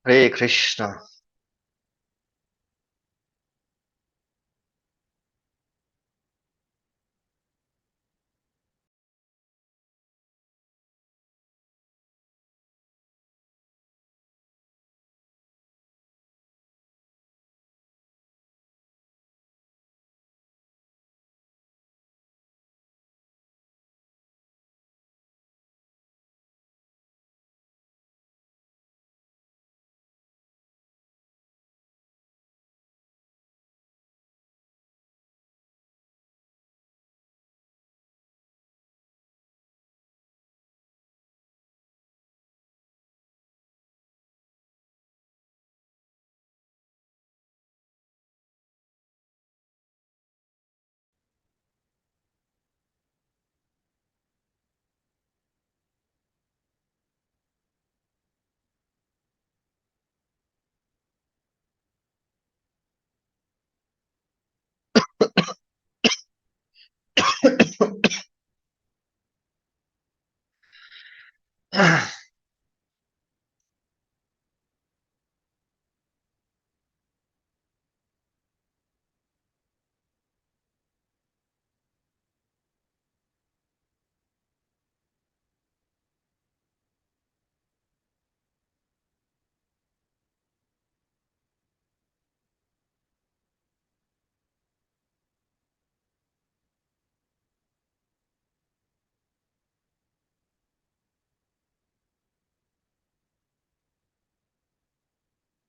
हरे कृष्णा।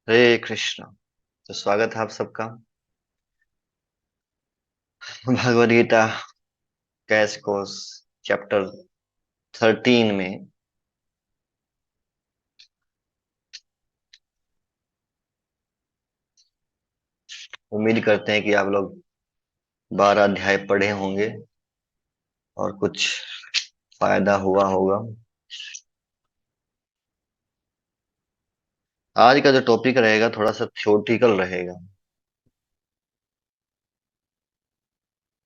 हरे कृष्णा। तो स्वागत है आप सबका Bhagavad Gita crash course chapter 13 में। उम्मीद करते हैं कि आप लोग 12 अध्याय पढ़े होंगे और कुछ फायदा हुआ होगा। आज का जो टॉपिक रहेगा थोड़ा सा थ्योरेटिकल रहेगा,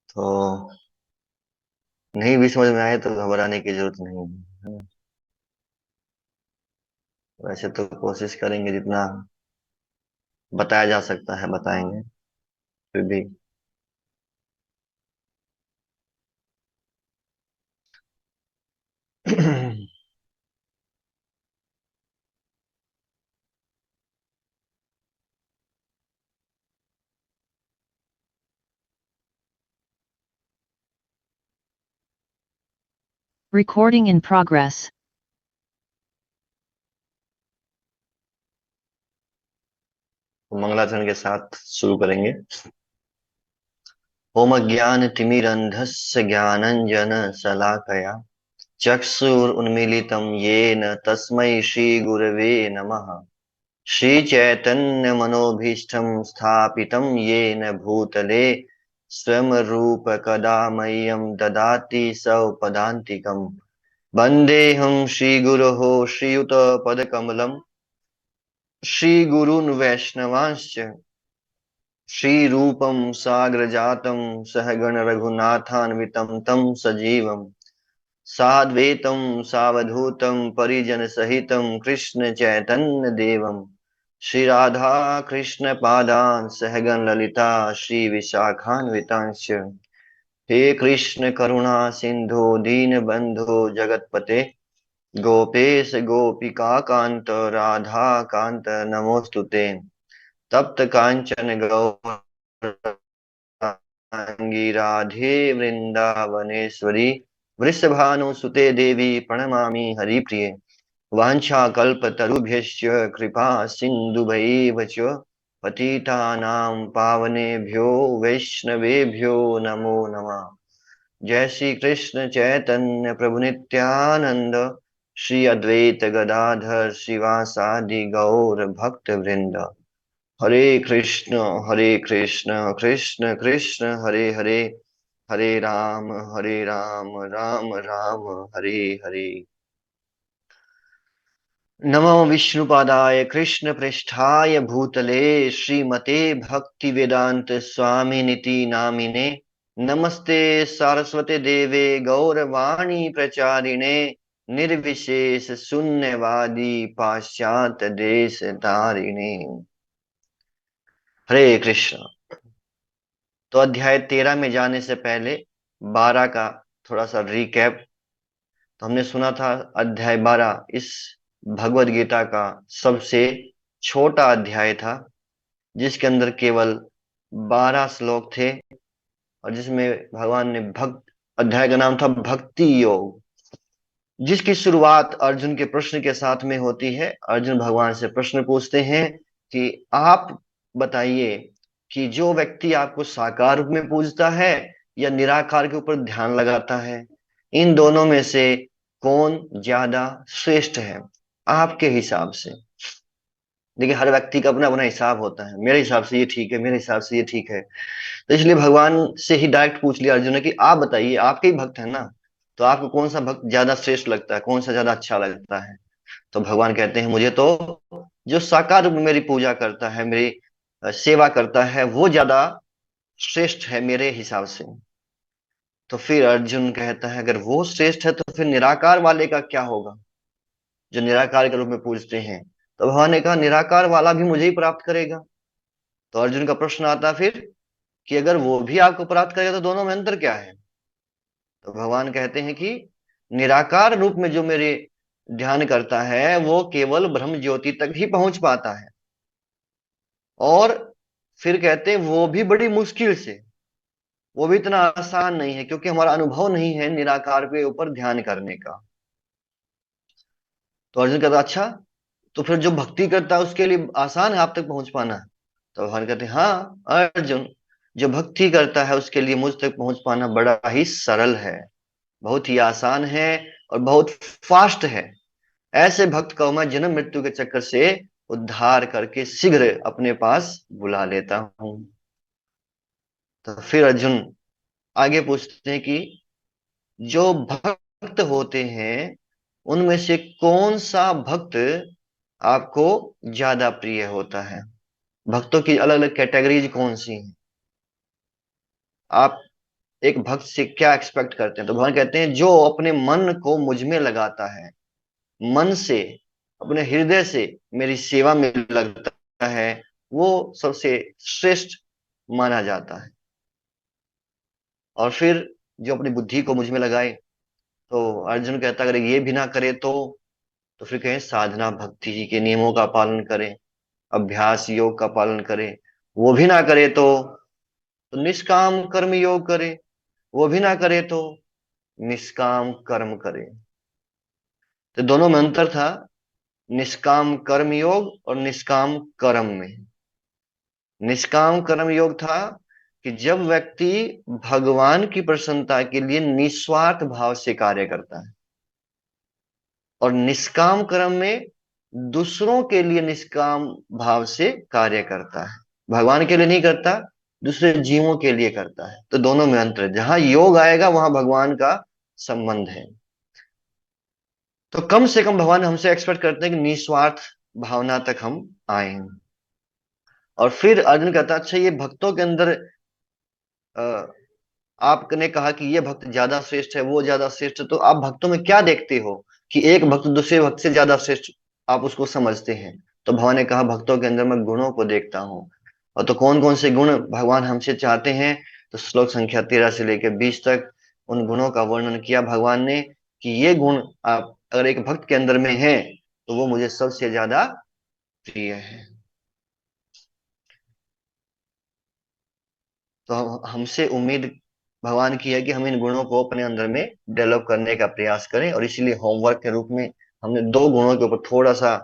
तो नहीं भी समझ में आए तो घबराने की जरूरत नहीं है। वैसे तो कोशिश करेंगे जितना बताया जा सकता है बताएंगे, फिर भी। Recording in progress. तो मंगलाचरण के साथ शुरू करेंगे। ओम अज्ञान तिमिरन्धस्य ज्ञानंजन शलाकया चक्षुरुन्मीलितं येन तस्मै श्री गुरवे नमः। श्री चैतन्य मनोभीष्टं स्थापितं येन भूतले स्वयं रूप कदा मह्यं ददाति स्वपदान्तिकम्। वन्देऽहं श्रीगुरोः श्रीयुतपदकमलं श्रीगुरून् वैष्णवांश्च श्रीरूपं साग्रजातं सहगण रघुनाथान्वितं तं सजीवं साद्वैतं सावधूतं परिजनसहितं कृष्ण चैतन्य देवं श्री राधा कृष्ण पादान् सहगण ललिता श्री विशाखान्वितांश्च। हे कृष्ण करुणा सिंधु दीनबंधु जगतपते गोपेश गोपिका कांत राधा कांत नमोस्तुते। तप्त कांचन गौरांगी राधे वृंदावनेश्वरी वृषभानुसुते देवी प्रणमामि हरिप्रिये। वाञ्छाकल्पतरुभ्यश्च कृपा सिन्धुभैव च पतितानां पावनेभ्यो वैष्णवेभ्यो नमो नमः। जय श्री कृष्ण चैतन्य प्रभु नित्यानंद श्री अद्वैत गदाधर शिवासादि गौर भक्त वृंद। हरे कृष्ण कृष्ण कृष्ण हरे हरे, हरे राम राम राम हरे हरे। नमो विष्णुपादाय कृष्ण पृष्ठाय भूतले श्रीमते भक्ति वेदांत स्वामी निति नामिने। नमस्ते सारस्वते देवे गौरवाणी प्रचारिणे निर्विशेष शून्यवादी पाश्चात्य देश तारिणी। हरे कृष्ण। तो अध्याय 13 में जाने से पहले 12 का थोड़ा सा रिकैप। तो हमने सुना था अध्याय 12 इस भगवत गीता का सबसे छोटा अध्याय था, जिसके अंदर केवल 12 श्लोक थे, और जिसमें भगवान ने भक्त, अध्याय का नाम था भक्ति योग, जिसकी शुरुआत अर्जुन के प्रश्न के साथ में होती है। अर्जुन भगवान से प्रश्न पूछते हैं कि आप बताइए कि जो व्यक्ति आपको साकार रूप में पूजता है या निराकार के ऊपर ध्यान लगाता है, इन दोनों में से कौन ज्यादा श्रेष्ठ है आपके हिसाब से। देखिए, हर व्यक्ति का अपना अपना हिसाब होता है। मेरे हिसाब से ये ठीक है, मेरे हिसाब से ये ठीक है। तो इसलिए भगवान से ही डायरेक्ट पूछ लिया अर्जुन ने कि आप बताइए, आपके ही भक्त है ना, तो आपको कौन सा भक्त ज्यादा श्रेष्ठ लगता है, कौन सा ज्यादा अच्छा लगता है। तो भगवान कहते हैं मुझे तो जो साकार रूप में मेरी पूजा करता है, मेरी सेवा करता है, वो ज्यादा श्रेष्ठ है मेरे हिसाब से। तो फिर अर्जुन कहता है अगर वो श्रेष्ठ है तो फिर निराकार वाले का क्या होगा, जो निराकार के रूप में पूजते हैं। तो भगवान ने कहा निराकार वाला भी मुझे ही प्राप्त करेगा। तो अर्जुन का प्रश्न आता फिर कि अगर वो भी आपको प्राप्त करेगा तो दोनों में अंतर क्या है। तो भगवान कहते हैं कि निराकार रूप में जो मेरे ध्यान करता है वो केवल ब्रह्म ज्योति तक ही पहुंच पाता है, और फिर कहते हैं वो भी बड़ी मुश्किल से। वो भी इतना आसान नहीं है क्योंकि हमारा अनुभव नहीं है निराकार के ऊपर ध्यान करने का। तो अर्जुन कहता अच्छा, तो फिर जो भक्ति करता है उसके लिए आसान है आप तक पहुंच पाना। तो भगवान कहते हैं हाँ अर्जुन, जो भक्ति करता है उसके लिए मुझ तक पहुंच पाना बड़ा ही सरल है, बहुत ही आसान है, और बहुत फास्ट है। ऐसे भक्त को मैं जन्म मृत्यु के चक्कर से उद्धार करके शीघ्र अपने पास बुला लेता हूं। तो फिर अर्जुन आगे पूछते हैं कि जो भक्त होते हैं उनमें से कौन सा भक्त आपको ज्यादा प्रिय होता है। भक्तों की अलग अलग कैटेगरीज कौन सी हैं, आप एक भक्त से क्या एक्सपेक्ट करते हैं। तो भगवान कहते हैं जो अपने मन को मुझ में लगाता है, मन से, अपने हृदय से मेरी सेवा में लगता है, वो सबसे श्रेष्ठ माना जाता है। और फिर जो अपनी बुद्धि को मुझ में लगाए, तो अर्जुन कहता है अगर ये भी ना करे तो फिर कहें साधना भक्ति जी के नियमों का पालन करें, अभ्यास योग का पालन करें। वो भी ना करे तो निष्काम कर्म योग करे। वो भी ना करे तो निष्काम कर्म करे। तो दोनों में अंतर था, निष्काम कर्म योग और निष्काम कर्म में। निष्काम कर्म योग था कि जब व्यक्ति भगवान की प्रसन्नता के लिए निस्वार्थ भाव से कार्य करता है, और निष्काम कर्म में दूसरों के लिए निष्काम भाव से कार्य करता है, भगवान के लिए नहीं करता, दूसरे जीवों के लिए करता है। तो दोनों में अंतर है, जहां योग आएगा वहां भगवान का संबंध है। तो कम से कम भगवान हमसे एक्सपेक्ट करते हैं कि निस्वार्थ भावना तक हम आए। और फिर अर्जुन कहता है अच्छा, ये भक्तों के अंदर अ, आपने कहा कि ये भक्त ज्यादा श्रेष्ठ है, वो ज्यादा श्रेष्ठ है, तो आप भक्तों में क्या देखते हो कि एक भक्त दूसरे भक्त से ज्यादा श्रेष्ठ आप उसको समझते हैं। तो भगवान ने कहा भक्तों के अंदर मैं गुणों को देखता हूँ। और तो कौन कौन से गुण भगवान हमसे चाहते हैं, तो श्लोक संख्या 13 से लेकर 20 तक उन गुणों का वर्णन किया भगवान ने कि ये गुण आप अगर एक भक्त के अंदर में है तो वो मुझे सबसे ज्यादा प्रिय है। तो हमसे उम्मीद भगवान की है कि हम इन गुणों को अपने अंदर में डेवलप करने का प्रयास करें, और इसीलिए होमवर्क के रूप में हमने दो गुणों के ऊपर थोड़ा सा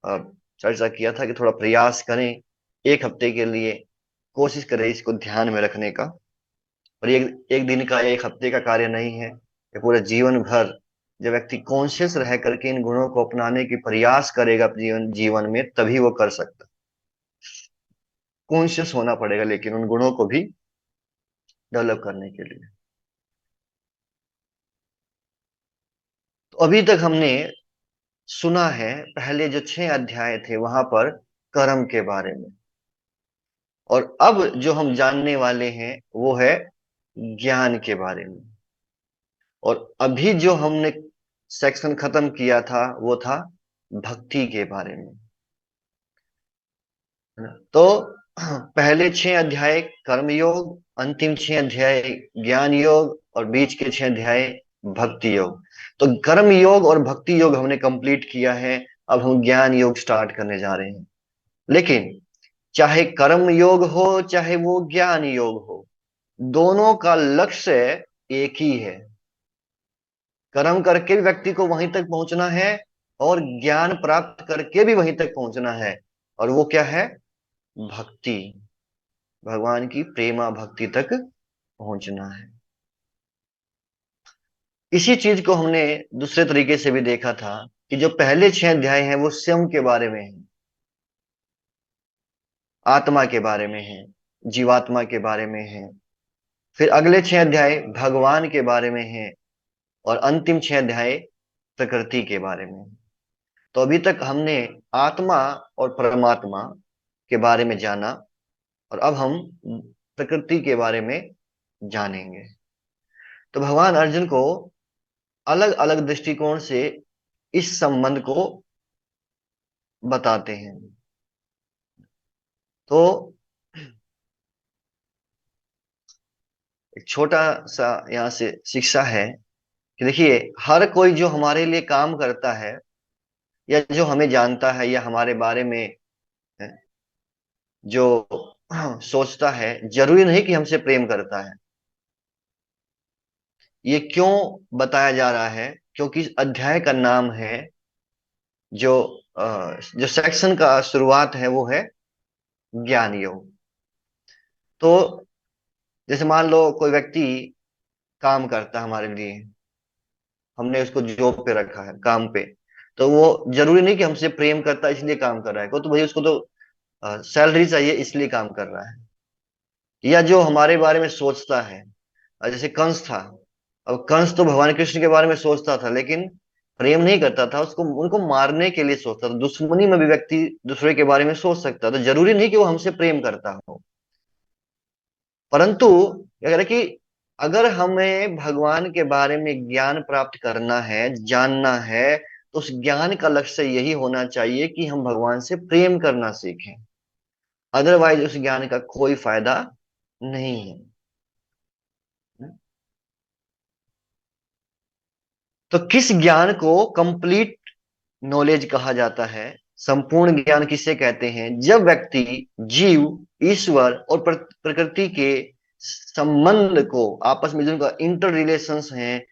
अ, चर्चा किया था कि थोड़ा प्रयास करें, एक हफ्ते के लिए कोशिश करें इसको ध्यान में रखने का। और ये एक दिन का, एक हफ्ते का कार्य नहीं है, ये पूरे जीवन भर जब व्यक्ति कॉन्शियस रह करके इन गुणों को अपनाने की प्रयास करेगा अपने जीवन जीवन में, तभी वो कर सकता। कॉन्शियस होना पड़ेगा लेकिन उन गुणों को भी डेवलप करने के लिए। तो अभी तक हमने सुना है पहले जो 6 अध्याय थे वहां पर कर्म के बारे में, और अब जो हम जानने वाले हैं वो है ज्ञान के बारे में। और अभी जो हमने सेक्शन खत्म किया था वो था भक्ति के बारे में, है ना? तो पहले 6 अध्याय कर्म योग, अंतिम 6 अध्याय ज्ञान योग और बीच के 6 अध्याय भक्ति योग। तो कर्म योग और भक्ति योग हमने कंप्लीट किया है। अब हम ज्ञान योग स्टार्ट करने जा रहे हैं। लेकिन चाहे कर्म योग हो चाहे वो ज्ञान योग हो, दोनों का लक्ष्य एक ही है। कर्म करके भी व्यक्ति को वहीं तक पहुंचना है और ज्ञान प्राप्त करके भी वहीं तक पहुंचना है। और वो क्या है? भक्ति, भगवान की प्रेमा भक्ति तक पहुंचना है। इसी चीज को हमने दूसरे तरीके से भी देखा था कि जो पहले 6 अध्याय हैं वो स्वयं के बारे में है, आत्मा के बारे में है, जीवात्मा के बारे में है। फिर अगले 6 अध्याय भगवान के बारे में है और अंतिम 6 अध्याय प्रकृति के बारे में है। तो अभी तक हमने आत्मा और परमात्मा के बारे में जाना और अब हम प्रकृति के बारे में जानेंगे। तो भगवान अर्जुन को अलग अलग दृष्टिकोण से इस संबंध को बताते हैं। तो एक छोटा सा यहाँ से शिक्षा है कि देखिए, हर कोई जो हमारे लिए काम करता है या जो हमें जानता है या हमारे बारे में जो सोचता है, जरूरी नहीं कि हमसे प्रेम करता है। ये क्यों बताया जा रहा है? क्योंकि इस अध्याय का नाम है, जो जो सेक्शन का शुरुआत है वो है ज्ञान योग। तो जैसे मान लो कोई व्यक्ति काम करता है हमारे लिए, हमने उसको जॉब पे रखा है, काम पे। तो वो जरूरी नहीं कि हमसे प्रेम करता है इसलिए काम कर रहा है, को तो भाई उसको तो सैलरी चाहिए इसलिए काम कर रहा है। या जो हमारे बारे में सोचता है, जैसे कंस था। अब कंस तो भगवान कृष्ण के बारे में सोचता था लेकिन प्रेम नहीं करता था, उसको उनको मारने के लिए सोचता था। दुश्मनी में भी व्यक्ति दूसरे के बारे में सोच सकता था, तो जरूरी नहीं कि वो हमसे प्रेम करता हो। परंतु अगर कि अगर हमें भगवान के बारे में ज्ञान प्राप्त करना है, जानना है, तो उस ज्ञान का लक्ष्य यही होना चाहिए कि हम भगवान से प्रेम करना सीखें। अदरवाइज उस ज्ञान का कोई फायदा नहीं है। तो किस ज्ञान को कंप्लीट नॉलेज कहा जाता है? संपूर्ण ज्ञान किसे कहते हैं? जब व्यक्ति जीव, ईश्वर और प्रकृति के संबंध को, आपस में जो उनका इंटर रिलेशंस हैं,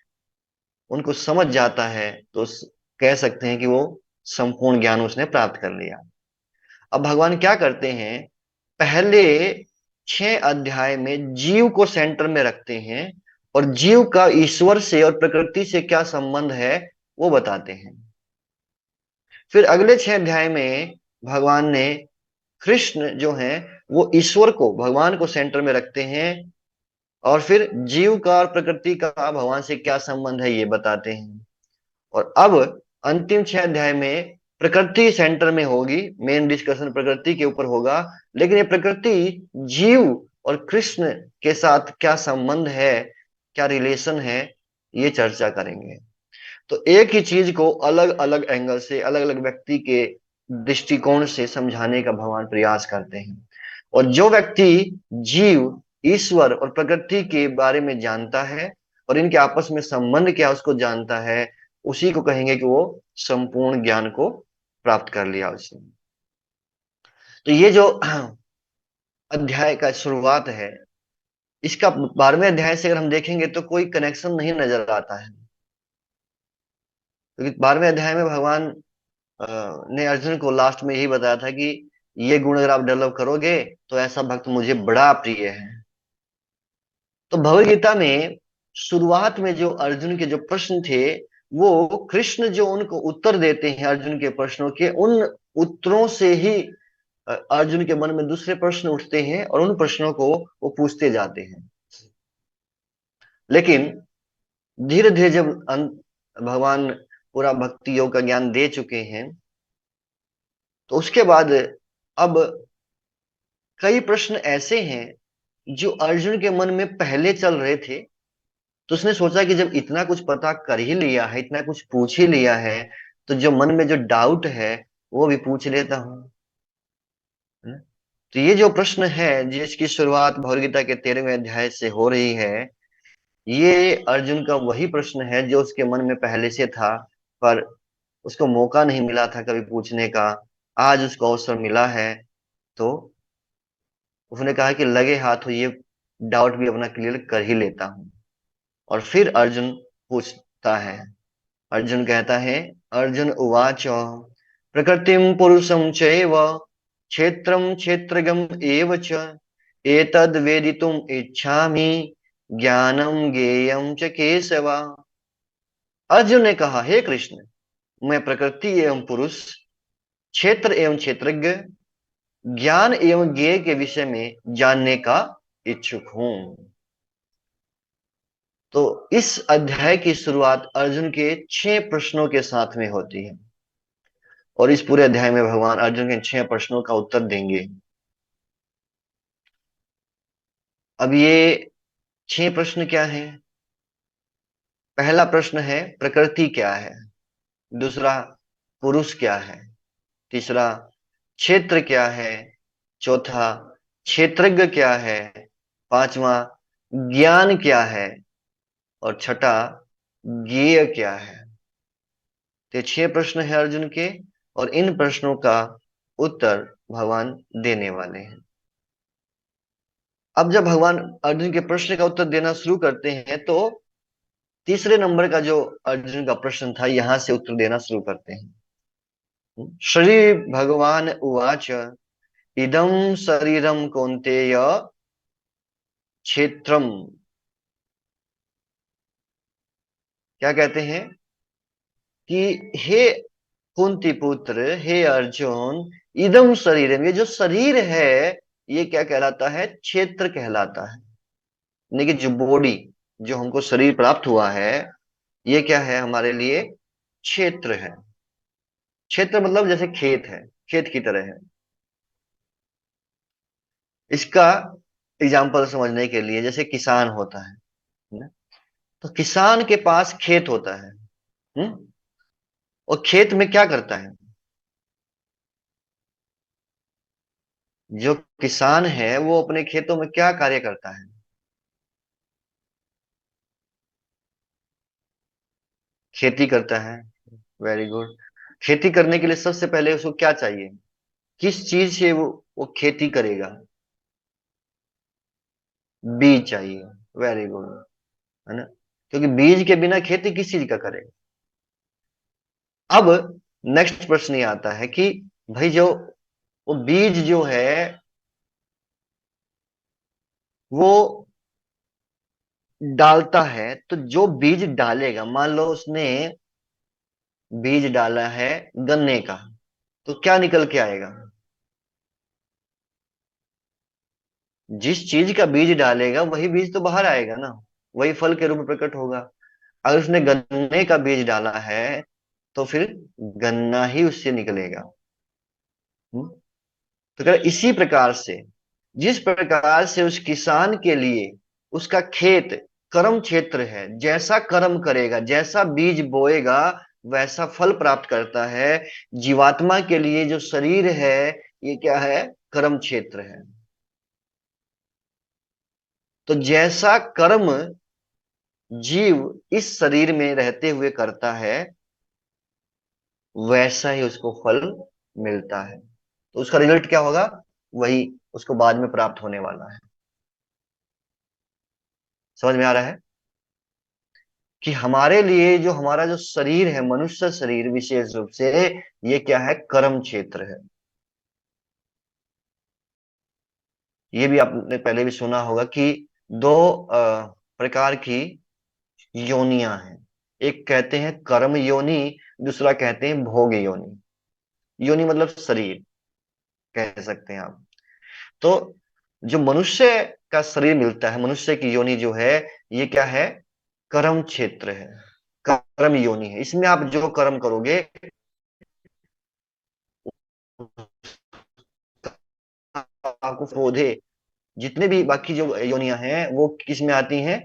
उनको समझ जाता है, तो कह सकते हैं कि वो संपूर्ण ज्ञान उसने प्राप्त कर लिया। अब भगवान क्या करते हैं? पहले 6 अध्याय में जीव को सेंटर में रखते हैं और जीव का ईश्वर से और प्रकृति से क्या संबंध है वो बताते हैं। फिर अगले 6 अध्याय में भगवान ने कृष्ण जो है वो ईश्वर को, भगवान को सेंटर में रखते हैं और फिर जीव का और प्रकृति का भगवान से क्या संबंध है ये बताते हैं। और अब अंतिम 6 अध्याय में प्रकृति सेंटर में होगी, मेन डिस्कशन प्रकृति के ऊपर होगा। लेकिन ये प्रकृति जीव और कृष्ण के साथ क्या संबंध है, क्या रिलेशन है, ये चर्चा करेंगे। तो एक ही चीज को अलग अलग एंगल से, अलग अलग व्यक्ति के दृष्टिकोण से समझाने का भगवान प्रयास करते हैं। और जो व्यक्ति जीव, ईश्वर और प्रकृति के बारे में जानता है और इनके आपस में संबंध क्या उसको जानता है, उसी को कहेंगे कि वो संपूर्ण ज्ञान को प्राप्त कर लिया उसने। तो ये जो अध्याय का शुरुआत है, इसका 12वें अध्याय से अगर हम देखेंगे तो कोई कनेक्शन नहीं नजर आता है। क्योंकि 12वें अध्याय में भगवान ने अर्जुन को लास्ट में यही बताया था कि ये गुण अगर आप डेवलप करोगे तो ऐसा भक्त मुझे बड़ा प्रिय है। तो भगवद गीता में शुरुआत में जो अर्जुन के जो प्रश्न थे, वो कृष्ण जो उनको उत्तर देते हैं अर्जुन के प्रश्नों के, उन उत्तरों से ही अर्जुन के मन में दूसरे प्रश्न उठते हैं और उन प्रश्नों को वो पूछते जाते हैं। लेकिन धीरे धीरे जब भगवान पूरा भक्ति योग का ज्ञान दे चुके हैं, तो उसके बाद अब कई प्रश्न ऐसे हैं जो अर्जुन के मन में पहले चल रहे थे, तो उसने सोचा कि जब इतना कुछ पता कर ही लिया है, इतना कुछ पूछ ही लिया है, तो जो मन में जो डाउट है वो भी पूछ लेता हूँ, है ना? तो ये जो प्रश्न है जिसकी शुरुआत भगवद गीता के 13वें अध्याय से हो रही है, ये अर्जुन का वही प्रश्न है जो उसके मन में पहले से था, पर उसको मौका नहीं मिला था कभी पूछने का। आज उसको अवसर मिला है, तो उसने कहा कि लगे हाथों ये डाउट भी अपना क्लियर कर ही लेता हूँ। और फिर अर्जुन पूछता है, अर्जुन कहता है, अर्जुन उवाच प्रकृतिम पुरुषं चैव क्षेत्रं क्षेत्रज्ञम् एव च एतद् वेदितुम् इच्छामि ज्ञानं ज्ञेयं च केशव। अर्जुन ने कहा, हे कृष्ण, मैं प्रकृति एवं पुरुष, क्षेत्र एवं क्षेत्रज्ञ, ज्ञान एवं ज्ञेय के विषय में जानने का इच्छुक हूं। तो इस अध्याय की शुरुआत अर्जुन के 6 प्रश्नों के साथ में होती है, और इस पूरे अध्याय में भगवान अर्जुन के 6 प्रश्नों का उत्तर देंगे। अब ये 6 प्रश्न क्या है? पहला प्रश्न है, प्रकृति क्या है? दूसरा, पुरुष क्या है? तीसरा, क्षेत्र क्या है? चौथा, क्षेत्रज्ञ क्या है? पांचवा, ज्ञान क्या है? और छठा, ज्ञेय क्या है? तो 6 प्रश्न है अर्जुन के, और इन प्रश्नों का उत्तर भगवान देने वाले हैं। अब जब भगवान अर्जुन के प्रश्न का उत्तर देना शुरू करते हैं, तो तीसरे नंबर का जो अर्जुन का प्रश्न था, यहां से उत्तर देना शुरू करते हैं। श्री भगवान उवाच इदं शरीरम कौन्तेय क्षेत्रम। क्या कहते हैं कि हे कुंती पुत्र, हे अर्जुन, इदम शरीरम, ये जो शरीर है ये क्या कहलाता है? क्षेत्र कहलाता है। यानी कि जो बॉडी, जो हमको शरीर प्राप्त हुआ है, ये क्या है हमारे लिए? क्षेत्र है। क्षेत्र मतलब जैसे खेत है, खेत की तरह है। इसका एग्जाम्पल समझने के लिए, जैसे किसान होता है ना? तो किसान के पास खेत होता है। हम्म? और खेत में क्या करता है? जो किसान है वो अपने खेतों में क्या कार्य करता है? खेती करता है। Very good. खेती करने के लिए सबसे पहले उसको क्या चाहिए? किस चीज से वो खेती करेगा? बीज चाहिए। वेरी गुड, है ना? क्योंकि बीज के बिना खेती किस चीज का करेगा? अब नेक्स्ट प्रश्न ये आता है कि भाई जो वो बीज जो है वो डालता है, तो जो बीज डालेगा, मान लो उसने बीज डाला है गन्ने का, तो क्या निकल के आएगा? जिस चीज का बीज डालेगा वही बीज तो बाहर आएगा ना, वही फल के रूप में प्रकट होगा। अगर उसने गन्ने का बीज डाला है, तो फिर गन्ना ही उससे निकलेगा। हम्म? तो अगर इसी प्रकार से, जिस प्रकार से उस किसान के लिए उसका खेत कर्म क्षेत्र है, जैसा कर्म करेगा, जैसा बीज बोएगा, वैसा फल प्राप्त करता है। जीवात्मा के लिए जो शरीर है, ये क्या है? कर्म क्षेत्र है। तो जैसा कर्म जीव इस शरीर में रहते हुए करता है, वैसा ही उसको फल मिलता है। तो उसका रिजल्ट क्या होगा? वही उसको बाद में प्राप्त होने वाला है। समझ में आ रहा है कि हमारे लिए जो हमारा जो शरीर है, मनुष्य शरीर विशेष रूप से, ये क्या है? कर्म क्षेत्र है। ये भी आपने पहले भी सुना होगा कि दो प्रकार की योनियां हैं। एक कहते हैं कर्म योनि, दूसरा कहते हैं भोग योनि। योनि मतलब शरीर, कह सकते हैं आप। तो जो मनुष्य का शरीर मिलता है, मनुष्य की योनि जो है, ये क्या है? कर्म क्षेत्र है, कर्म योनि है। इसमें आप जो कर्म करोगे, आपको पौधे, जितने भी बाकी जो योनियां हैं, वो किस में आती हैं?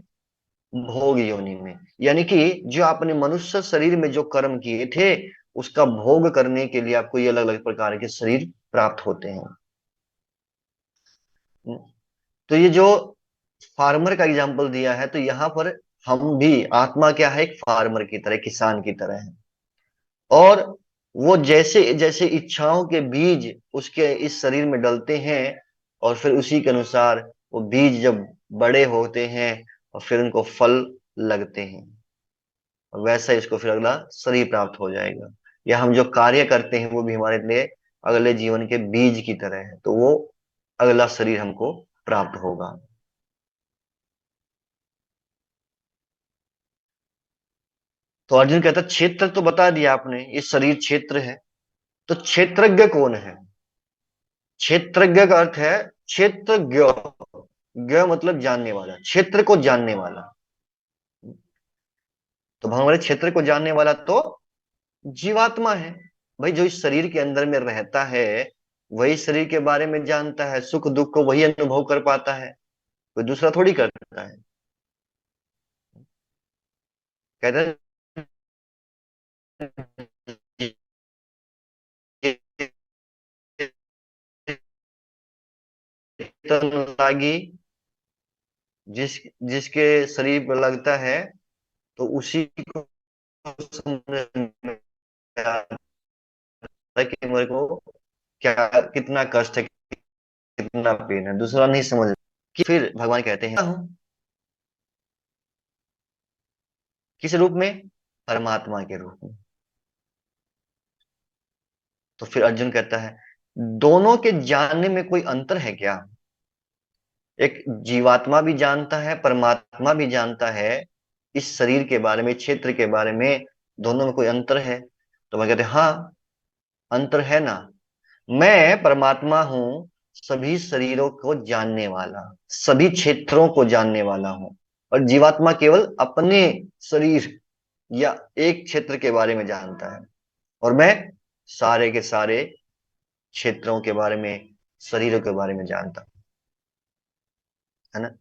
भोग योनि में, यानी कि जो आपने मनुष्य शरीर में जो कर्म किए थे उसका भोग करने के लिए आपको ये अलग अलग प्रकार के शरीर प्राप्त होते हैं। तो ये जो फार्मर का एग्जाम्पल दिया है, तो यहाँ पर हम भी, आत्मा क्या है, एक फार्मर की तरह, किसान की तरह है। और वो जैसे जैसे इच्छाओं के बीज उसके इस शरीर में डलते हैं, और फिर उसी के अनुसार वो बीज जब बड़े होते हैं और फिर उनको फल लगते हैं, वैसा इसको फिर अगला शरीर प्राप्त हो जाएगा। या हम जो कार्य करते हैं वो भी हमारे लिए अगले जीवन के बीज की तरह है, तो वो अगला शरीर हमको प्राप्त होगा। तो अर्जुन कहता, क्षेत्र तो बता दिया आपने, ये शरीर क्षेत्र है, तो क्षेत्रज्ञ कौन है? क्षेत्रज्ञ का अर्थ है क्षेत्रज्ञ। ज्ञ मतलब जानने वाला, क्षेत्र को जानने वाला। तो भगवान क्षेत्र को जानने वाला तो जीवात्मा है। भाई जो इस शरीर के अंदर में रहता है वही शरीर के बारे में जानता है, सुख दुख को वही अनुभव कर पाता है, कोई दूसरा थोड़ी करता है। कहते हैं लागी, जिस जिसके शरीर पर लगता है तो उसी को समझ में आता है कि मेरे को क्या, कितना कष्ट है, कितना पेन है, दूसरा नहीं समझ। कि फिर भगवान कहते हैं हूं, किस रूप में? परमात्मा के रूप में। तो फिर अर्जुन कहता है, दोनों के जानने में कोई अंतर है क्या? एक जीवात्मा भी जानता है, परमात्मा भी जानता है इस शरीर के बारे में, क्षेत्र के बारे में, दोनों में कोई अंतर है? तो मैं कहते हैं हाँ, अंतर है ना। मैं परमात्मा हूं, सभी शरीरों को जानने वाला, सभी क्षेत्रों को जानने वाला हूं, और जीवात्मा केवल अपने शरीर या एक क्षेत्र के बारे में जानता है, और मैं सारे के सारे क्षेत्रों के बारे में, शरीरों के बारे में जानता हूं, है ना।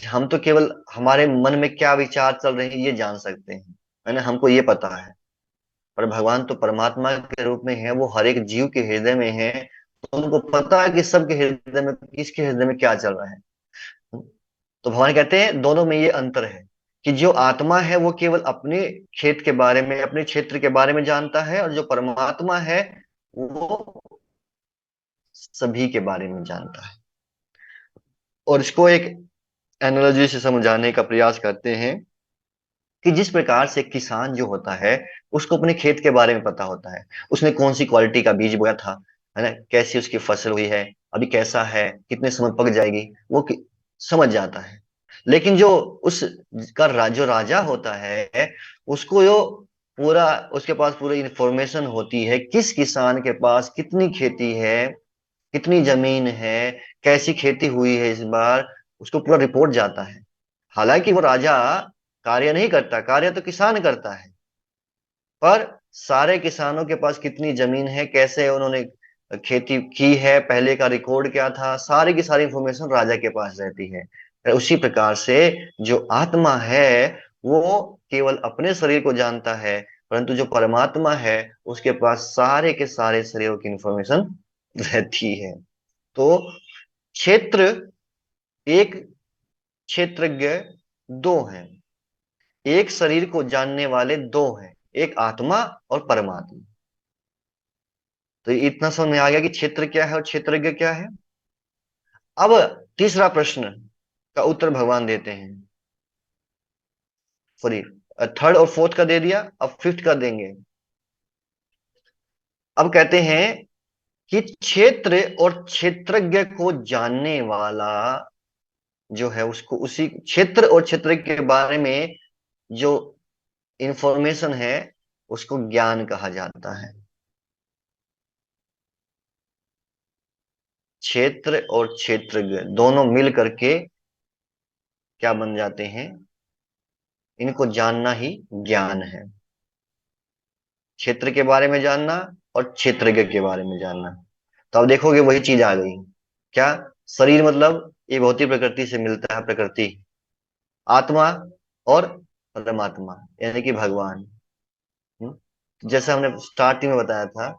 हम तो केवल हमारे मन में क्या विचार चल रहे हैं ये जान सकते हैं, है ना, हमको ये पता है। पर भगवान तो परमात्मा के रूप में है, वो हर एक जीव के हृदय में है, तो उनको पता है कि सबके हृदय में, किसके हृदय में क्या चल रहा है। तो भगवान कहते हैं दोनों में ये अंतर है कि जो आत्मा है वो केवल अपने खेत के बारे में, अपने क्षेत्र के बारे में जानता है, और जो परमात्मा है वो सभी के बारे में जानता है। और इसको एक एनालॉजी से समझाने का प्रयास करते हैं कि जिस प्रकार से किसान जो होता है उसको अपने खेत के बारे में पता होता है, उसने कौन सी क्वालिटी का बीज बोया था, है ना, कैसी उसकी फसल हुई है, अभी कैसा है, कितने समय पक जाएगी, वो समझ जाता है। लेकिन जो उस जो राजा होता है उसको जो पूरा, उसके पास पूरी इंफॉर्मेशन होती है, किस किसान के पास कितनी खेती है, कितनी जमीन है, कैसी खेती हुई है इस बार, उसको पूरा रिपोर्ट जाता है। हालांकि वो राजा कार्य नहीं करता, कार्य तो किसान करता है, पर सारे किसानों के पास कितनी जमीन है, कैसे उन्होंने खेती की है, पहले का रिकॉर्ड क्या था, सारी की सारी इंफॉर्मेशन राजा के पास रहती है। उसी प्रकार से जो आत्मा है वो केवल अपने शरीर को जानता है, परंतु जो परमात्मा है उसके पास सारे के सारे शरीरों की इंफॉर्मेशन रहती है। तो क्षेत्र एक, क्षेत्रज्ञ दो हैं, एक शरीर को जानने वाले दो हैं, एक आत्मा और परमात्मा। तो इतना समझ में आ गया कि क्षेत्र क्या है और क्षेत्रज्ञ क्या है। अब तीसरा प्रश्न का उत्तर भगवान देते हैं। सॉरी, थर्ड और फोर्थ का दे दिया, अब फिफ्थ का देंगे। अब कहते हैं कि क्षेत्र और क्षेत्रज्ञ को जानने वाला जो है उसको, उसी क्षेत्र और क्षेत्र के बारे में जो इंफॉर्मेशन है उसको ज्ञान कहा जाता है। क्षेत्र और क्षेत्रज्ञ दोनों मिल करके क्या बन जाते हैं? इनको जानना ही ज्ञान है। क्षेत्र के बारे में जानना और क्षेत्रज्ञ के बारे में जानना। तो अब देखोगे वही चीज आ गई। क्या? शरीर मतलब ये भौतिक प्रकृति से मिलता है, प्रकृति। आत्मा और परमात्मा, यानी कि भगवान। जैसे हमने स्टार्टिंग में बताया था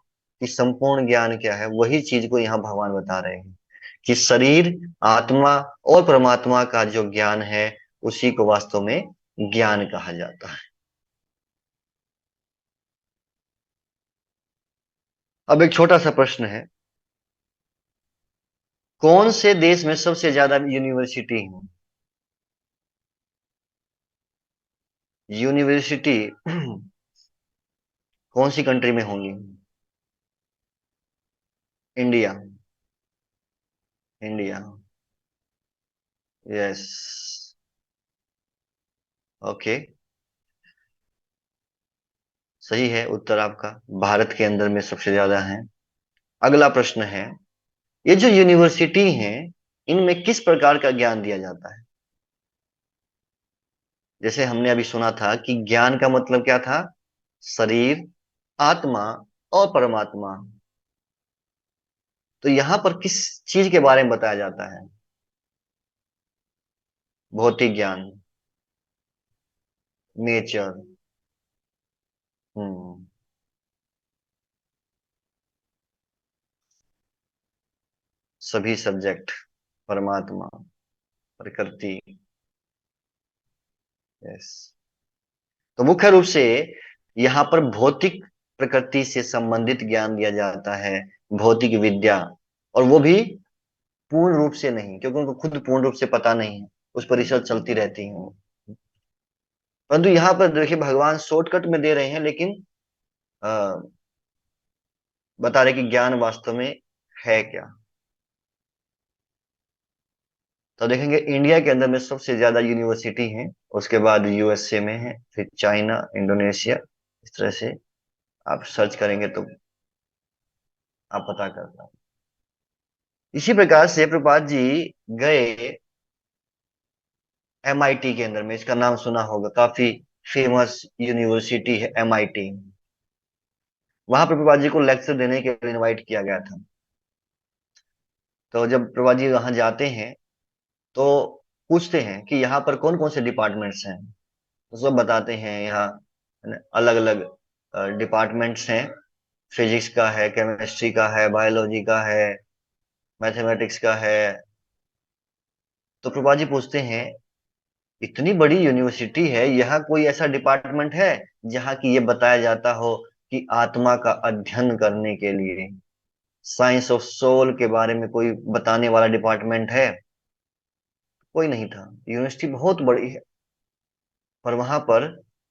कि संपूर्ण ज्ञान क्या है, वही चीज को यहाँ भगवान बता रहे हैं कि शरीर, आत्मा और परमात्मा का जो ज्ञान है, उसी को वास्तव में ज्ञान कहा जाता है। अब एक छोटा सा प्रश्न है, कौन से देश में सबसे ज्यादा यूनिवर्सिटी है? यूनिवर्सिटी कौन सी कंट्री में होंगी? इंडिया। इंडिया। यस। ओके, सही है उत्तर आपका। भारत के अंदर में सबसे ज्यादा है। अगला प्रश्न है, ये जो यूनिवर्सिटी हैं, इनमें किस प्रकार का ज्ञान दिया जाता है? जैसे हमने अभी सुना था कि ज्ञान का मतलब क्या था? शरीर, आत्मा और परमात्मा। तो यहां पर किस चीज के बारे में बताया जाता है? भौतिक ज्ञान, नेचर। हम्म। सभी सब्जेक्ट, परमात्मा, प्रकृति। यस। तो मुख्य रूप से यहाँ पर भौतिक प्रकृति से संबंधित ज्ञान दिया जाता है, भौतिक विद्या। और वो भी पूर्ण रूप से नहीं, क्योंकि उनको खुद पूर्ण रूप से पता नहीं है, उस पर रिसर्च चलती रहती है। परंतु यहाँ पर देखिए भगवान शॉर्टकट में दे रहे हैं, लेकिन अ, बता रहे कि ज्ञान वास्तव में है क्या। तो देखेंगे इंडिया के अंदर में सबसे ज्यादा यूनिवर्सिटी है, उसके बाद यूएसए में है, फिर चाइना, इंडोनेशिया, इस तरह से आप सर्च करेंगे तो आप पता कर पाएंगे। इसी प्रकार से प्रभुपाद जी गए एमआईटी के अंदर में, इसका नाम सुना होगा, काफी फेमस यूनिवर्सिटी है एमआईटी। वहां पर प्रभुपाद जी को लेक्चर देने के लिए इनवाइट किया गया था। तो जब प्रभुपाद जी वहां जाते हैं तो पूछते हैं कि यहाँ पर कौन कौन से डिपार्टमेंट्स हैं। तो सब बताते हैं यहाँ अलग अलग डिपार्टमेंट्स हैं। फिजिक्स का है, केमिस्ट्री का है, बायोलॉजी का है, मैथमेटिक्स का है। तो प्रभुपाद जी पूछते हैं, इतनी बड़ी यूनिवर्सिटी है, यहाँ कोई ऐसा डिपार्टमेंट है जहाँ की ये बताया जाता हो कि आत्मा का अध्ययन करने के लिए, साइंस ऑफ सोल के बारे में कोई बताने वाला डिपार्टमेंट है? कोई नहीं था। यूनिवर्सिटी बहुत बड़ी है, पर वहां पर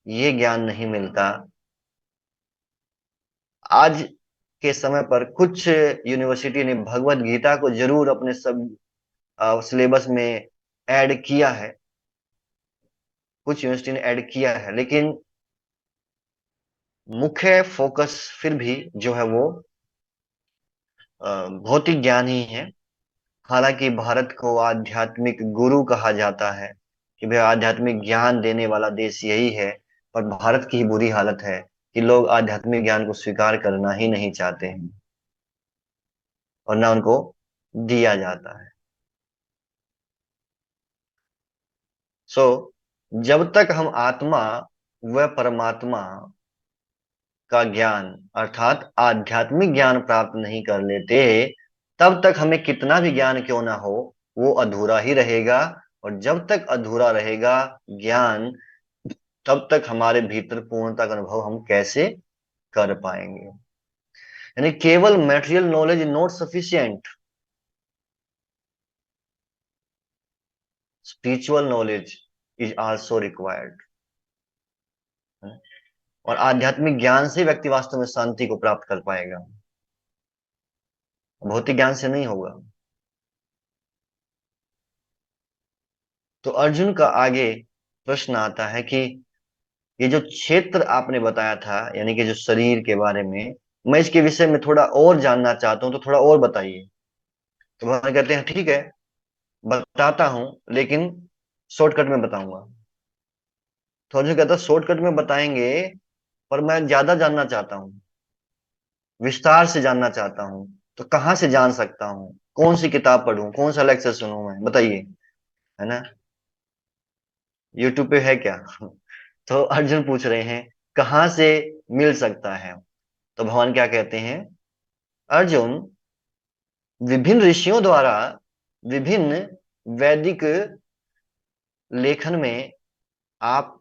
ये ज्ञान नहीं मिलता। आज के समय पर कुछ यूनिवर्सिटी ने भगवत गीता को जरूर अपने सब सिलेबस में ऐड किया है, कुछ यूनिवर्सिटी ने ऐड किया है, लेकिन मुख्य फोकस फिर भी जो है वो भौतिक ज्ञान ही है। हालांकि भारत को आध्यात्मिक गुरु कहा जाता है कि भाई आध्यात्मिक ज्ञान देने वाला देश यही है, पर भारत की ही बुरी हालत है कि लोग आध्यात्मिक ज्ञान को स्वीकार करना ही नहीं चाहते हैं और ना उनको दिया जाता है। सो जब तक हम आत्मा व परमात्मा का ज्ञान अर्थात आध्यात्मिक ज्ञान प्राप्त नहीं कर लेते, तब तक हमें कितना भी ज्ञान क्यों ना हो, वो अधूरा ही रहेगा। और जब तक अधूरा रहेगा ज्ञान, तब तक हमारे भीतर पूर्णता का अनुभव हम कैसे कर पाएंगे? यानी केवल material knowledge is not sufficient, spiritual knowledge is also required. और आध्यात्मिक ज्ञान से व्यक्ति वास्तव में शांति को प्राप्त कर पाएगा, भौतिक ज्ञान से नहीं होगा। तो अर्जुन का आगे प्रश्न आता है कि ये जो क्षेत्र आपने बताया था, यानी कि जो शरीर के बारे में, मैं इसके विषय में थोड़ा और जानना चाहता हूँ, तो थोड़ा और बताइए। तो भगवान कहते हैं ठीक है, बताता हूँ, लेकिन शॉर्टकट में बताऊंगा। तो अर्जुन कहता है शॉर्टकट में बताएंगे, पर मैं ज्यादा जानना चाहता हूँ, विस्तार से जानना चाहता हूँ। तो कहाँ से जान सकता हूँ? कौन सी किताब पढूं, कौन सा लेक्चर सुनूं, मैं बताइए, है ना? यूट्यूब पे है क्या? तो अर्जुन पूछ रहे हैं कहाँ से मिल सकता है? तो भगवान क्या कहते हैं, अर्जुन, विभिन्न ऋषियों द्वारा विभिन्न वैदिक लेखन में आप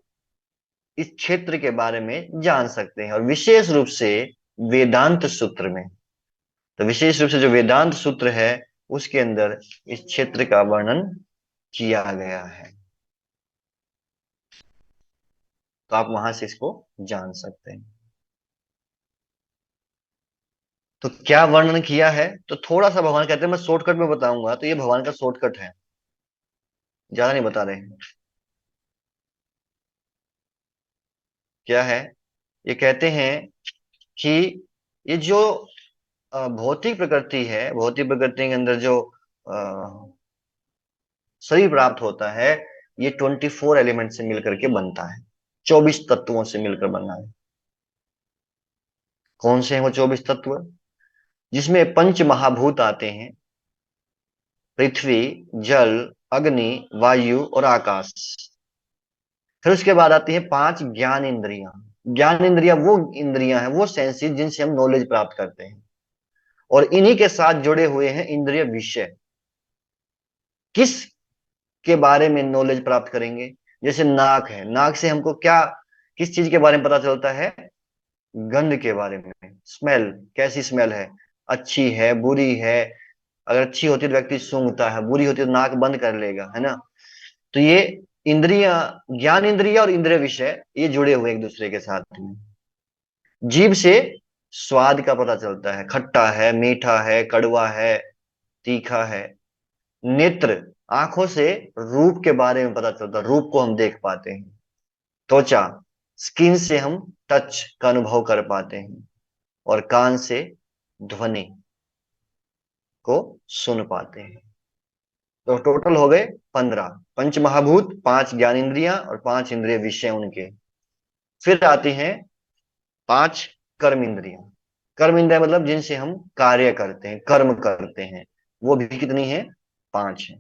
इस क्षेत्र के बारे में जान सकते हैं, और विशेष रूप से वेदांत सूत्र में। तो विशेष रूप से जो वेदांत सूत्र है उसके अंदर इस क्षेत्र का वर्णन किया गया है। तो आप वहां से इसको जान सकते हैं। तो क्या वर्णन किया है, तो थोड़ा सा भगवान कहते हैं मैं शॉर्टकट में बताऊंगा, तो ये भगवान का शॉर्टकट है, ज्यादा नहीं बता रहे हैं। क्या है, ये कहते हैं कि ये जो भौतिक प्रकृति है, भौतिक प्रकृति के अंदर जो अ, शरीर प्राप्त होता है, ये 24 एलिमेंट से मिलकर के बनता है, 24 तत्वों से मिलकर बना है। कौन से हैं वो 24 तत्व? जिसमें पंच महाभूत आते हैं, पृथ्वी, जल, अग्नि, वायु और आकाश। फिर उसके बाद आती है 5 ज्ञान इंद्रियां। ज्ञान इंद्रियां वो इंद्रियां हैं, वो सेंसेस जिनसे हम नॉलेज प्राप्त करते हैं, और इन्हीं के साथ जुड़े हुए हैं इंद्रिय विषय। किस के बारे में नॉलेज प्राप्त करेंगे? जैसे नाक है, नाक से हमको क्या, किस चीज के बारे में पता चलता है? गंध के बारे में, स्मेल, कैसी स्मेल है, अच्छी है, बुरी है। अगर अच्छी होती है तो व्यक्ति सूंघता है, बुरी होती है तो नाक बंद कर लेगा, है ना। तो ये इंद्रिया, ज्ञान इंद्रिया और इंद्रिय विषय, ये जुड़े हुए एक दूसरे के साथ में। जीभ से स्वाद का पता चलता है, खट्टा है, मीठा है, कड़वा है, तीखा है। नेत्र, आंखों से रूप के बारे में पता चलता है, रूप को हम देख पाते हैं। त्वचा, स्किन से हम टच का अनुभव कर पाते हैं। और कान से ध्वनि को सुन पाते हैं। तो टोटल हो गए 15, पंच महाभूत, 5 ज्ञान इंद्रियां और 5 इंद्रिय विषय उनके। फिर आती हैं 5 कर्म इंद्रियां। कर्म इंद्रिया मतलब जिनसे हम कार्य करते हैं, कर्म करते हैं, वो भी कितनी है? 5 है।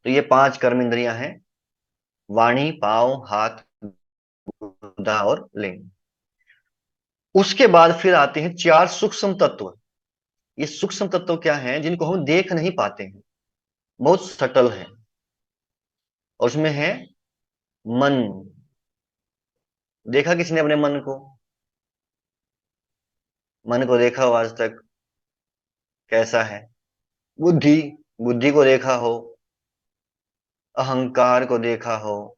तो ये 5 कर्म इंद्रियां हैं, वाणी, पांव, हाथ, गुदा और लिंग। उसके बाद फिर आते हैं 4 सूक्ष्म तत्व। ये सूक्ष्म तत्व क्या हैं, जिनको हम देख नहीं पाते हैं, बहुत सटल है। और उसमें है मन। देखा किसने अपने मन को? मन को देखा हो आज तक? कैसा है? बुद्धि, बुद्धि को देखा हो, अहंकार को देखा हो,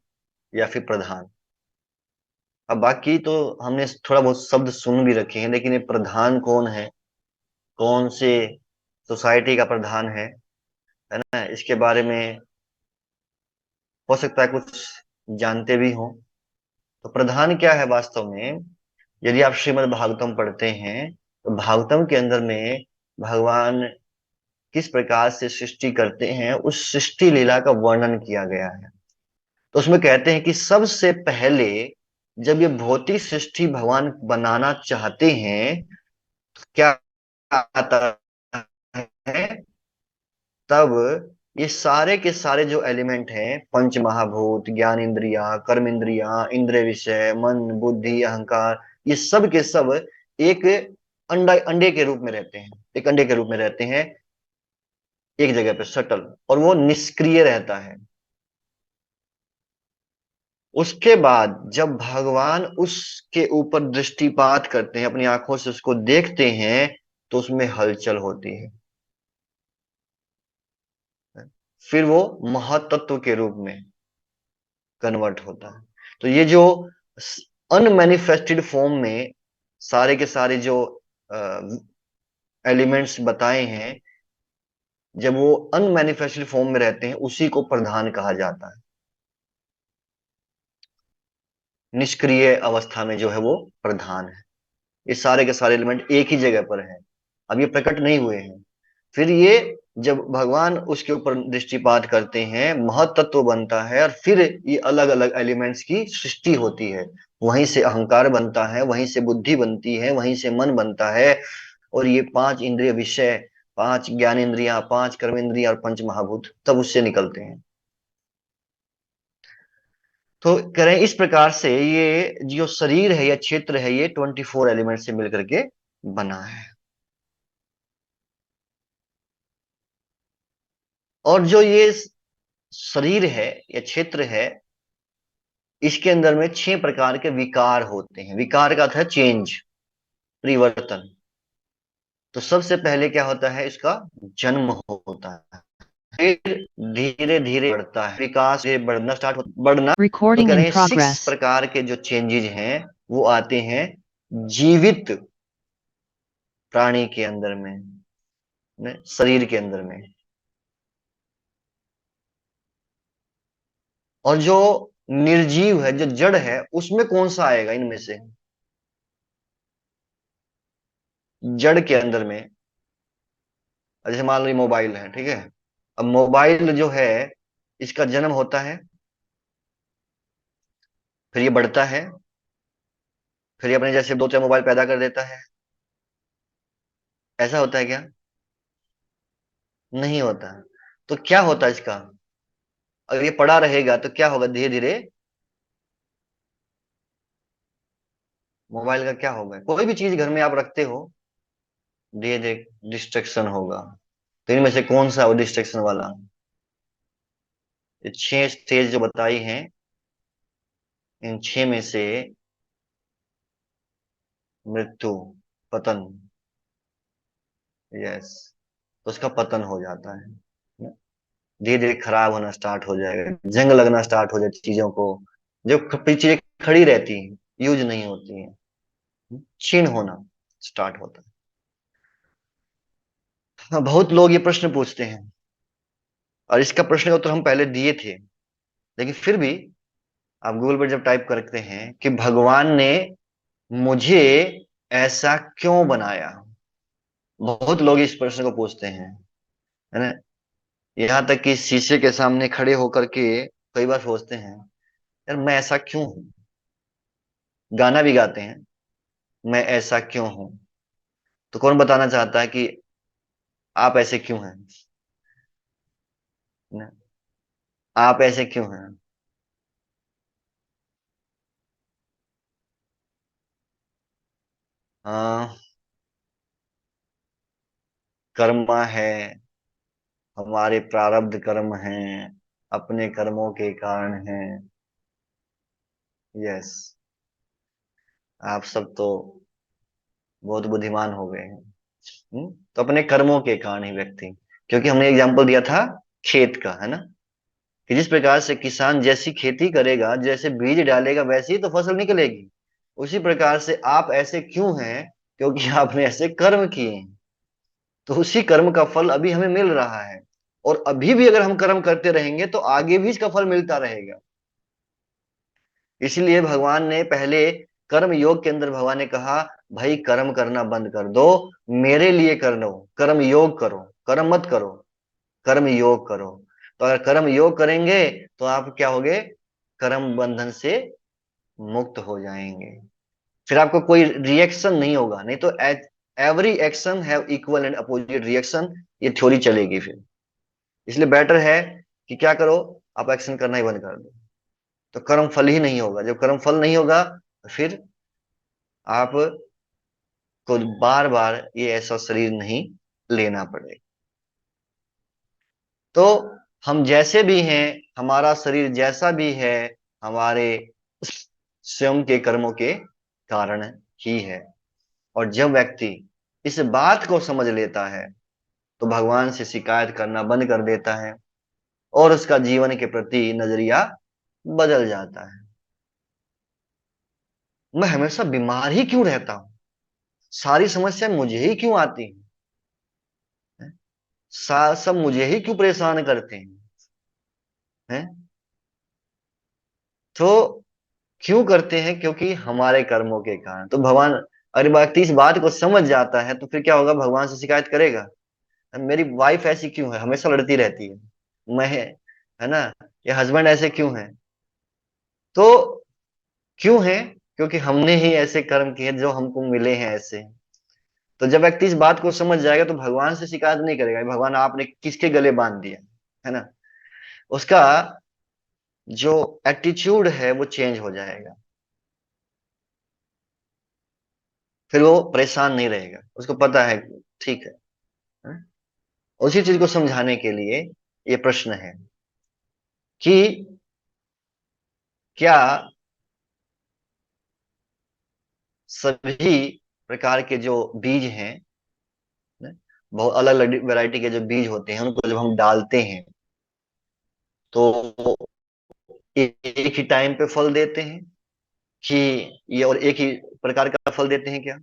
या फिर प्रधान। अब बाकी तो हमने थोड़ा बहुत शब्द सुन भी रखे हैं, लेकिन ये प्रधान कौन है, कौन से सोसाइटी का प्रधान है ना, इसके बारे में हो सकता है कुछ जानते भी हो। तो प्रधान क्या है वास्तव में? यदि आप श्रीमद् भागवतम पढ़ते हैं, तो भागवतम के अंदर में भगवान किस प्रकार से सृष्टि करते हैं, उस सृष्टि लीला का वर्णन किया गया है। तो उसमें कहते हैं कि सबसे पहले जब ये भौतिक सृष्टि भगवान बनाना चाहते हैं, तो क्या आता है? तब ये सारे के सारे जो एलिमेंट हैं, पंच महाभूत, ज्ञान इंद्रिया, कर्म इंद्रिया, इंद्रिय विषय, मन, बुद्धि, अहंकार, ये सब के सब एक अंडा, अंडे के रूप में रहते हैं, एक अंडे के रूप में रहते हैं, एक जगह पे सटल, और वो निष्क्रिय रहता है। उसके बाद जब भगवान उसके ऊपर दृष्टिपात करते हैं, अपनी आंखों से उसको देखते हैं, तो उसमें हलचल होती है। फिर वो महातत्व के रूप में कन्वर्ट होता है। तो ये जो अनमैनिफेस्टेड फॉर्म में सारे के सारे जो एलिमेंट्स बताए हैं, जब वो अनमैनिफेस्टेड फॉर्म में रहते हैं, उसी को प्रधान कहा जाता है। निष्क्रिय अवस्था में जो है वो प्रधान है। ये सारे के सारे एलिमेंट एक ही जगह पर हैं, अब ये प्रकट नहीं हुए हैं। फिर ये जब भगवान उसके ऊपर दृष्टिपात करते हैं, महतत्व बनता है, और फिर ये अलग अलग एलिमेंट्स की सृष्टि होती है। वहीं से अहंकार बनता है, वहीं से बुद्धि बनती है, वहीं से मन बनता है। और ये 5 इंद्रिय विषय, 5 ज्ञान इंद्रियां, 5 कर्म इंद्रियां और पंच महाभूत तब उससे निकलते हैं। तो करें इस प्रकार से ये जो शरीर है या क्षेत्र है ये 24 एलिमेंट से मिलकर के बना है। और जो ये शरीर है या क्षेत्र है, इसके अंदर में 6 प्रकार के विकार होते हैं। विकार का अर्थ है चेंज, परिवर्तन। तो सबसे पहले क्या होता है, इसका जन्म होता है, फिर धीरे धीरे बढ़ता है, विकास धीरे बढ़ना स्टार्ट हो बढ़ना। तो Recording कह रहे in हैं 6 progress. प्रकार के जो चेंजेज हैं वो आते हैं जीवित प्राणी के अंदर में, शरीर के अंदर में। और जो निर्जीव है, जो जड़ है, उसमें कौन सा आएगा इनमें से? जड़ के अंदर में, जैसे मान लो ये मोबाइल है, ठीक है। अब मोबाइल जो है, इसका जन्म होता है, फिर ये बढ़ता है, फिर ये अपने जैसे दो चार मोबाइल पैदा कर देता है। ऐसा होता है क्या? नहीं होता। तो क्या होता है इसका? अगर ये पड़ा रहेगा तो क्या होगा, धीरे धीरे मोबाइल का क्या होगा? कोई भी चीज घर में आप रखते हो, धीरे धीरे डिस्ट्रक्शन होगा। तो इनमें से कौन सा वो डिस्ट्रक्शन वाला? ये 6 स्टेज जो बताई हैं, इन 6 में से मृत्यु, पतन, यस, तो उसका पतन हो जाता है। धीरे धीरे खराब होना स्टार्ट हो जाएगा, जंग लगना स्टार्ट हो जाती चीजों को। जो चीजें खड़ी रहती हैं, यूज नहीं होती हैं, क्षीण होना स्टार्ट होता है। हाँ, बहुत लोग ये प्रश्न पूछते हैं, और इसका प्रश्न का उत्तर हम पहले दिए थे, लेकिन फिर भी आप गूगल पर जब टाइप करते हैं कि भगवान ने मुझे ऐसा क्यों बनाया, बहुत लोग इस प्रश्न को पूछते हैं, है ना। यहाँ तक कि शीशे के सामने खड़े होकर के कई बार सोचते हैं, यार मैं ऐसा क्यों हूं। गाना भी गाते हैं, मैं ऐसा क्यों हूं। तो कौन बताना चाहता है कि आप ऐसे क्यों हैं, ना? आप ऐसे क्यों हैं? हाँ, कर्मा है, हमारे प्रारब्ध कर्म हैं, अपने कर्मों के कारण हैं। यस, आप सब तो बहुत बुद्धिमान हो गए हैं। तो अपने कर्मों के कारण ही व्यक्ति, क्योंकि हमने एग्जाम्पल दिया था खेत का, है ना, कि जिस प्रकार से किसान जैसी खेती करेगा, जैसे बीज डालेगा, वैसे ही तो फसल निकलेगी। उसी प्रकार से आप ऐसे क्यों हैं? क्योंकि आपने ऐसे कर्म किए हैं। तो उसी कर्म का फल अभी हमें मिल रहा है, और अभी भी अगर हम कर्म करते रहेंगे तो आगे भी इसका फल मिलता रहेगा। इसलिए भगवान ने पहले कर्म योग के अंदर भगवान ने कहा, भाई कर्म करना बंद कर दो, मेरे लिए कर लो, कर्म योग करो, कर्म मत करो, कर्म योग करो। तो अगर कर्म योग करेंगे तो आप क्या होगे, कर्म बंधन से मुक्त हो जाएंगे। फिर आपको कोई रिएक्शन नहीं होगा, नहीं तो every action have equal and opposite reaction, ये थ्योरी चलेगी फिर। इसलिए बेटर है कि क्या करो, आप एक्शन करना ही बंद कर दो, तो कर्म फल ही नहीं होगा। जब कर्म फल नहीं होगा तो फिर आप को बार बार ये ऐसा शरीर नहीं लेना पड़ेगा। तो हम जैसे भी हैं, हमारा शरीर जैसा भी है, हमारे स्वयं के कर्मों के कारण ही है। और जब व्यक्ति इस बात को समझ लेता है तो भगवान से शिकायत करना बंद कर देता है, और उसका जीवन के प्रति नजरिया बदल जाता है। मैं हमेशा बीमार ही क्यों रहता हूँ, सारी समस्या मुझे ही क्यों आती हैं, सब मुझे ही क्यों परेशान करते हैं? तो क्यों करते हैं? क्योंकि हमारे कर्मों के कारण। तो भगवान, अगर व्यक्ति इस बात को समझ जाता है तो फिर क्या होगा, भगवान से शिकायत करेगा, मेरी वाइफ ऐसी क्यों है, हमेशा लड़ती रहती है, मैं, है ना, ये हस्बैंड ऐसे क्यों है। तो क्यों है? क्योंकि हमने ही ऐसे कर्म किए जो हमको मिले हैं ऐसे। तो जब व्यक्ति इस बात को समझ जाएगा तो भगवान से शिकायत नहीं करेगा, भगवान आपने किसके गले बांध दिया, है ना। उसका जो एटीट्यूड है वो चेंज हो जाएगा। फिर वो परेशान नहीं रहेगा, उसको पता है ठीक है। हाँ? उसी चीज को समझाने के लिए ये प्रश्न है कि क्या सभी प्रकार के जो बीज हैं, ना, बहुत अलग अलग वैरायटी के जो बीज होते हैं, उनको जब हम डालते हैं तो एक ही टाइम पे फल देते हैं, कि ये और एक ही प्रकार का फल देते हैं क्या?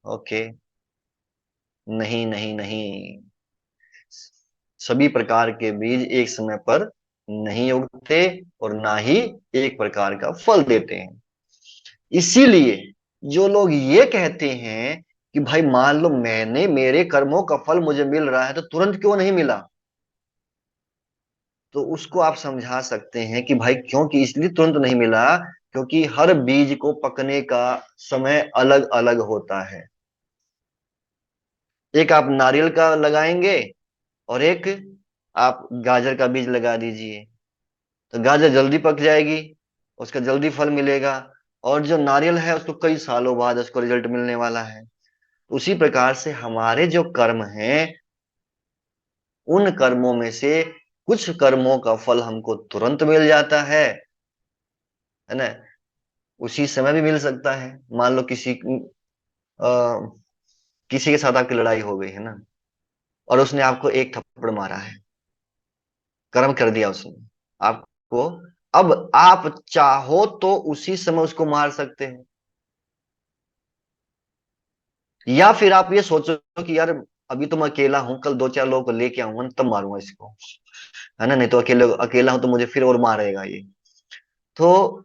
ओके। नहीं नहीं नहीं, सभी प्रकार के बीज एक समय पर नहीं उगते और ना ही एक प्रकार का फल देते हैं। इसीलिए जो लोग ये कहते हैं कि भाई मान लो मैंने मेरे कर्मों का फल मुझे मिल रहा है तो तुरंत क्यों नहीं मिला, तो उसको आप समझा सकते हैं कि भाई क्योंकि इसलिए तुरंत नहीं मिला क्योंकि हर बीज को पकने का समय अलग अलग होता है। एक आप नारियल का लगाएंगे और एक आप गाजर का बीज लगा दीजिए, तो गाजर जल्दी पक जाएगी, उसका जल्दी फल मिलेगा। और जो नारियल है उसको कई सालों बाद उसको रिजल्ट मिलने वाला है। उसी प्रकार से हमारे जो कर्म हैं, उन कर्मों में से कुछ कर्मों का फल हमको तुरंत मिल जाता है ना, उसी समय भी मिल सकता है। मान लो आ, किसी के साथ आपकी लड़ाई हो गई है ना, और उसने आपको एक थप्पड़ मारा है, कर्म कर दिया उसने आपको। अब आप चाहो तो उसी समय उसको मार सकते हैं, या फिर आप ये सोचो कि यार अभी तो मैं अकेला हूं, कल दो चार लोगों को लेके आऊंगा तब मारूंगा इसको, है ना, नहीं तो अकेले अकेला हूं तो मुझे फिर और मारेगा ये। तो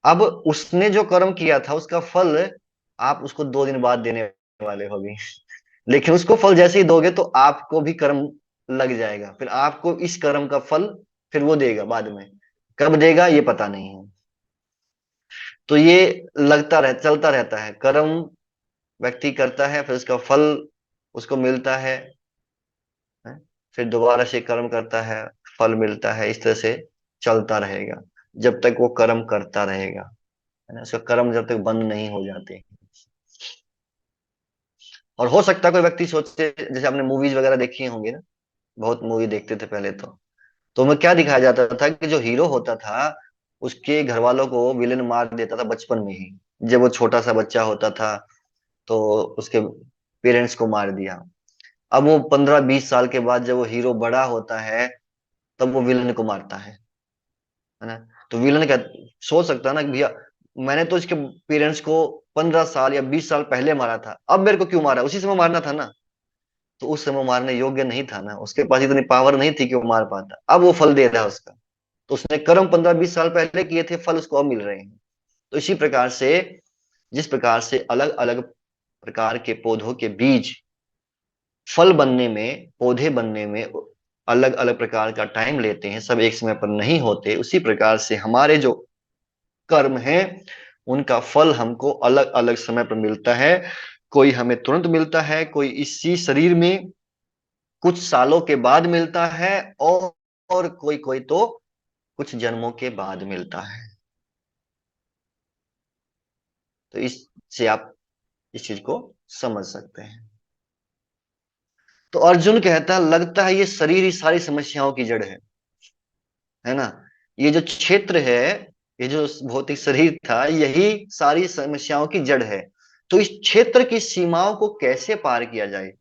अब उसने जो कर्म किया था उसका फल आप उसको 2 दिन बाद देने वाले होगे, लेकिन उसको फल जैसे ही दोगे तो आपको भी कर्म लग जाएगा, फिर आपको इस कर्म का फल फिर वो देगा बाद में। कब देगा ये पता नहीं है। तो ये चलता रहता है, कर्म व्यक्ति करता है, फिर उसका फल उसको मिलता है? फिर दोबारा से कर्म करता है, फल मिलता है, इस तरह से चलता रहेगा जब तक वो कर्म करता रहेगा, है ना, उसका कर्म जब तक बंद नहीं हो जाते। और हो सकता है कोई व्यक्ति सोचे, जैसे आपने मूवीज वगैरह देखी होंगी ना, बहुत मूवी देखते थे पहले तो में क्या दिखाया जाता था कि जो हीरो होता था उसके घर वालों को विलेन मार देता था बचपन में ही। जब वो छोटा सा बच्चा होता था तो उसके पेरेंट्स को मार दिया। अब वो 15-20 साल के बाद जब वो हीरो बड़ा होता है तब वो विलन को मारता है ना। तो विलन क्या सोच सकता है ना कि भैया मैंने तो इसके पेरेंट्स को 15 साल या 20 साल पहले मारा था, अब मेरे को क्यों मारा, उसी समय मारना था ना। तो उस समय वो मारने योग्य नहीं था ना, उसके पास इतनी पावर नहीं थी कि वो मार पाता, अब वो फल दे रहा है उसका। तो उसने कर्म 15-20 साल पहले किए थे, फल उसको अब मिल रहे हैं। तो इसी प्रकार से जिस प्रकार से अलग अलग प्रकार के पौधों के बीज फल बनने में, पौधे बनने में अलग अलग प्रकार का टाइम लेते हैं, सब एक समय पर नहीं होते, उसी प्रकार से हमारे जो कर्म हैं उनका फल हमको अलग अलग समय पर मिलता है। कोई हमें तुरंत मिलता है, कोई इसी शरीर में कुछ सालों के बाद मिलता है, और कोई कोई तो कुछ जन्मों के बाद मिलता है। तो इससे आप इस चीज को समझ सकते हैं। तो अर्जुन कहता है लगता है ये शरीर ही सारी समस्याओं की जड़ है ना, ये जो क्षेत्र है, ये जो भौतिक शरीर था यही सारी समस्याओं की जड़ है। तो इस क्षेत्र की सीमाओं को कैसे पार किया जाए,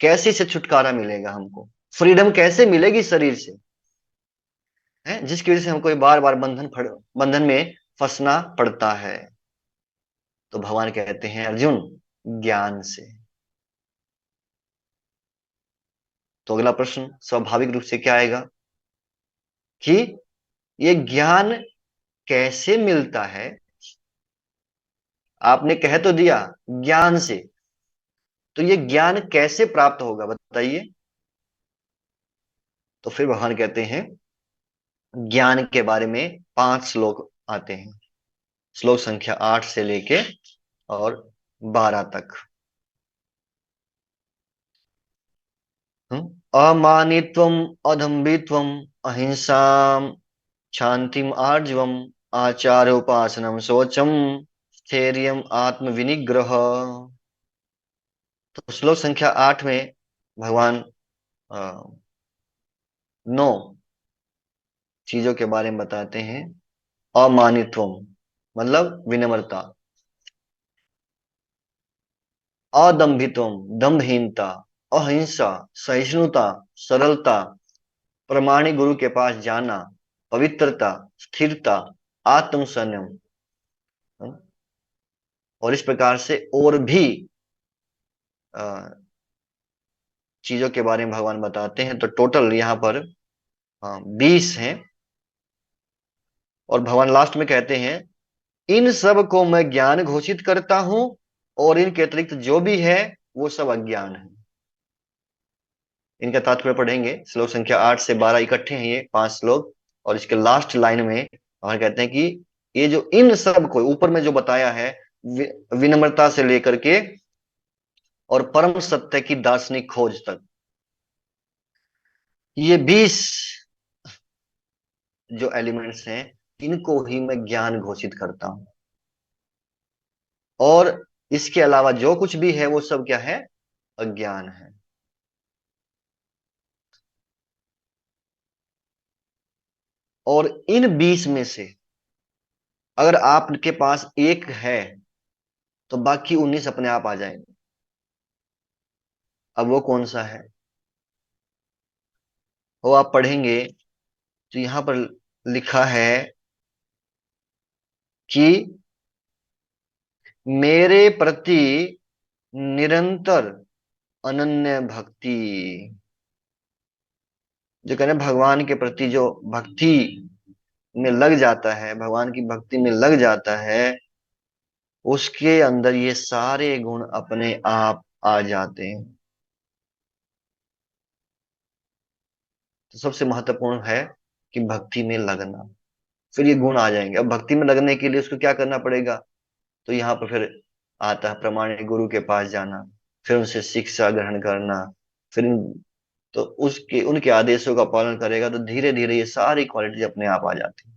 कैसे से छुटकारा मिलेगा हमको, फ्रीडम कैसे मिलेगी शरीर से, है जिसकी वजह से हमको बार बार बंधन में फंसना पड़ता है। तो भगवान कहते हैं अर्जुन ज्ञान से। तो अगला प्रश्न स्वाभाविक रूप से क्या आएगा कि ये ज्ञान कैसे मिलता है। आपने कह तो दिया ज्ञान से, तो ये ज्ञान कैसे प्राप्त होगा बताइए। तो फिर भगवान कहते हैं ज्ञान के बारे में 5 श्लोक आते हैं, श्लोक संख्या 8 से लेके और 12 तक। अमानित्वम, अदम्भित्वम, अहिंसाम, शांतिम आर्जवम, आचार्योपासनम शौचम, स्थैर्यम आत्मविनिग्रह। तो श्लोक संख्या 8 में भगवान अ, 9 चीजों के बारे में बताते हैं। अमानित्वम मतलब विनम्रता, अदम्भित्वम दम्भहीनता, अहिंसा सहिष्णुता, सरलता, प्रमाणिक गुरु के पास जाना, पवित्रता, स्थिरता, आत्म संयम। और इस प्रकार से और भी अ, चीजों के बारे में भगवान बताते हैं। तो टोटल यहाँ पर 20 हैं। और भगवान लास्ट में कहते हैं, इन सब को मैं ज्ञान घोषित करता हूं, और इनके अतिरिक्त जो भी है वो सब अज्ञान है। इनका तात्पर्य पढ़ेंगे। श्लोक संख्या 8 से 12 इकट्ठे हैं ये 5 श्लोक। और इसके लास्ट लाइन में भगवान कहते हैं कि ये जो इन सब को ऊपर में जो बताया है, विनम्रता से लेकर के और परम सत्य की दार्शनिक खोज तक, ये 20 जो एलिमेंट्स हैं, इनको ही मैं ज्ञान घोषित करता हूं। और इसके अलावा जो कुछ भी है वो सब क्या है? अज्ञान है। और इन 20 में से अगर आपके पास एक है, तो बाकी 19 अपने आप आ जाएंगे। अब वो कौन सा है, वो आप पढ़ेंगे। तो यहां पर लिखा है कि मेरे प्रति निरंतर अनन्य भक्ति, जो कहने भगवान के प्रति जो भक्ति में लग जाता है, भगवान की भक्ति में लग जाता है, उसके अंदर ये सारे गुण अपने आप आ जाते हैं। तो सबसे महत्वपूर्ण है कि भक्ति में लगना, फिर ये गुण आ जाएंगे। अब भक्ति में लगने के लिए उसको क्या करना पड़ेगा? तो यहाँ पर फिर आता है प्रमाणिक गुरु के पास जाना, फिर उनसे शिक्षा ग्रहण करना, फिर तो उसके उनके आदेशों का पालन करेगा तो धीरे धीरे ये सारी क्वालिटी अपने आप आ जाती है।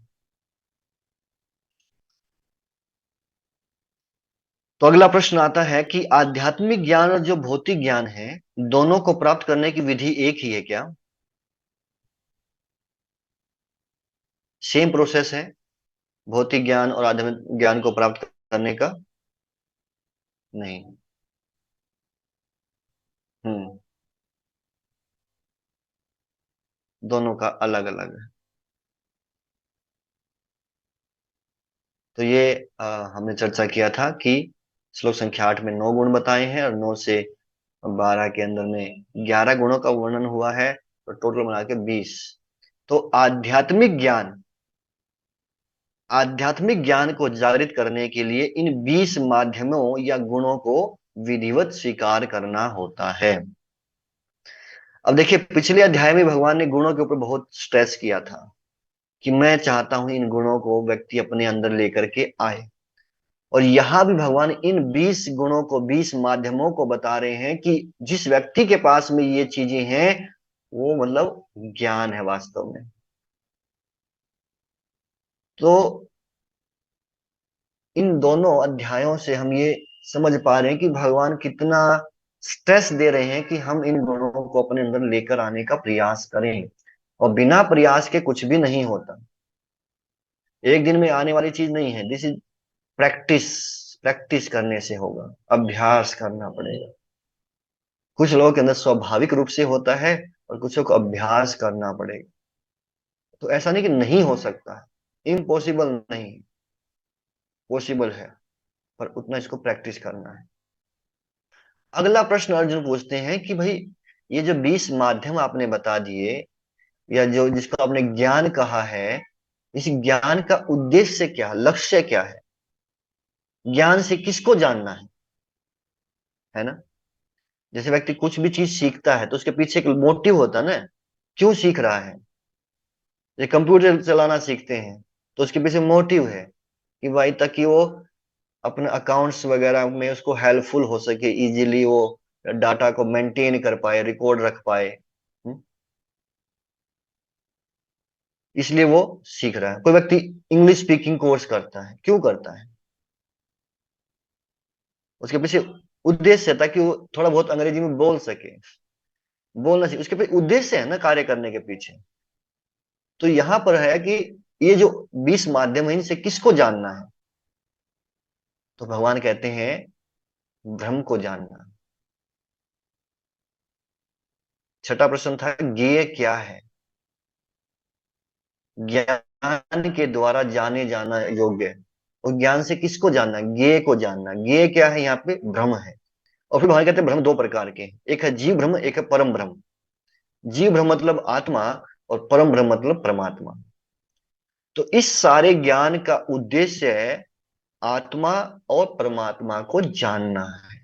तो अगला प्रश्न आता है कि आध्यात्मिक ज्ञान और जो भौतिक ज्ञान है, दोनों को प्राप्त करने की विधि एक ही है क्या? सेम प्रोसेस है भौतिक ज्ञान और आध्यात्मिक ज्ञान को प्राप्त करने का? नहीं। हम्म। दोनों का अलग अलग है। तो ये हमने चर्चा किया था कि श्लोक संख्या 8 में 9 गुण बताए हैं, और 9 से 12 के अंदर में 11 गुणों का वर्णन हुआ है, तो टोटल मिला के 20। तो आध्यात्मिक ज्ञान को जागृत करने के लिए इन 20 माध्यमों या गुणों को विधिवत स्वीकार करना होता है। अब देखिए, पिछले अध्याय में भगवान ने गुणों के ऊपर बहुत स्ट्रेस किया था कि मैं चाहता हूं इन गुणों को व्यक्ति अपने अंदर लेकर के आए। और यहां भी भगवान इन 20 गुणों को, 20 माध्यमों को बता रहे हैं कि जिस व्यक्ति के पास में ये चीजें हैं, वो मतलब ज्ञान है वास्तव में। तो इन दोनों अध्यायों से हम ये समझ पा रहे हैं कि भगवान कितना स्ट्रेस दे रहे हैं कि हम इन गुणों को अपने अंदर लेकर आने का प्रयास करें। और बिना प्रयास के कुछ भी नहीं होता। एक दिन में आने वाली चीज नहीं है। This is practice. प्रैक्टिस करने से होगा, अभ्यास करना पड़ेगा। कुछ लोगों के अंदर स्वाभाविक रूप से होता है, और कुछ को अभ्यास करना पड़ेगा। तो ऐसा नहीं कि नहीं हो सकता है, इम्पॉसिबल नहीं, पॉसिबल है, पर उतना इसको प्रैक्टिस करना है। अगला प्रश्न अर्जुन पूछते हैं कि भाई, ये जो 20 माध्यम आपने बता दिए, या जो जिसको आपने ज्ञान कहा है, इस ज्ञान का उद्देश्य क्या है, लक्ष्य क्या है? ज्ञान से किसको जानना है ना? जैसे व्यक्ति कुछ भी चीज सीखता है तो उसके पीछे एक मोटिव होता है ना, क्यों सीख रहा है? ये कंप्यूटर चलाना सीखते हैं तो उसके पीछे मोटिव है कि भाई ताकि वो अपने अकाउंट्स वगैरह में उसको हेल्पफुल हो सके, इजीली वो डाटा को मेंटेन कर पाए, रिकॉर्ड रख पाए। इसलिए वो सीख रहा है। कोई व्यक्ति इंग्लिश स्पीकिंग कोर्स करता है, क्यों करता है? उसके पीछे उद्देश्य है ताकि वो थोड़ा बहुत अंग्रेजी में बोल सके, बोलना चाहिए, उसके पीछे उद्देश्य है ना कार्य करने के पीछे। तो यहां पर है कि ये जो 20 माध्यम है इनसे किसको जानना है? तो भगवान कहते हैं ब्रह्म को जानना। छठा प्रश्न था ज्ञेय क्या है? ज्ञान के द्वारा जाने जाना योग्य है। और ज्ञान से किसको जानना? ज्ञेय को जानना। ज्ञेय क्या है? यहाँ पे ब्रह्म है। और फिर भगवान कहते हैं ब्रह्म दो प्रकार के हैं, एक है जीव ब्रह्म, एक है परम ब्रह्म। जीव ब्रह्म मतलब आत्मा, और परम ब्रह्म मतलब परमात्मा। तो इस सारे ज्ञान का उद्देश्य है आत्मा और परमात्मा को जानना है।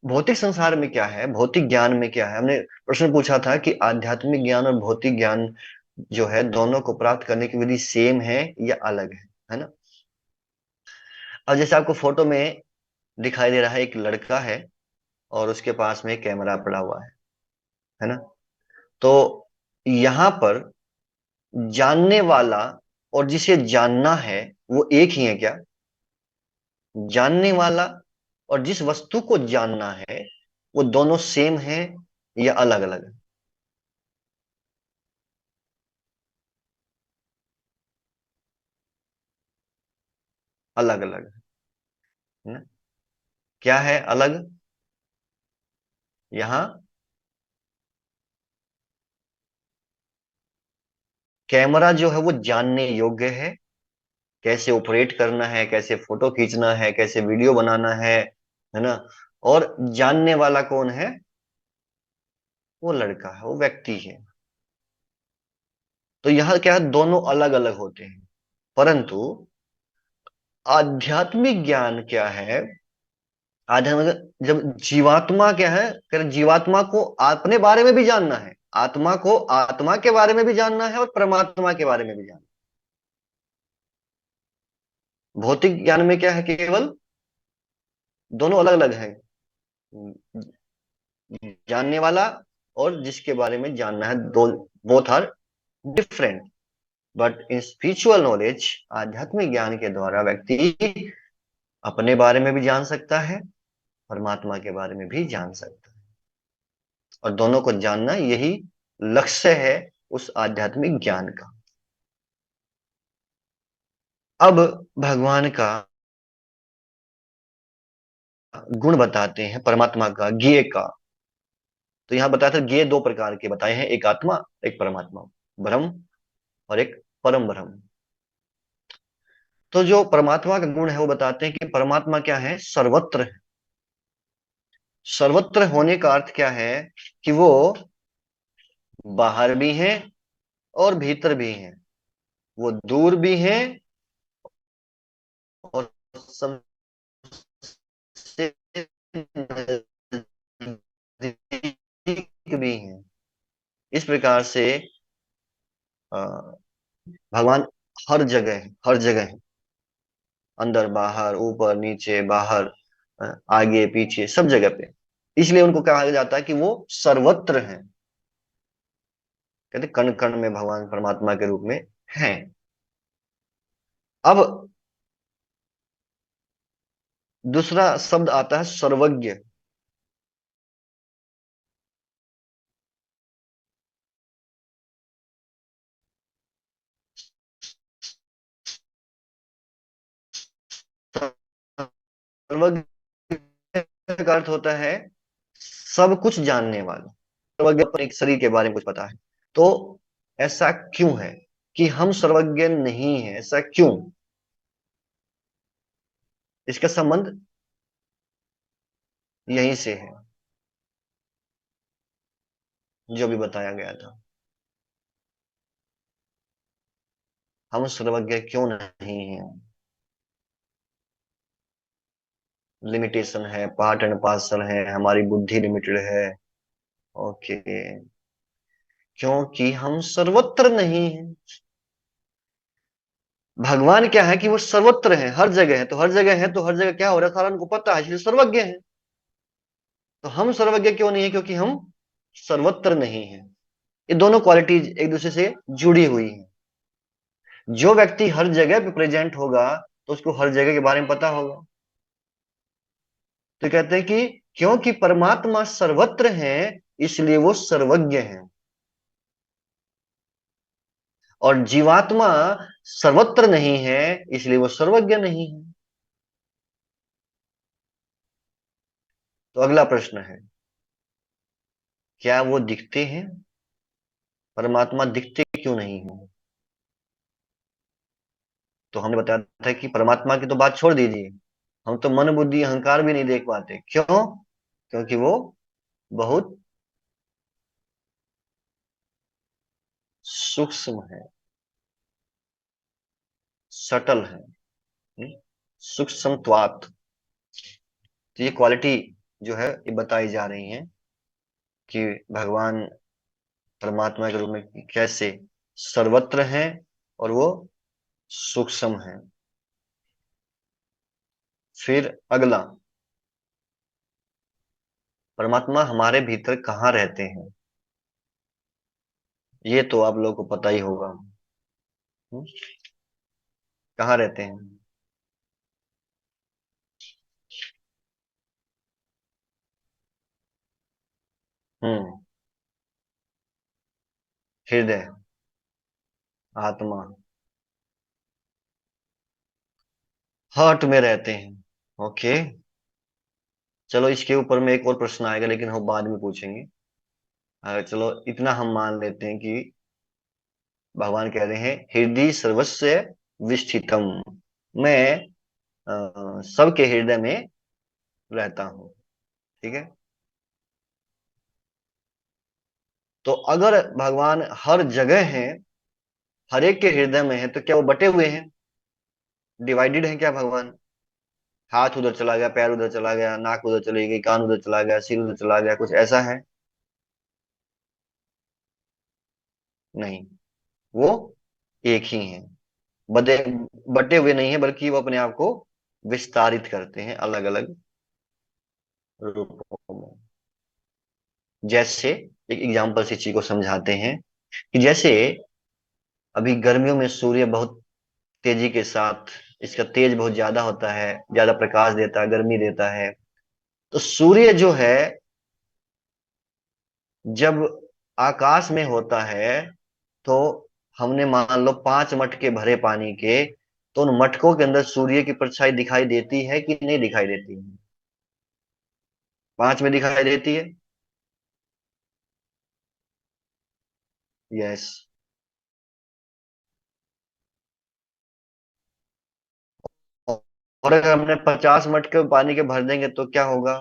भौतिक संसार में क्या है, भौतिक ज्ञान में क्या है? हमने प्रश्न पूछा था कि आध्यात्मिक ज्ञान और भौतिक ज्ञान जो है दोनों को प्राप्त करने की विधि सेम है या अलग है ना? अब जैसे आपको फोटो में दिखाई दे रहा है, एक लड़का है और उसके पास में एक कैमरा पड़ा हुआ है ना? तो यहाँ पर जानने वाला और जिसे जानना है वो एक ही है क्या? जानने वाला और जिस वस्तु को जानना है वो दोनों सेम है या अलग अलग? अलग अलग है ना? क्या है अलग यहाँ? कैमरा जो है वो जानने योग्य है, कैसे ऑपरेट करना है, कैसे फोटो खींचना है, कैसे वीडियो बनाना है ना? और जानने वाला कौन है? वो लड़का है, वो व्यक्ति है। तो यहाँ क्या है, दोनों अलग अलग होते हैं। परंतु आध्यात्मिक ज्ञान क्या है? आध्यात्मिक जब जीवात्मा क्या है, जीवात्मा को अपने बारे में भी जानना है, आत्मा को आत्मा के बारे में भी जानना है और परमात्मा के बारे में भी जानना है। भौतिक ज्ञान में क्या है, केवल दोनों अलग अलग है, जानने वाला और जिसके बारे में जानना है, दो both are different. But in spiritual knowledge, आध्यात्मिक ज्ञान के द्वारा व्यक्ति अपने बारे में भी जान सकता है, परमात्मा के बारे में भी जान सकता है। और दोनों को जानना यही लक्ष्य है उस आध्यात्मिक ज्ञान का। अब भगवान का गुण बताते हैं, परमात्मा का ज्ञेय का। तो यहां बताया था ज्ञेय दो प्रकार के बताए हैं, एक आत्मा एक परमात्मा, ब्रह्म और एक परम ब्रह्म। तो जो परमात्मा का गुण है वो बताते हैं कि परमात्मा क्या है, सर्वत्र है। सर्वत्र होने का अर्थ क्या है कि वो बाहर भी है और भीतर भी है, वो दूर भी है और सबसे नजदीक भी है। इस प्रकार से अ, भगवान हर जगह है, हर जगह है, अंदर बाहर ऊपर नीचे बाहर, आगे पीछे सब जगह पे। इसलिए उनको कहा जाता है कि वो सर्वत्र हैं। कहते कण कण में भगवान परमात्मा के रूप में हैं। अब दूसरा शब्द आता है सर्वज्ञ। सर्वज्ञ का अर्थ होता है सब कुछ जानने वाला। सर्वज्ञ पर एक शरीर के बारे में कुछ पता है। तो ऐसा क्यों है कि हम सर्वज्ञ नहीं है, ऐसा क्यों? इसका संबंध यहीं से है, जो भी बताया गया था। हम सर्वज्ञ क्यों नहीं है? लिमिटेशन है, पार्ट एंड पार्सल है, हमारी बुद्धि लिमिटेड है। ओके, क्योंकि हम सर्वत्र नहीं हैं। भगवान क्या है कि वो सर्वत्र है, हर जगह है, तो हर जगह है तो हर जगह क्या हो रहा है सारा उनको पता है, इसलिए सर्वज्ञ है। तो हम सर्वज्ञ क्यों नहीं है? क्योंकि हम सर्वत्र नहीं है। ये दोनों क्वालिटीज एक दूसरे से जुड़ी हुई हैं। जो व्यक्ति हर जगह पे प्रेजेंट होगा तो उसको हर जगह के बारे में पता होगा। तो कहते हैं कि क्योंकि परमात्मा सर्वत्र है इसलिए वो सर्वज्ञ है, और जीवात्मा सर्वत्र नहीं है इसलिए वो सर्वज्ञ नहीं है। तो अगला प्रश्न है, क्या वो दिखते हैं? परमात्मा दिखते क्यों नहीं है? तो हमने बताया था कि परमात्मा की तो बात छोड़ दीजिए, हम तो मन बुद्धि अहंकार भी नहीं देख पाते। क्यों? क्योंकि वो बहुत सूक्ष्म है, सटल है। हम्म? सूक्ष्मत्वात्। तो ये क्वालिटी जो है ये बताई जा रही है कि भगवान परमात्मा के रूप में कैसे सर्वत्र है और वो सूक्ष्म है। फिर अगला, परमात्मा हमारे भीतर कहाँ रहते हैं? ये तो आप लोगों को पता ही होगा। हम्म? कहाँ रहते हैं? हम्म। हृदय, आत्मा, हार्ट में रहते हैं। ओके। चलो इसके ऊपर में एक और प्रश्न आएगा लेकिन हम बाद में पूछेंगे। चलो इतना हम मान लेते हैं कि भगवान कह रहे हैं हृदय सर्वस्य विष्ठितम, मैं सबके हृदय में रहता हूँ। ठीक है। तो अगर भगवान हर जगह है, हर एक के हृदय में है, तो क्या वो बटे हुए हैं, डिवाइडेड है क्या भगवान? हाथ उधर चला गया, पैर उधर चला गया, नाक उधर चली गई, कान उधर चला गया, सिर उधर चला गया, कुछ ऐसा है? नहीं, वो एक ही है। बदे बटे हुए नहीं है, बल्कि वो अपने आप को विस्तारित करते हैं अलग अलग रूपों में। जैसे एक एग्जाम्पल से चीज को समझाते हैं कि जैसे अभी गर्मियों में सूर्य बहुत तेजी के साथ, इसका तेज बहुत ज्यादा होता है, ज्यादा प्रकाश देता है, गर्मी देता है। तो सूर्य जो है जब आकाश में होता है तो हमने मान लो 5 मटके भरे पानी के, तो उन मटकों के अंदर सूर्य की परछाई दिखाई देती है कि नहीं दिखाई देती है? 5 में दिखाई देती है। यस। और अगर हमने 50 मटके पानी के भर देंगे तो क्या होगा?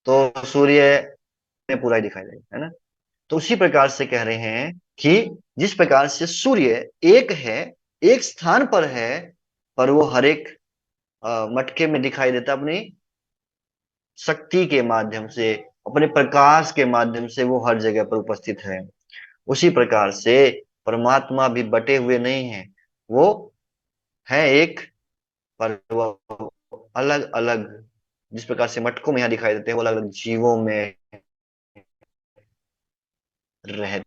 तो सूर्य में पूरा ही दिखाई देगा, है ना? तो उसी प्रकार से कह रहे हैं कि जिस प्रकार से सूर्य एक है, एक स्थान पर है, पर वो हर एक मटके में दिखाई देता अपनी शक्ति के माध्यम से, अपने प्रकाश के माध्यम से वो हर जगह पर उपस्थित है। उसी प्रकार से परमात्मा भी बटे हुए नहीं है, वो है एक, पर वो अलग अलग, जिस प्रकार से मटकों में यहाँ दिखाई देते हैं वो अलग अलग जीवों में रहते हैं।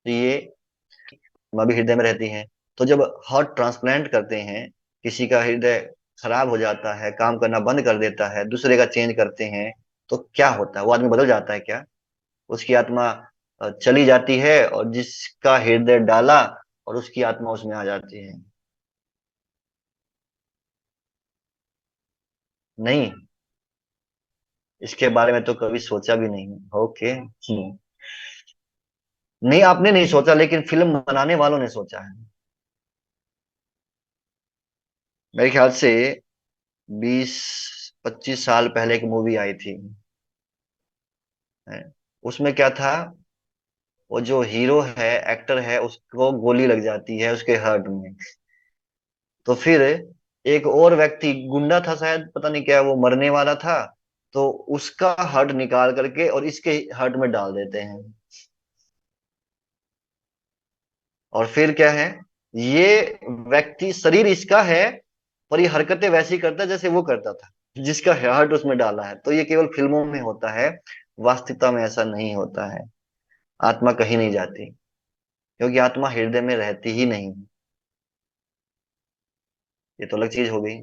तो ये माँ भी हृदय में रहती हैं। तो जब हार्ट ट्रांसप्लांट करते हैं, किसी का हृदय खराब हो जाता है, काम करना बंद कर देता है, दूसरे का चेंज करते हैं, तो क्या होता है? वो आदमी बदल जाता है क्या? उसकी आत्मा चली जाती है और जिसका हृदय डाला और उसकी आत्मा उसमें आ जाती है? नहीं, इसके बारे में तो कभी सोचा भी नहीं। ओके। नहीं, आपने नहीं सोचा लेकिन फिल्म बनाने वालों ने सोचा है। मेरे ख्याल से 20-25 साल पहले एक मूवी आई थी, है? उसमें क्या था वो जो हीरो है, एक्टर है, उसको गोली लग जाती है उसके हार्ट में। तो फिर एक और व्यक्ति गुंडा था शायद, पता नहीं क्या, वो मरने वाला था, तो उसका हार्ट निकाल करके और इसके हार्ट में डाल देते हैं। और फिर क्या है, ये व्यक्ति शरीर इसका है, पर ये हरकतें वैसी करता है जैसे वो करता था, जिसका हार्ट उसमें डाला है। तो ये केवल फिल्मों में होता है, वास्तविकता में ऐसा नहीं होता है। आत्मा कहीं नहीं जाती, क्योंकि आत्मा हृदय में रहती ही नहीं। ये तो अलग चीज हो गई।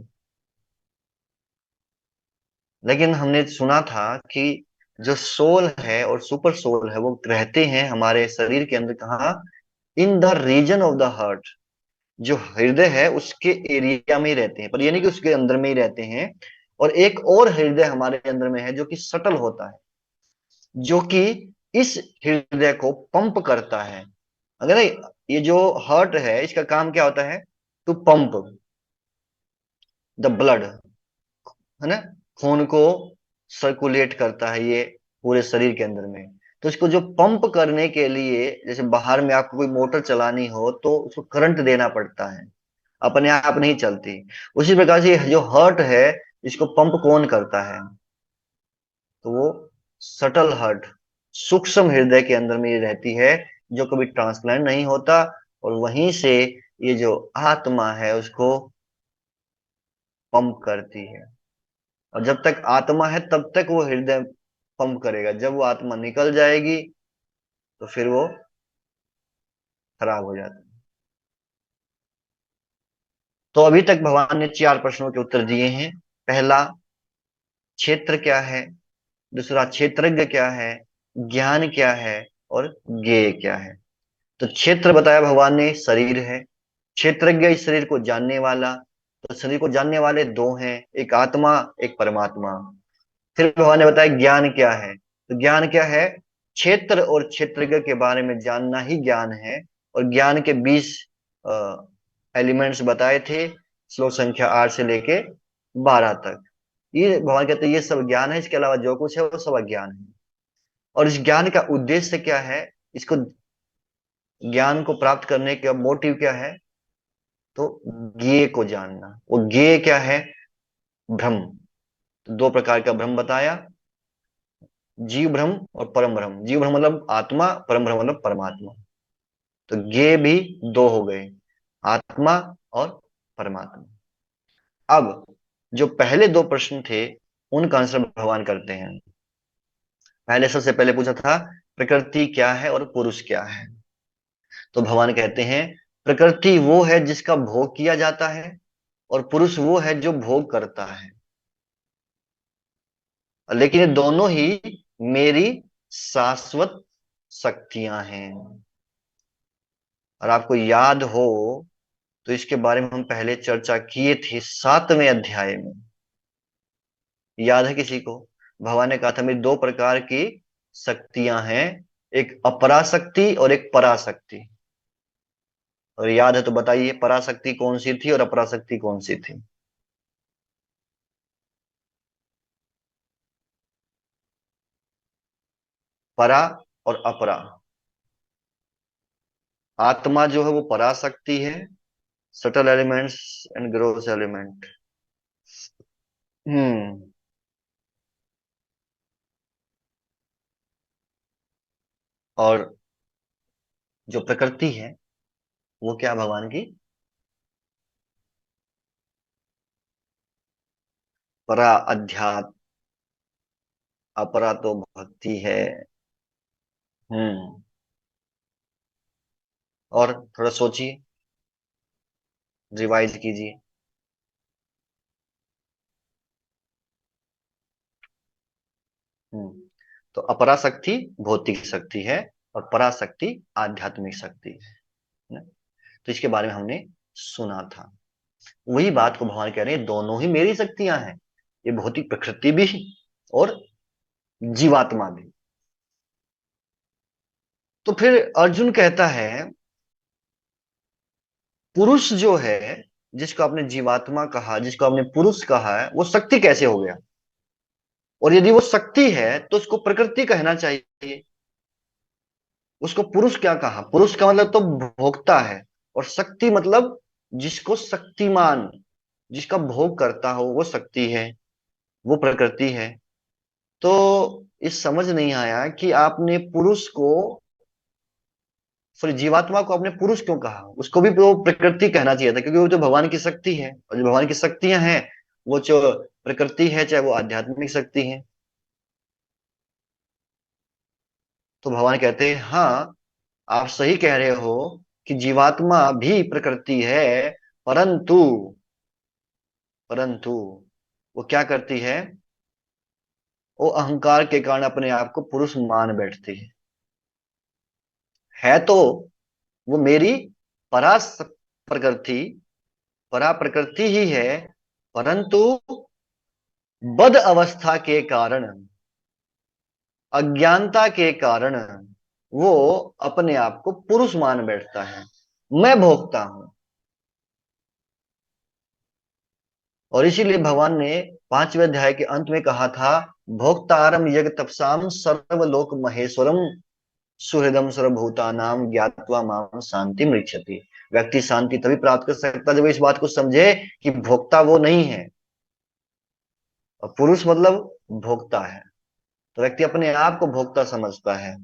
लेकिन हमने सुना था कि जो सोल है और सुपर सोल है वो रहते हैं हमारे शरीर के अंदर, कहाँ? In the region of the heart. जो हृदय है उसके एरिया में ही रहते हैं, पर ये नहीं कि उसके अंदर में ही रहते हैं। और एक और हृदय हमारे अंदर में है जो कि सटल होता है, जो कि इस हृदय को पंप करता है। अगर ये जो हार्ट है इसका काम क्या होता है? टू पंप द ब्लड, है ना, खून को सर्कुलेट करता है ये पूरे शरीर के अंदर में। तो इसको जो पंप करने के लिए, जैसे बाहर में आपको कोई मोटर चलानी हो तो उसको करंट देना पड़ता है, अपने आप नहीं चलती। उसी प्रकार से जो हार्ट है इसको पंप कौन करता है? तो वो सटल हार्ट, सूक्ष्म हृदय के अंदर में ये रहती है, जो कभी ट्रांसप्लांट नहीं होता। और वहीं से ये जो आत्मा है उसको पंप करती है। और जब तक आत्मा है तब तक वो हृदय पंप करेगा, जब वो आत्मा निकल जाएगी तो फिर वो खराब हो जाता है। तो अभी तक भगवान ने 4 प्रश्नों के उत्तर दिए हैं। पहला, क्षेत्र क्या है? दूसरा, क्षेत्रज्ञ क्या है? ज्ञान क्या है? और ज्ञेय क्या है? तो क्षेत्र बताया भगवान ने, शरीर है। क्षेत्रज्ञ, इस शरीर को जानने वाला। तो शरीर को जानने वाले दो हैं, एक आत्मा, एक परमात्मा। फिर भगवान ने बताया ज्ञान क्या है। तो ज्ञान क्या है? क्षेत्र और क्षेत्रज्ञ के बारे में जानना ही ज्ञान है। और ज्ञान के 20 एलिमेंट्स बताए थे, श्लोक संख्या 8 से लेके 12 तक। ये भगवान कहते हैं ये सब ज्ञान है, इसके अलावा जो कुछ है वो सब अज्ञान है। और इस ज्ञान का उद्देश्य क्या है? इसको, ज्ञान को प्राप्त करने का मोटिव क्या है? तो ज्ञेय को जानना। वो ज्ञेय क्या है? भ्रम। तो 2 प्रकार का भ्रम बताया, जीव भ्रम और परम भ्रम। जीव भ्रम मतलब आत्मा, परम भ्रम मतलब परमात्मा। तो ये भी 2 हो गए, आत्मा और परमात्मा। अब जो पहले 2 प्रश्न थे उनका आंसर भगवान करते हैं। पहले, सबसे पहले पूछा था प्रकृति क्या है और पुरुष क्या है। तो भगवान कहते हैं प्रकृति वो है जिसका भोग किया जाता है, और पुरुष वो है जो भोग करता है। लेकिन ये दोनों ही मेरी शाश्वत शक्तियां हैं। और आपको याद हो तो इसके बारे में हम पहले चर्चा किए थे 7वें अध्याय में। याद है किसी को? भगवान ने कहा था मेरी 2 प्रकार की शक्तियां हैं, एक अपराशक्ति और एक पराशक्ति। और याद है तो बताइए, पराशक्ति कौन सी थी और अपराशक्ति कौन सी थी? परा और अपरा। आत्मा जो है वो पराशक्ति है, subtle elements and gross element. Hmm. और जो प्रकृति है वो क्या भगवान की? परा अध्यात्म, अपरा तो भक्ति है। हम्म। और थोड़ा सोचिए, रिवाइज कीजिए। हम्म। तो अपरा शक्ति भौतिक शक्ति है, और पराशक्ति आध्यात्मिक शक्ति है ना? तो इसके बारे में हमने सुना था। वही बात को भगवान कह रहे हैं, दोनों ही मेरी शक्तियां हैं, ये भौतिक प्रकृति भी और जीवात्मा भी। तो फिर अर्जुन कहता है पुरुष जो है, जिसको आपने जीवात्मा कहा, जिसको आपने पुरुष कहा है, वो शक्ति कैसे हो गया? और यदि वो शक्ति है तो उसको प्रकृति कहना चाहिए। उसको पुरुष क्या कहा? पुरुष का मतलब तो भोगता है, और शक्ति मतलब जिसको शक्तिमान, जिसका भोग करता हो वो शक्ति है, वो प्रकृति है। तो इस समझ नहीं आया कि आपने पुरुष को, सॉरी, जीवात्मा को आपने पुरुष क्यों कहा? उसको भी तो प्रकृति कहना चाहिए था, क्योंकि वो जो भगवान की शक्ति है, और जो भगवान की शक्तियां हैं, वो जो प्रकृति है, चाहे वो आध्यात्मिक शक्ति है। तो भगवान कहते हैं हाँ, आप सही कह रहे हो कि जीवात्मा भी प्रकृति है, परंतु परंतु वो क्या करती वो अहंकार के कारण अपने आप को पुरुष मान बैठती है तो वो मेरी परा प्रकृति, परा प्रकृति ही है, परंतु बद अवस्था के कारण, अज्ञानता के कारण वो अपने आप को पुरुष मान बैठता है। मैं भोगता हूं। और इसीलिए भगवान ने 5वें अध्याय के अंत में कहा था, भोक्तारम यज्ञ तपसाम सर्वलोक महेश्वरम सुहृदम सर्वभूतानाम ज्ञात्वा माम शांति मृच्छति। व्यक्ति शांति तभी प्राप्त कर सकता है जब इस बात को समझे कि भोक्ता वो नहीं है, और पुरुष मतलब भोक्ता है। तो व्यक्ति अपने आप को भोक्ता समझता है।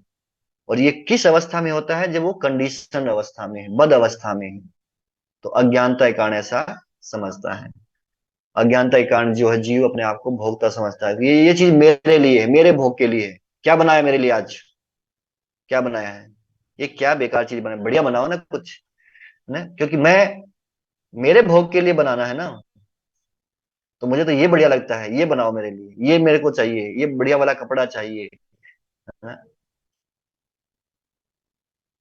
और ये किस अवस्था में होता है? जब वो कंडीशन अवस्था में है, बद अवस्था में है। तो अज्ञानता के कारण ऐसा समझता है। अज्ञानता के कारण जो है जीव अपने आप को भोक्ता समझता है, ये चीज मेरे लिए है, मेरे भोग के लिए है। क्या बनाया मेरे लिए आज? क्या बनाया है? ये क्या बेकार चीज बनाया? बढ़िया बनाओ ना कुछ, है ना? क्योंकि मैं, मेरे भोग के लिए बनाना है ना, तो मुझे तो ये बढ़िया लगता है, ये बनाओ मेरे लिए, ये मेरे को चाहिए, ये बढ़िया वाला कपड़ा चाहिए, है ना?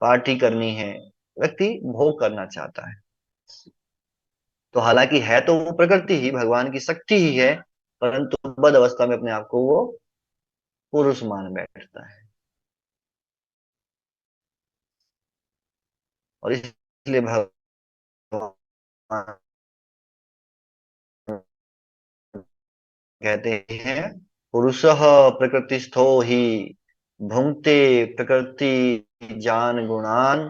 पार्टी करनी है, व्यक्ति भोग करना चाहता है। तो हालांकि है तो वो प्रकृति ही, भगवान की शक्ति ही है, परंतु बद अवस्था में अपने आप को वो पुरुष मान बैठता है। और इसलिए भगवान कहते हैं, पुरुषः प्रकृतिस्थो ही भुंक्ते प्रकृति जान गुणान,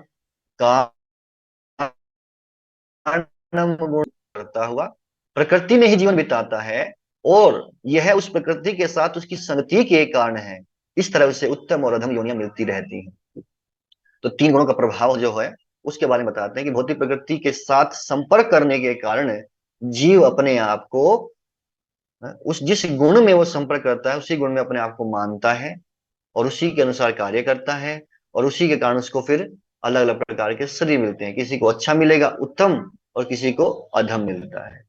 कारणम गुण करता हुआ प्रकृति में ही जीवन बिताता है, और यह उस प्रकृति के साथ उसकी संगति के कारण है। इस तरह से उत्तम और अधम योनियां मिलती रहती हैं। तो 3 गुणों का प्रभाव जो है उसके बारे में बताते हैं कि भौतिक प्रकृति के साथ संपर्क करने के कारण जीव अपने आप को, उस जिस गुण में वो संपर्क करता है उसी गुण में अपने आप को मानता है, और उसी के अनुसार कार्य करता है। और उसी के कारण उसको फिर अलग अलग प्रकार के शरीर मिलते हैं, किसी को अच्छा मिलेगा उत्तम, और किसी को अधम मिलता है।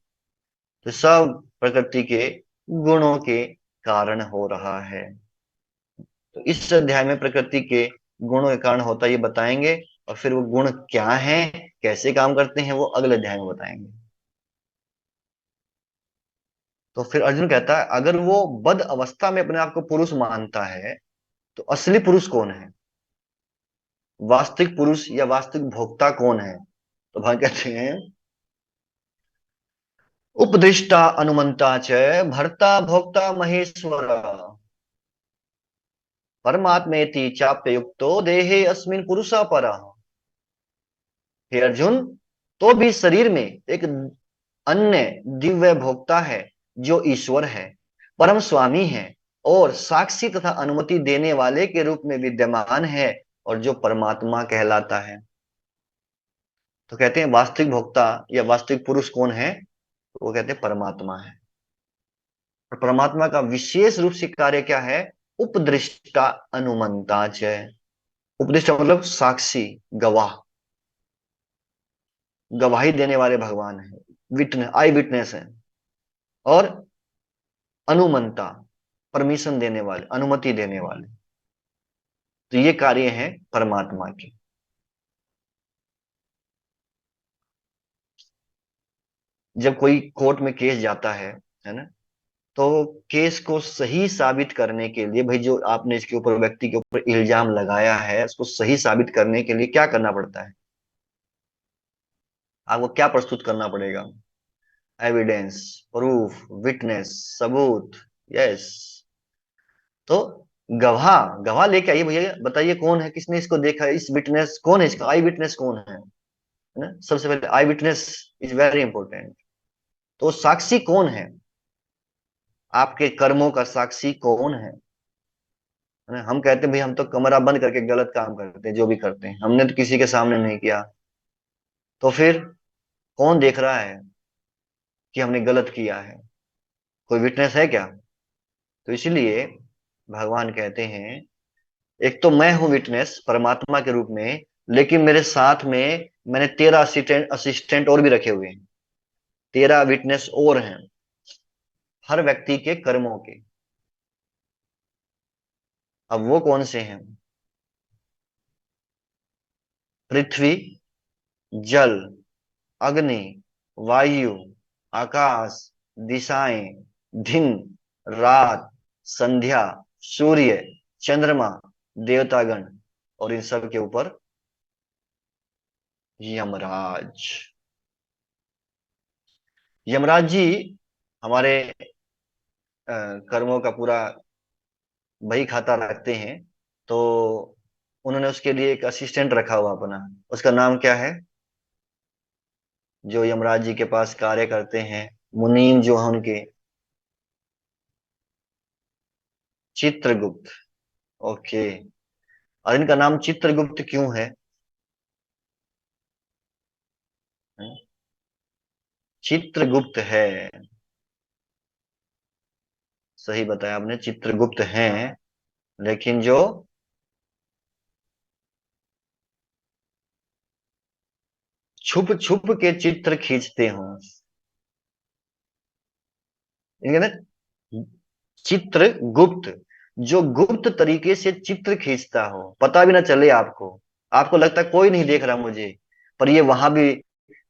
तो सब प्रकृति के गुणों के कारण हो रहा है। तो इस अध्याय में प्रकृति के गुणों के कारण होता है ये बताएंगे, और फिर वो गुण क्या हैं, कैसे काम करते हैं, वो अगले अध्याय में बताएंगे। तो फिर अर्जुन कहता है, अगर वो बद अवस्था में अपने आप को पुरुष मानता है, तो असली पुरुष कौन है? वास्तविक पुरुष या वास्तविक भोक्ता कौन है? तो भाई कहते हैं, उपदृष्टा अनुमंता च भर्ता भोक्ता महेश्वर परमात्मेति चाप्य युक्तो देहे अस्मिन पुरुषा परः। हे अर्जुन, तो भी शरीर में एक अन्य दिव्य भोक्ता है, जो ईश्वर है, परम स्वामी है, और साक्षी तथा अनुमति देने वाले के रूप में विद्यमान है, और जो परमात्मा कहलाता है। तो कहते हैं वास्तविक भोक्ता या वास्तविक पुरुष कौन है? तो वो कहते हैं परमात्मा है। और परमात्मा का विशेष रूप से कार्य क्या है? उपदृष्टा अनुमंता च। उपदृष्टा मतलब साक्षी, गवाह, गवाही देने वाले भगवान है, विटनेस, आई विटनेस है। और अनुमंता, परमिशन देने वाले, अनुमति देने वाले। तो ये कार्य है परमात्मा के। जब कोई कोर्ट में केस जाता है ना, तो केस को सही साबित करने के लिए, भाई जो आपने इसके ऊपर, व्यक्ति के ऊपर इल्जाम लगाया है, उसको सही साबित करने के लिए क्या करना पड़ता है? आपको क्या प्रस्तुत करना पड़ेगा? एविडेंस, प्रूफ, विटनेस, सबूत। यस। तो गवाह, गवाह लेके आइए भैया, बताइए कौन है, किसने इसको देखा है, इस विटनेस कौन है, इसका आई विटनेस कौन है ना। सबसे पहले आई विटनेस इज वेरी इंपॉर्टेंट। तो साक्षी कौन है, आपके कर्मों का साक्षी कौन है ना। हम कहते हैं भाई हम तो कमरा बंद करके गलत काम करते हैं, जो भी करते हैं हमने तो किसी के सामने नहीं किया। तो फिर कौन देख रहा है कि हमने गलत किया है, कोई विटनेस है क्या। तो इसलिए भगवान कहते हैं, एक तो मैं हूं विटनेस परमात्मा के रूप में, लेकिन मेरे साथ में मैंने 13 असिस्टेंट असिस्टेंट और भी रखे हुए हैं, 13 विटनेस और हैं, हर व्यक्ति के कर्मों के। अब वो कौन से हैं। पृथ्वी, जल, अग्नि, वायु, आकाश, दिशाएं, दिन, रात, संध्या, सूर्य, चंद्रमा, देवतागण, और इन सब के ऊपर यमराज। यमराज जी हमारे कर्मों का पूरा बही खाता रखते हैं। तो उन्होंने उसके लिए एक असिस्टेंट रखा हुआ अपना, उसका नाम क्या है, जो यमराज जी के पास कार्य करते हैं, मुनीम जो हैं उनके, चित्रगुप्त। ओके। और इनका नाम चित्रगुप्त क्यों है। चित्रगुप्त है, सही बताया आपने, चित्रगुप्त हैं, लेकिन जो छुप छुप के चित्र खींचते हो, इनके ना चित्रगुप्त, जो गुप्त तरीके से चित्र खींचता हो, पता भी ना चले आपको, आपको लगता है कोई नहीं देख रहा मुझे, पर ये वहां भी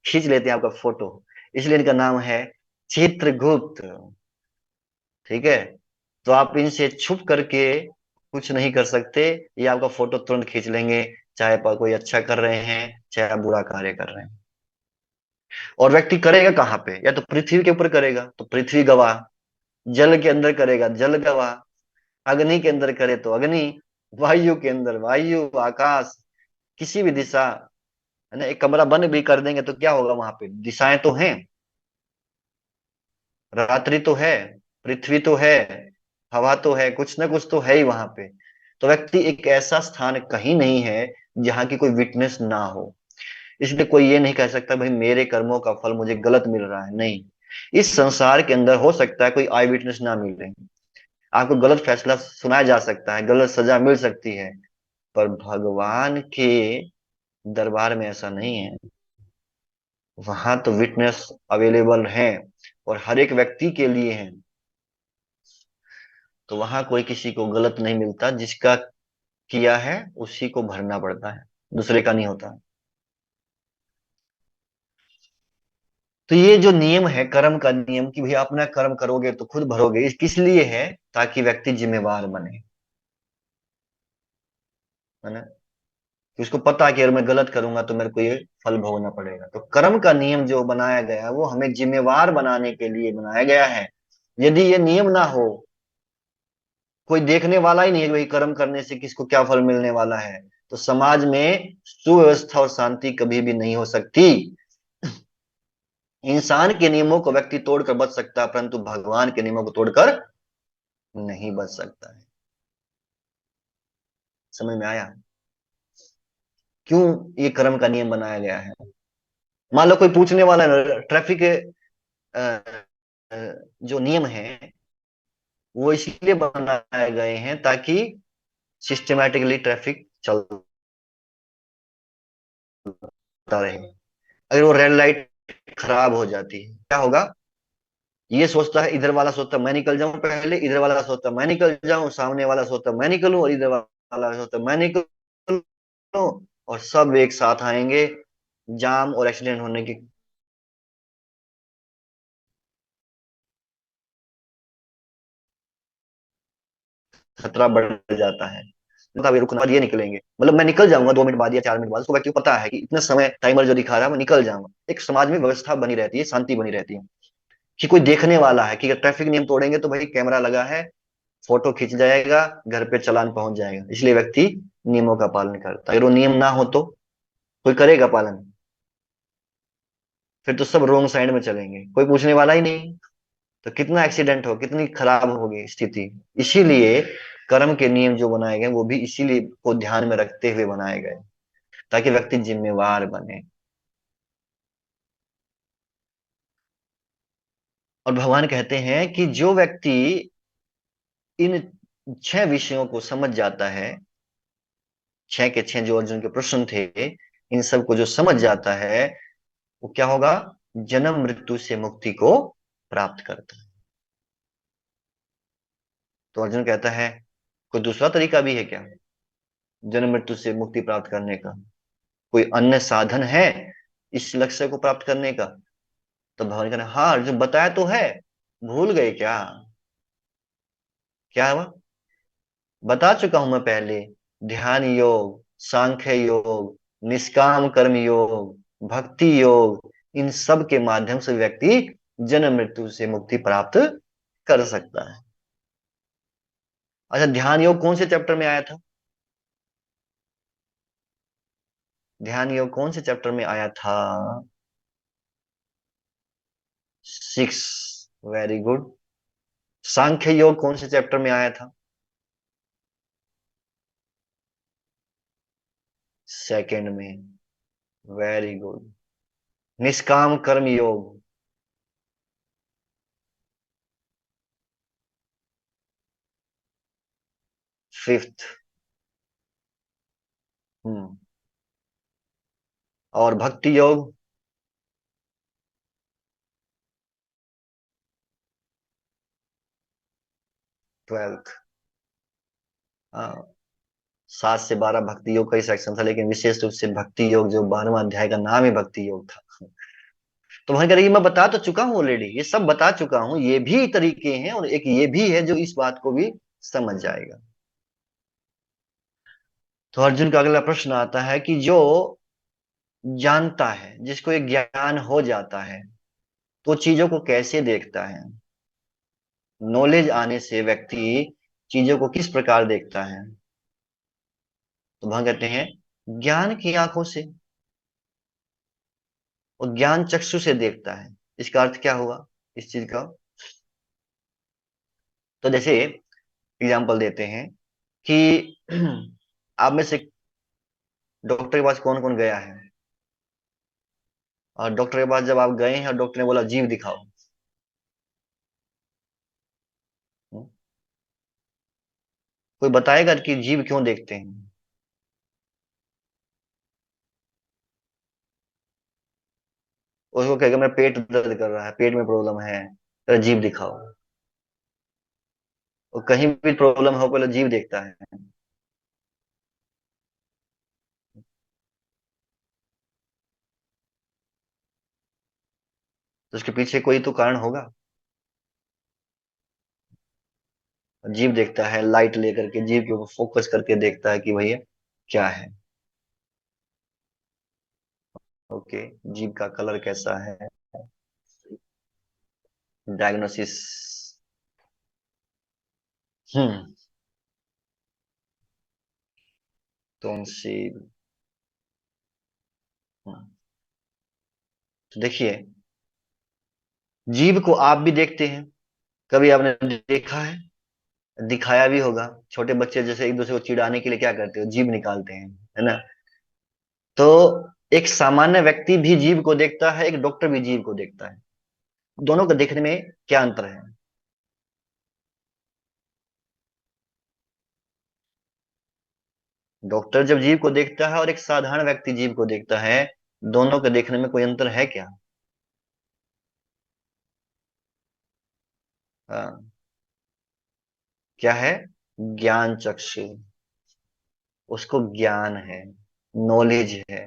खींच लेते हैं आपका फोटो, इसलिए इनका नाम है चित्रगुप्त। ठीक है। तो आप इनसे छुप करके कुछ नहीं कर सकते, ये आपका फोटो तुरंत खींच लेंगे, चाहे आप कोई अच्छा कर रहे हैं, चाहे आप बुरा कार्य कर रहे हैं। और व्यक्ति करेगा कहाँ पे, या तो पृथ्वी के ऊपर करेगा तो पृथ्वी गवाह, जल के अंदर करेगा जल गवाह, अग्नि के अंदर करे तो अग्नि, वायु के अंदर वायु, आकाश, किसी भी दिशा, है ना। एक कमरा बंद भी कर देंगे तो क्या होगा, वहां पे दिशाएं तो हैं, रात्रि तो है, पृथ्वी तो है, हवा तो है, कुछ ना कुछ तो है ही वहां पे। तो व्यक्ति एक ऐसा स्थान कहीं नहीं है जहाँ की कोई विटनेस ना हो। इसलिए कोई ये नहीं कह सकता भाई मेरे कर्मों का फल मुझे गलत मिल रहा है, नहीं। इस संसार के अंदर हो सकता है कोई आई विटनेस ना मिले, आपको गलत फैसला सुनाया जा सकता है, गलत सजा मिल सकती है, पर भगवान के दरबार में ऐसा नहीं है। वहां तो विटनेस अवेलेबल है, और हर एक व्यक्ति के लिए है। तो वहां कोई किसी को गलत नहीं मिलता, जिसका किया है उसी को भरना पड़ता है, दूसरे का नहीं होता। तो ये जो नियम है कर्म का नियम, कि भैया अपना कर्म करोगे तो खुद भरोगे, इस किस लिए है, ताकि व्यक्ति जिम्मेवार बने, है ना। कि उसको पता है कि अगर मैं गलत करूंगा तो मेरे को ये फल भोगना पड़ेगा। तो कर्म का नियम जो बनाया गया है वो हमें जिम्मेवार बनाने के लिए बनाया गया है। यदि ये नियम ना हो, कोई देखने वाला ही नहीं है कि भाई कर्म करने से किसको क्या फल मिलने वाला है, तो समाज में सुव्यवस्था और शांति कभी भी नहीं हो सकती। इंसान के नियमों को व्यक्ति तोड़कर बच सकता है, परंतु भगवान के नियमों को तोड़कर नहीं बच सकता है। समझ में आया क्यों ये कर्म का नियम बनाया गया है। मान लो कोई पूछने वाला है, ट्रैफिक के जो नियम है वो इसलिए बनाए गए हैं ताकि सिस्टमैटिकली ट्रैफिक चलता रहे। अगर वो रेड लाइट खराब हो जाती है क्या होगा, ये सोचता है, इधर वाला सोचता मैं निकल जाऊं पहले, इधर वाला सोचता मैं निकल जाऊं, सामने वाला सोचता मैं निकलूं, और इधर वाला सोचता मैं निकलूं, और सब एक साथ आएंगे, जाम और एक्सीडेंट होने की खतरा बढ़ जाता है। मतलब अभी रुकना, और ये निकलेंगे, मतलब मैं निकल जाऊंगा 2 मिनट बाद या 4 मिनट बाद, उसको व्यक्ति को पता है कि इतना समय टाइमर जो दिखा रहा है मैं निकल जाऊंगा। एक समाज में व्यवस्था बनी रहती है, शांति बनी रहती है, कि कोई देखने वाला है, कि ट्रैफिक नियम तोड़ेंगे तो भाई कैमरा लगा है, फोटो खींच जाएगा, घर पे चालान पहुंच जाएगा। इसलिए व्यक्ति नियमों का पालन करता है। अगर वो नियम ना हो तो कोई करेगा पालन? फिर तो सब रोंग साइड में चलेंगे, कोई पूछने वाला ही नहीं। तो कितना एक्सीडेंट हो, कितनी खराब होगी स्थिति। इसीलिए कर्म के नियम जो बनाए गए वो भी इसीलिए को ध्यान में रखते हुए बनाए गए, ताकि व्यक्ति जिम्मेवार बने। और भगवान कहते हैं कि जो व्यक्ति इन 6 विषयों को समझ जाता है, 6 के 6 जो अर्जुन के प्रश्न थे, इन सब को जो समझ जाता है, वो क्या होगा? जन्म मृत्यु से मुक्ति को प्राप्त करता है। तो अर्जुन कहता है, कोई दूसरा तरीका भी है क्या जन्म मृत्यु से मुक्ति प्राप्त करने का? कोई अन्य साधन है इस लक्ष्य को प्राप्त करने का? तो भगवान कहते हैं, हाँ अर्जुन, बताया तो है, भूल गए क्या? क्या हुआ? बता चुका हूं मैं पहले। ध्यान योग, सांख्य योग, निष्काम कर्म योग, भक्ति योग, इन सब के माध्यम से व्यक्ति जन्म मृत्यु से मुक्ति प्राप्त कर सकता है। अच्छा, ध्यान योग कौन से चैप्टर में आया था? ध्यान योग कौन से चैप्टर में आया था? 6। Very good. सांख्य योग कौन से चैप्टर में आया था? सेकंड में। Very good. निष्काम कर्म योग? 5th। हम्म। और भक्ति योग? 12th। हाँ, 7 से 12 भक्ति योग का ही सेक्शन था, लेकिन विशेष रूप से भक्ति योग जो 12वां अध्याय का नाम ही भक्ति योग था। तो वहां कह रही मैं बता तो चुका हूँ ऑलरेडी, ये सब बता चुका हूँ, ये भी तरीके हैं और एक ये भी है जो इस बात को भी समझ जाएगा। तो अर्जुन का अगला प्रश्न आता है कि जो जानता है, जिसको एक ज्ञान हो जाता है, तो चीजों को कैसे देखता है? नॉलेज आने से व्यक्ति चीजों को किस प्रकार देखता है? तो वहां कहते हैं ज्ञान की आंखों से, और ज्ञान चक्षु से देखता है। इसका अर्थ क्या हुआ इस चीज का? तो जैसे एग्जाम्पल देते हैं कि आप में से डॉक्टर के पास कौन कौन गया है? और डॉक्टर के पास जब आप गए हैं और डॉक्टर ने बोला जीभ दिखाओ, हम्म, कोई बताएगा कि जीभ क्यों देखते हैं? उसको कहेगा मेरा पेट दर्द कर रहा है, पेट में प्रॉब्लम है, तो जीभ दिखाओ। और कहीं भी प्रॉब्लम हो पहले जीभ देखता है। तो उसके पीछे कोई तो कारण होगा। जीभ देखता है, लाइट लेकर के जीभ के ऊपर फोकस करके देखता है कि भैया क्या है। ओके, जीभ का कलर कैसा है, डायग्नोसिस। हम्म। टॉन्सिल। हम्म। तो देखिए, जीभ को आप भी देखते हैं, कभी आपने देखा है? दिखाया भी होगा। छोटे बच्चे जैसे एक दूसरे को चिढ़ाने के लिए क्या करते हो, जीभ निकालते हैं, है ना? तो एक सामान्य व्यक्ति भी जीभ को देखता है, एक डॉक्टर भी जीभ को देखता है। दोनों को देखने में क्या अंतर है? डॉक्टर जब जीव को देखता है और एक साधारण व्यक्ति जीव को देखता है, दोनों के देखने में कोई अंतर है क्या? हाँ, क्या है? ज्ञान चक्षु। उसको ज्ञान है, नॉलेज है,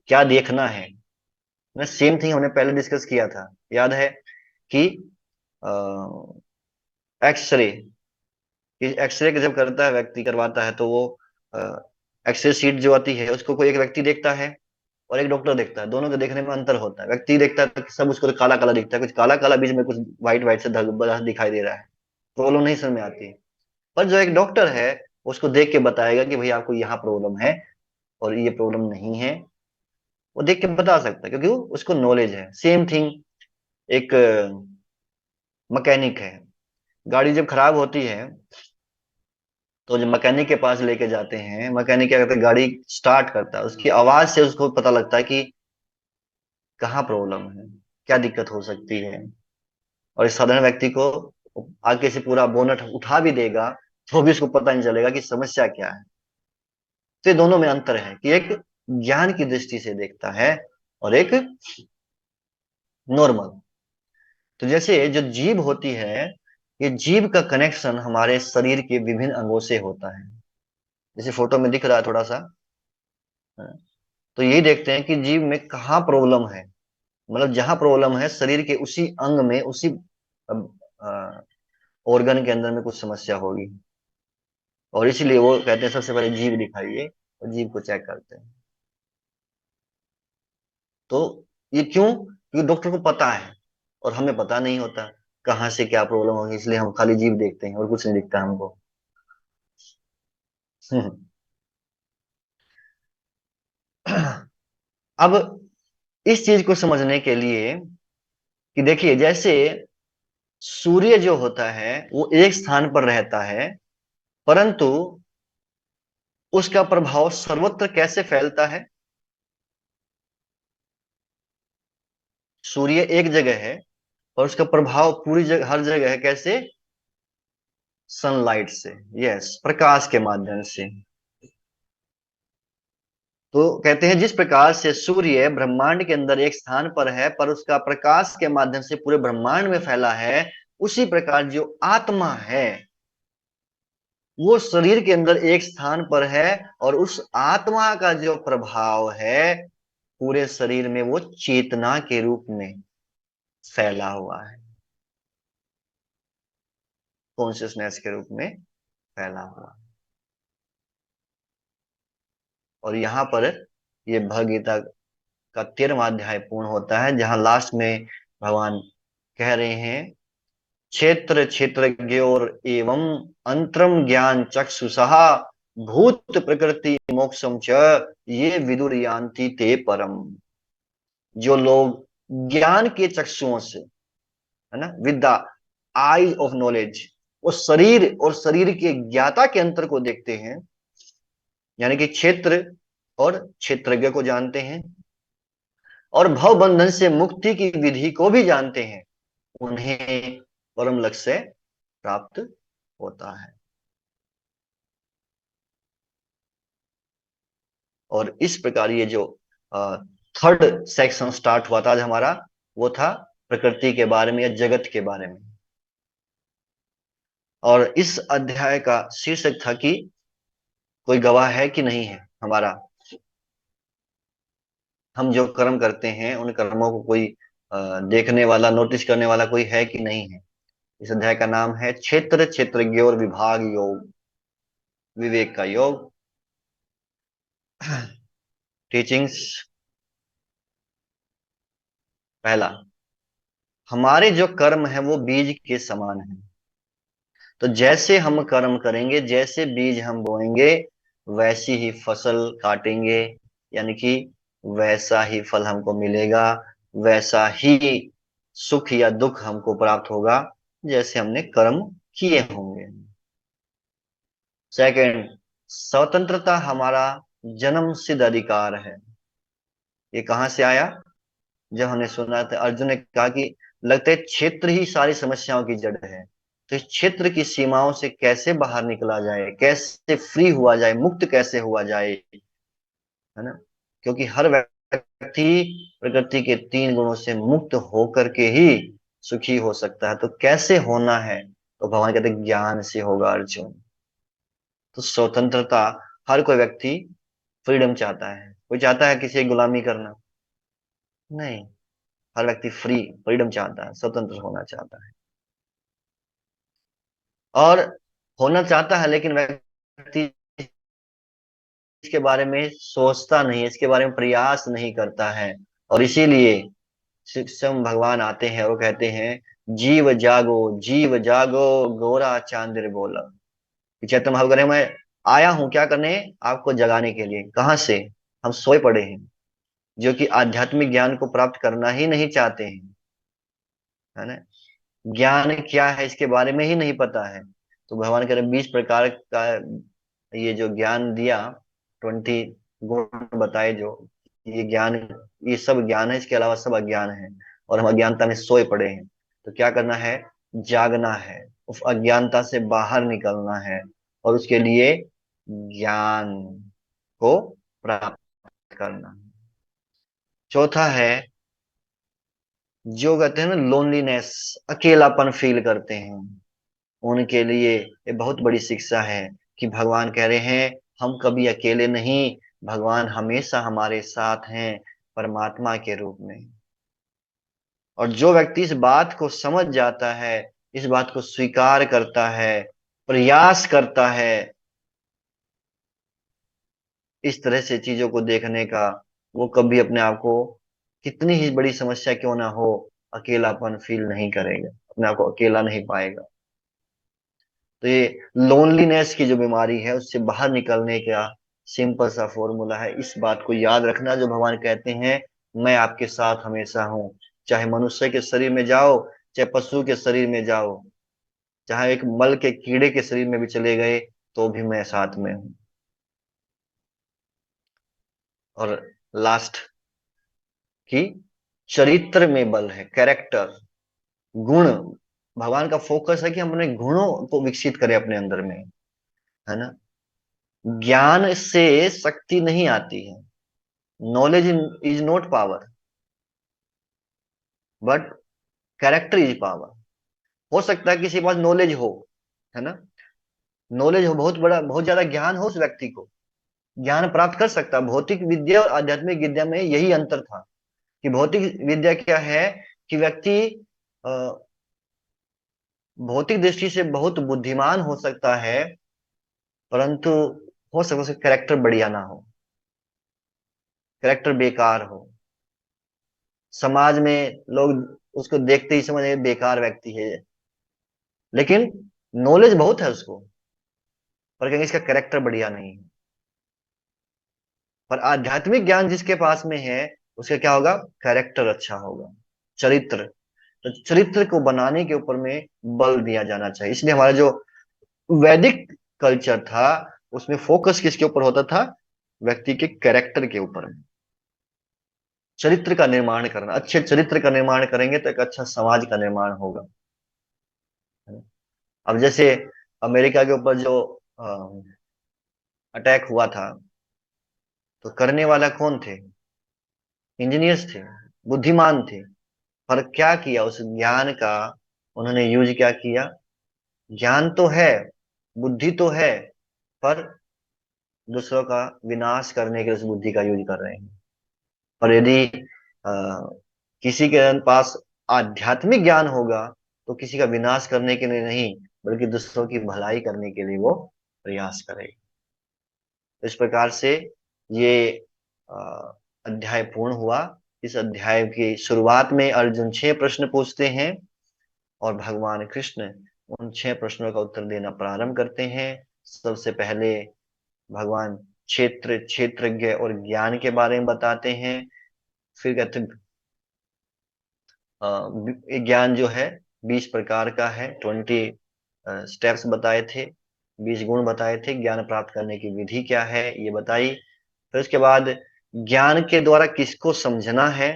क्या देखना है। मैं सेम थिंग हमने पहले डिस्कस किया था, याद है कि एक्सरे, एक्सरे जब करता है व्यक्ति, करवाता है, तो वो एक्सरे शीट जो आती है उसको कोई एक व्यक्ति देखता है और एक डॉक्टर देखता है। दोनों के देखने में अंतर होता है। व्यक्ति देखता है तो सब उसको काला काला दिखता है, कुछ काला काला, बीच में कुछ व्हाइट व्हाइट से दिखाई दे रहा है। प्रॉब्लम नहीं समझ में आती। पर जो एक डॉक्टर है उसको देख के बताएगा कि भाई आपको यहाँ प्रॉब्लम है और ये प्रॉब्लम नहीं है, वो देख के बता सकता है क्योंकि वो उसको नॉलेज है। सेम थिंग एक मैकेनिक है, गाड़ी जब खराब होती है तो जब मैकेनिक के पास लेके जाते हैं, मैकेनिक क्या करता है, गाड़ी स्टार्ट करता है, उसकी आवाज से उसको पता लगता है कि कहाँ प्रॉब्लम है, क्या दिक्कत हो सकती है। और इस साधारण व्यक्ति को आगे से पूरा बोनट उठा भी देगा तो भी उसको पता नहीं चलेगा कि समस्या क्या है। तो ये दोनों में अंतर है कि एक ज्ञान की दृष्टि से देखता है और एक नॉर्मल। तो जैसे जो जीभ होती है, ये जीभ का कनेक्शन हमारे शरीर के विभिन्न अंगों से होता है, जैसे फोटो में दिख रहा है थोड़ा सा। तो यही देखते हैं कि जीभ में कहाँ प्रॉब्लम है, मतलब जहां प्रॉब्लम है शरीर के उसी अंग में, उसी ऑर्गन के अंदर में कुछ समस्या होगी। और इसलिए वो कहते हैं सबसे पहले जीभ दिखाइए और जीभ को चेक करते हैं। तो ये क्यों? क्योंकि डॉक्टर को पता है और हमें पता नहीं होता कहाँ से क्या प्रॉब्लम होगी, इसलिए हम खाली जीभ देखते हैं और कुछ नहीं दिखता हमको। अब इस चीज को समझने के लिए कि देखिए, जैसे सूर्य जो होता है वो एक स्थान पर रहता है, परंतु उसका प्रभाव सर्वत्र कैसे फैलता है। सूर्य एक जगह है और उसका प्रभाव पूरी जगह, हर जगह है, कैसे? सनलाइट से, यस, प्रकाश के माध्यम से। तो कहते हैं जिस प्रकार से सूर्य ब्रह्मांड के अंदर एक स्थान पर है पर उसका प्रकाश के माध्यम से पूरे ब्रह्मांड में फैला है, उसी प्रकार जो आत्मा है वो शरीर के अंदर एक स्थान पर है और उस आत्मा का जो प्रभाव है पूरे शरीर में वो चेतना के रूप में फैला हुआ है, कॉन्शियसनेस के रूप में फैला हुआ है। और यहाँ पर ये भगवद गीता का 13वां अध्याय पूर्ण होता है, जहां लास्ट में भगवान कह रहे हैं, क्षेत्र क्षेत्रज्ञोर एवं अंतरम ज्ञान चक्षुषा भूत प्रकृति मोक्षम च ये विदुर यान्ति ते परम। जो लोग ज्ञान के चक्षुओं से, है ना, with the I of knowledge, वो शरीर और शरीर के ज्ञाता के अंतर को देखते हैं, यानी कि क्षेत्र और क्षेत्रज्ञ को जानते हैं और भव बंधन से मुक्ति की विधि को भी जानते हैं, उन्हें परम लक्ष्य प्राप्त होता है। और इस प्रकार ये जो थर्ड सेक्शन स्टार्ट हुआ था आज हमारा, वो था प्रकृति के बारे में या जगत के बारे में। और इस अध्याय का शीर्षक था कि कोई गवाह है कि नहीं है हमारा, हम जो कर्म करते हैं उन कर्मों को कोई देखने वाला, नोटिस करने वाला कोई है कि नहीं है। इस अध्याय का नाम है क्षेत्र क्षेत्रज्ञ और विभाग योग, विवेक का योग। टीचिंग्स। पहला, हमारे जो कर्म है वो बीज के समान है। तो जैसे हम कर्म करेंगे, जैसे बीज हम बोएंगे, वैसी ही फसल काटेंगे, यानी कि वैसा ही फल हमको मिलेगा, वैसा ही सुख या दुख हमको प्राप्त होगा जैसे हमने कर्म किए होंगे। सेकंड, स्वतंत्रता हमारा जन्म सिद्ध अधिकार है। ये कहाँ से आया? जब हमने सुना था, अर्जुन ने कहा कि लगता है क्षेत्र ही सारी समस्याओं की जड़ है, तो इस क्षेत्र की सीमाओं से कैसे बाहर निकला जाए, कैसे फ्री हुआ जाए, मुक्त कैसे हुआ जाए, है ना? क्योंकि हर व्यक्ति प्रकृति के 3 गुणों से मुक्त होकर के ही सुखी हो सकता है। तो कैसे होना है? तो भगवान कहते हैं ज्ञान से होगा अर्जुन। तो स्वतंत्रता, हर कोई व्यक्ति फ्रीडम चाहता है, कोई चाहता है किसी की गुलामी करना? नहीं, हर व्यक्ति फ्रीडम चाहता है, स्वतंत्र होना चाहता है। और होना चाहता है लेकिन व्यक्ति इसके बारे में सोचता नहीं है, इसके बारे में प्रयास नहीं करता है। और इसीलिए शिक्षम भगवान आते हैं और वो कहते हैं जीव जागो गोरा चांदिर बोला। कि चैतन्य महाप्रभु कह रहे हैं, मैं आया हूं क्या करने, आपको जगाने के लिए। कहाँ से? हम सोए पड़े हैं, जो कि आध्यात्मिक ज्ञान को प्राप्त करना ही नहीं चाहते हैं, है ना। ज्ञान क्या है इसके बारे में ही नहीं पता है। तो भगवान कह रहे 20 प्रकार का ये जो ज्ञान दिया, 20 गुण बताए जो, ये ज्ञान, ये सब ज्ञान है, इसके अलावा सब अज्ञान है। और हम अज्ञानता में सोए पड़े हैं। तो क्या करना है? जागना है, उस अज्ञानता से बाहर निकलना है, और उसके लिए ज्ञान को प्राप्त करना है। चौथा है, जो कहते हैं ना लोनलीनेस, अकेलापन फील करते हैं, उनके लिए ये बहुत बड़ी शिक्षा है कि भगवान कह रहे हैं हम कभी अकेले नहीं, भगवान हमेशा हमारे साथ हैं, परमात्मा के रूप में। और जो व्यक्ति इस बात को समझ जाता है, इस बात को स्वीकार करता है, प्रयास करता है इस तरह से चीजों को देखने का, वो कभी अपने आप को, कितनी ही बड़ी समस्या क्यों ना हो, अकेलापन फील नहीं करेगा, अपने आप को अकेला नहीं पाएगा। तो ये लोनलीनेस की जो बीमारी है, उससे बाहर निकलने का सिंपल सा फॉर्मूला है। इस बात को याद रखना, जो भगवान कहते हैं, मैं आपके साथ हमेशा हूँ। चाहे मनुष्य के शरीर में जाओ, चाहे पशु के शरीर में जाओ, चाहे एक मल के कीड़े के शरीर में भी चले गए, तो भी मैं साथ में हूँ। और लास्ट की, चरित्र में बल है, कैरेक्टर, गुण। भगवान का फोकस है कि हम अपने गुणों को विकसित करें अपने अंदर में, है ना। ज्ञान से शक्ति नहीं आती है, knowledge is not power, but character is power. हो सकता है किसी के पास नॉलेज हो, है ना, नॉलेज हो, बहुत बड़ा, बहुत ज्यादा ज्ञान हो, उस व्यक्ति को ज्ञान प्राप्त कर सकता है। भौतिक विद्या और आध्यात्मिक विद्या में यही अंतर था, कि भौतिक विद्या क्या है, कि व्यक्ति अ, भौतिक दृष्टि से बहुत बुद्धिमान हो सकता है, परंतु हो सकता है उसका कैरेक्टर बढ़िया ना हो, कैरेक्टर बेकार हो, समाज में लोग उसको देखते ही समझ बेकार व्यक्ति है। लेकिन नॉलेज बहुत है उसको, पर कहेंगे इसका कैरेक्टर बढ़िया नहीं है। पर आध्यात्मिक ज्ञान जिसके पास में है, उसका क्या होगा? कैरेक्टर अच्छा होगा, चरित्र। तो चरित्र को बनाने के ऊपर में बल दिया जाना चाहिए। इसलिए हमारा जो वैदिक कल्चर था, उसमें फोकस किसके ऊपर होता था? व्यक्ति के कैरेक्टर के ऊपर में, चरित्र का निर्माण करना। अच्छे चरित्र का निर्माण करेंगे तो एक अच्छा समाज का निर्माण होगा। अब जैसे अमेरिका के ऊपर जो अटैक हुआ था, तो करने वाला कौन थे? इंजीनियर्स थे, बुद्धिमान थे। पर क्या किया उस ज्ञान का? उन्होंने यूज क्या किया? ज्ञान तो है, बुद्धि तो है, पर दूसरों का विनाश करने के लिए उस बुद्धि का यूज कर रहे हैं। और यदि अ, किसी के पास आध्यात्मिक ज्ञान होगा, तो किसी का विनाश करने के लिए नहीं, बल्कि दूसरों की भलाई करने के लिए वो प्रयास करेगा। इस प्रकार से ये अ, अध्याय पूर्ण हुआ। इस अध्याय की शुरुआत में अर्जुन 6 प्रश्न पूछते हैं, और भगवान कृष्ण उन 6 प्रश्नों का उत्तर देना प्रारंभ करते हैं। सबसे पहले भगवान क्षेत्रज्ञ और ज्ञान के बारे में बताते हैं। फिर कहते हैं ज्ञान जो है 20 प्रकार का है, 20 स्टेप्स बताए थे, 20 गुण बताए थे, ज्ञान प्राप्त करने की विधि क्या है ये बताई। फिर उसके बाद ज्ञान के द्वारा किसको समझना है,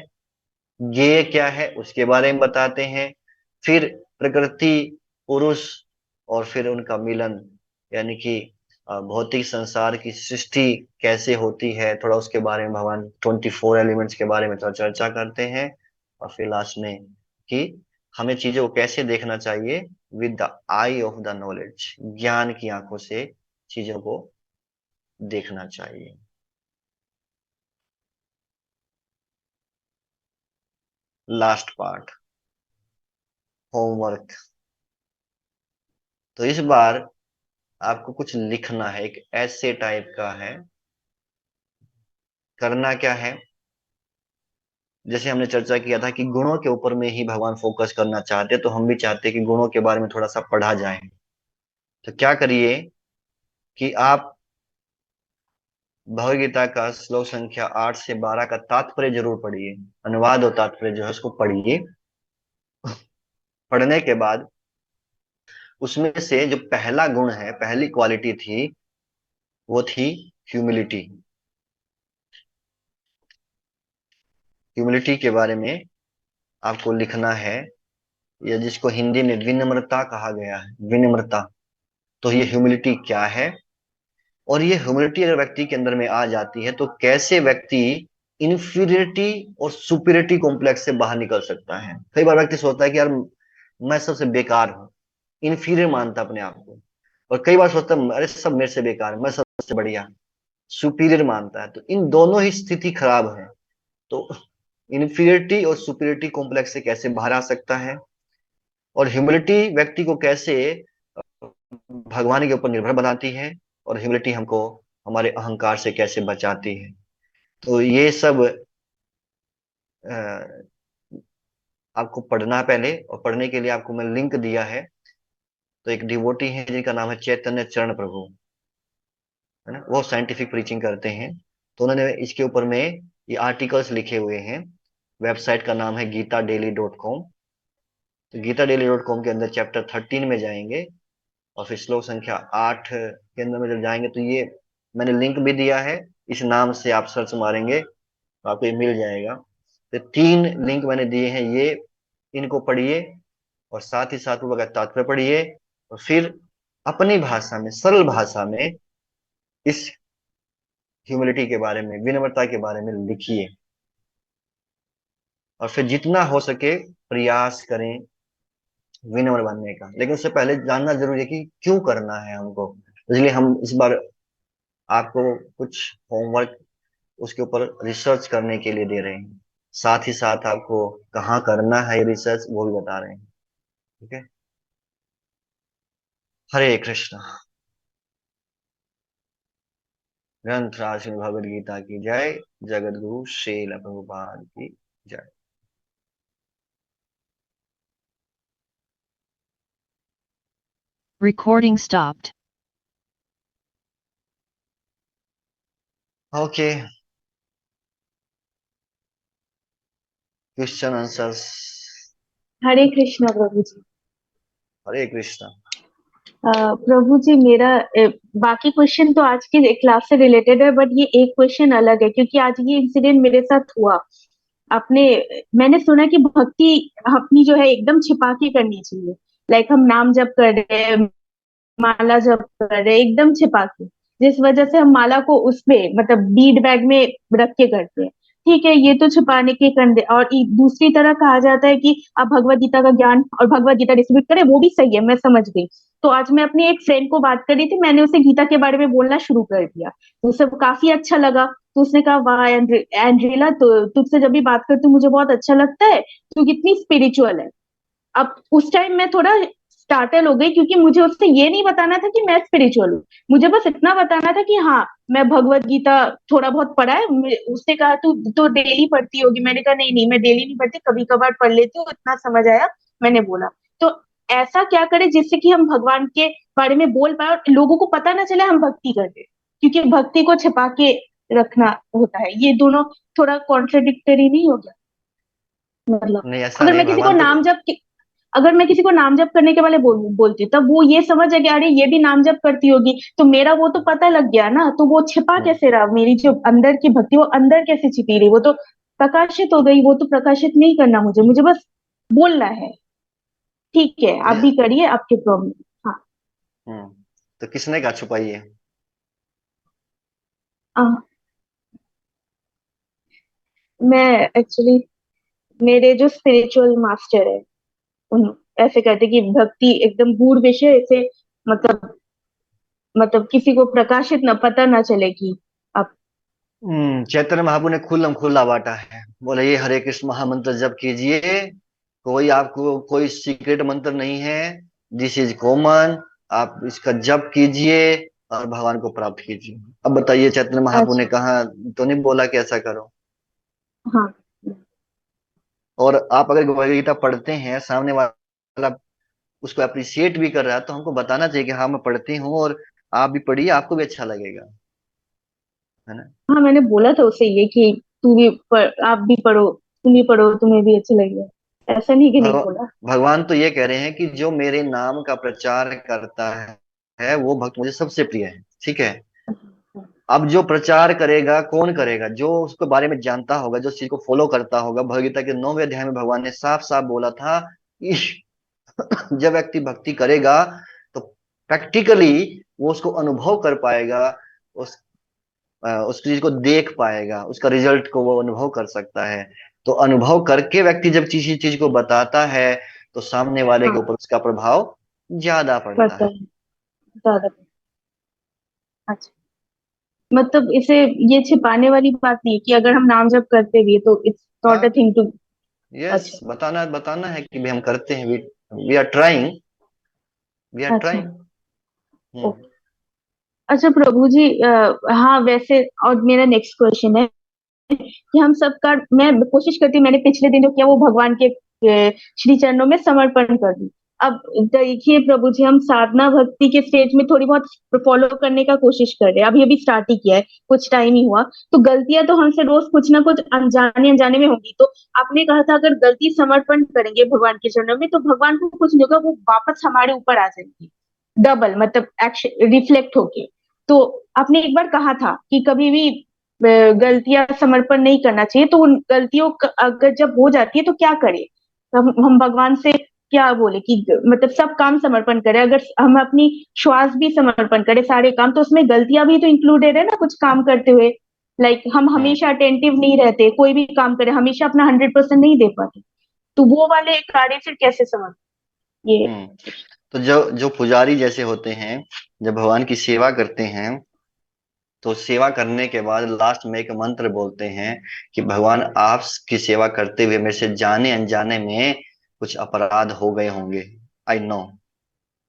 ज्ञेय क्या है उसके बारे में बताते हैं। फिर प्रकृति, पुरुष, और फिर उनका मिलन, यानी कि भौतिक संसार की सृष्टि कैसे होती है, थोड़ा उसके बारे में भगवान 24 एलिमेंट्स के बारे में थोड़ा चर्चा करते हैं। और फिर लास्ट में कि हमें चीजों को कैसे देखना चाहिए, with the I of the knowledge, ज्ञान की आंखों से चीजों को देखना चाहिए। Last part, homework. तो इस बार आपको कुछ लिखना है, एक ऐसे टाइप का है। करना क्या है, जैसे हमने चर्चा किया था कि गुणों के ऊपर में ही भगवान फोकस करना चाहते हैं, तो हम भी चाहते हैं कि गुणों के बारे में थोड़ा सा पढ़ा जाए। तो क्या करिए कि आप भगवद गीता का श्लोक संख्या 8 से 12 का तात्पर्य जरूर पढ़िए, अनुवाद और तात्पर्य जो है उसको पढ़िए। पढ़ने के बाद उसमें से जो पहला गुण है, पहली क्वालिटी थी, वो थी ह्यूमिलिटी। ह्यूमिलिटी के बारे में आपको लिखना है, या जिसको हिंदी में विनम्रता कहा गया है, विनम्रता। तो ये ह्यूमिलिटी क्या है, और ये ह्यूमिलिटी अगर व्यक्ति के अंदर में आ जाती है तो कैसे व्यक्ति इंफीरियरिटी और सुपीरियरिटी कॉम्प्लेक्स से बाहर निकल सकता है। कई बार व्यक्ति सोचता है कि यार मैं सबसे बेकार हूँ, इंफीरियर मानता है अपने आप को। और कई बार सोचता है अरे सब मेरे से बेकार है, मैं सबसे बढ़िया, सुपीरियर मानता है। तो इन दोनों ही स्थिति खराब है। तो इंफीरियरिटी और सुपीरियरिटी कॉम्प्लेक्स से कैसे बाहर आ सकता है, और ह्यूमिलिटी व्यक्ति को कैसे भगवान के ऊपर निर्भर बनाती है, और ह्यूमिलिटी हमको हमारे अहंकार से कैसे बचाती है। तो ये सब अ, आपको पढ़ना है पहले, और पढ़ने के लिए आपको मैं लिंक दिया है। तो एक डिवोटी है जिनका नाम है चैतन्य चरण प्रभु, है ना, वो साइंटिफिक प्रीचिंग करते हैं। तो उन्होंने इसके ऊपर में ये आर्टिकल्स लिखे हुए हैं। वेबसाइट का नाम है gita daily.com। तो gita daily.com के अंदर चैप्टर 13 में जाएंगे, और फिर श्लोक संख्या 8 के अंदर में जब जाएंगे तो ये मैंने लिंक भी दिया है। इस नाम से आप सर्च मारेंगे तो आपको ये मिल जाएगा। तो 3 लिंक मैंने दिए हैं, ये इनको पढ़िए, और साथ ही साथ वो का तात्पर्य पढ़िए, और फिर अपनी भाषा में, सरल भाषा में इस ह्यूमिलिटी के बारे में, विनम्रता के बारे में लिखिए। और फिर जितना हो सके प्रयास करें विनम्र बनने का, लेकिन उससे पहले जानना जरूरी है कि क्यों करना है हमको। इसलिए हम इस बार आपको कुछ होमवर्क उसके ऊपर रिसर्च करने के लिए दे रहे हैं, साथ ही साथ आपको कहाँ करना है रिसर्च वो भी बता रहे हैं। ठीक है। हरे कृष्णा। ग्रंथ राज श्रीमद् भगवद गीता की जय। जगत गुरु श्रील प्रभुपाद की जय। Recording stopped. Okay, question answers. Hare Krishna प्रभु जी। हरे कृष्णा। प्रभु जी मेरा बाकी क्वेश्चन तो आज की क्लास से रिलेटेड है, बट ये एक क्वेश्चन अलग है क्योंकि आज ये इंसिडेंट मेरे साथ हुआ। आपने मैंने सुना कि भक्ति अपनी जो है एकदम छिपा के करनी चाहिए। लाइक हम नाम जप कर रहे हैं, माला जप कर रहे हैं एकदम छिपा के, जिस वजह से हम माला को उसमें मतलब बीड बैग में रख के करते हैं। ठीक है, ये तो छुपाने के कंधे। और दूसरी तरह कहा जाता है कि आप भगवत गीता का ज्ञान और भगवत गीता डिस्ट्रीब्यूट करें, वो भी सही है, मैं समझ गई। तो आज मैं अपनी एक फ्रेंड को बात कर रही थी, मैंने उसे गीता के बारे में बोलना शुरू कर दिया, तो उसे काफी अच्छा लगा। तो उसने कहा वाह एंड्रिला, तो तुझसे जब भी बात करती हूँ मुझे बहुत अच्छा लगता है, तू कितनी स्पिरिचुअल है। अब उस टाइम मैं थोड़ा स्टार्टल हो गई क्योंकि मुझे उससे ये नहीं बताना था कि मैं स्पिरिचुअल हूँ, मुझे बस इतना बताना था कि हाँ मैं भगवत गीता थोड़ा बहुत पढ़ा है। उसने कहा तू तो डेली पढ़ती होगी, मैंने कहा नहीं नहीं मैं डेली नहीं पढ़ती, कभी कभार पढ़ लेती हूँ, इतना समझ आया, मैंने बोला। तो ऐसा क्या करें जिससे कि हम भगवान के बारे में बोल पाए और लोगों को पता ना चले हम भक्ति कर रहे हैं, क्योंकि भक्ति को छिपा के रखना होता है। ये दोनों थोड़ा कॉन्ट्रडिक्टरी नहीं हो गया? मतलब नहीं, ऐसा अगर नहीं, मैं किसी को भगवान तो। नाम जप अगर मैं किसी को नाम जप करने के वाले बोलती तब वो ये समझ है कि अरे ये भी नाम जप करती होगी, तो मेरा वो तो पता लग गया ना, तो वो छिपा हम्म, कैसे रहा? मेरी जो अंदर की भक्ति वो अंदर कैसे छिपी रही? वो तो प्रकाशित हो गई, वो तो प्रकाशित नहीं करना मुझे, मुझे बस बोलना है। ठीक है, आप नहीं, भी करिए आपके प्रॉब्लम। हाँ। तो किसने कहा छुपाई है? आ, मैं एक्चुअली मेरे जो स्पिरिचुअल मास्टर है उन ऐसे कहते कि भक्ति एकदम गूढ़ विषय से, मतलब किसी को प्रकाशित न पता ना चले कि आप। चैतन्य महाप्रभु ने खुल्लम खुल्ला बांटा है, बोले ये हरे कृष्ण महामंत्र जप कीजिए, कोई आपको कोई सीक्रेट मंत्र नहीं है, दिस इज कॉमन, आप इसका जप कीजिए और भगवान को प्राप्त कीजिए। अब बताइए, चैतन्य महाप्रभु ने अच्छा। कहा तो नहीं बोला कि ऐसा करो। हाँ। और आप अगर भगवद गीता पढ़ते हैं, सामने वाला उसको अप्रिशिएट भी कर रहा है, तो हमको बताना चाहिए कि हाँ मैं पढ़ती हूँ, और आप भी पढ़िए, आपको भी अच्छा लगेगा, है ना। हाँ, मैंने बोला था उसे ये कि तू भी आप भी पढ़ो, तुम भी पढ़ो, तुम्हें भी अच्छी लगेगा, ऐसा नहीं कि नहीं भगवान बोला। भगवान तो ये कह रहे हैं कि जो मेरे नाम का प्रचार करता है वो भक्त मुझे सबसे प्रिय है, ठीक है। अब जो प्रचार करेगा कौन करेगा? जो उसके बारे में जानता होगा, जो उस चीज को फॉलो करता होगा। भगवद गीता के 9वें अध्याय में भगवान ने साफ साफ बोला था कि जब व्यक्ति भक्ति करेगा तो प्रैक्टिकली वो उसको अनुभव कर पाएगा, उस चीज को देख पाएगा, उसका रिजल्ट को वो अनुभव कर सकता है। तो अनुभव करके व्यक्ति जब किसी चीज को बताता है तो सामने वाले के हाँ, ऊपर उसका प्रभाव ज्यादा पड़ता पता है। है, ज्यादा। अच्छा, मतलब इसे ये छिपाने वाली बात नहीं है कि अगर हम नाम जप करते भी है तो इट्स नॉट अ हाँ, थिंग टू। यस, अच्छा। बताना बताना है कि भी हम करते हैं, we are trying, we are अच्छा। ट्राइंग। ओके। अच्छा प्रभु जी, हाँ वैसे, और मेरा नेक्स्ट क्वेश्चन है कि हम सबका, मैं कोशिश करती हूँ, मैंने पिछले दिन जो किया वो भगवान के श्री चरणों में समर्पण कर दी। अब देखिए प्रभु जी, हम साधना भक्ति के स्टेज में थोड़ी बहुत फॉलो करने का कोशिश कर रहे हैं, अभी अभी स्टार्ट ही किया है, कुछ टाइम ही हुआ। तो गलतियां तो हमसे रोज कुछ ना कुछ अनजाने अनजाने में होंगी। तो आपने कहा था अगर गलती समर्पण करेंगे भगवान के चरणों में तो भगवान को कुछ नहीं होगा, वो वापस हमारे ऊपर आ जाएंगे, डबल मतलब एक्शन रिफ्लेक्ट होके। तो आपने एक बार कहा था कि कभी भी गलतियां समर्पण नहीं करना चाहिए, तो उन गलतियों अगर जब हो जाती है तो क्या करें? हम भगवान से क्या बोले कि मतलब सब काम समर्पण करें, अगर हम अपनी श्वास भी समर्पण करें, सारे काम, तो उसमें गलतियां भी तो इंक्लूडेड है ना कुछ काम करते हुए। लाइक हम हम्म हमेशा अटेंटिव नहीं रहते, कोई भी काम करे हमेशा अपना 100% नहीं दे पाते, तो वो वाले कार्य फिर कैसे समझ ये। हम्म तो जो जो पुजारी जैसे होते हैं, जब भगवान की सेवा करते हैं, तो सेवा करने के बाद लास्ट में एक मंत्र बोलते हैं कि भगवान आपकी सेवा करते हुए मेरे से जाने अनजाने में कुछ अपराध हो गए होंगे, आई नो,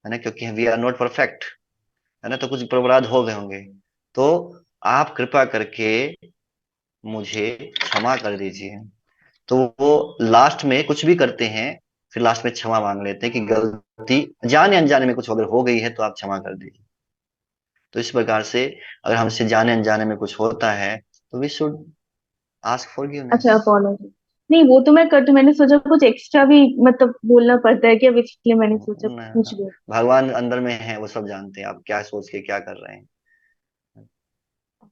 है ना, क्योंकि वी आर नॉट परफेक्ट, है ना, तो कुछ अपराध हो गए होंगे, तो आप कृपा करके मुझे क्षमा कर दीजिए। तो वो लास्ट में कुछ भी करते हैं, फिर लास्ट में क्षमा मांग लेते हैं कि गलती जाने अनजाने में कुछ अगर हो गई है तो आप क्षमा कर दीजिए। तो इस प्रकार से अगर हमसे जाने अनजाने में कुछ होता है तो वी शुड आस्क फॉरगिवनेस। अच्छा, अपोलॉजी। नहीं वो तो मैं कर दूं, मैंने सोचा कुछ एक्स्ट्रा भी मतलब बोलना पड़ता है क्या, अब इसलिए मैंने सोचा पूछ लिया। भगवान अंदर में है, वो सब जानते हैं आप क्या सोच के क्या कर रहे हैं।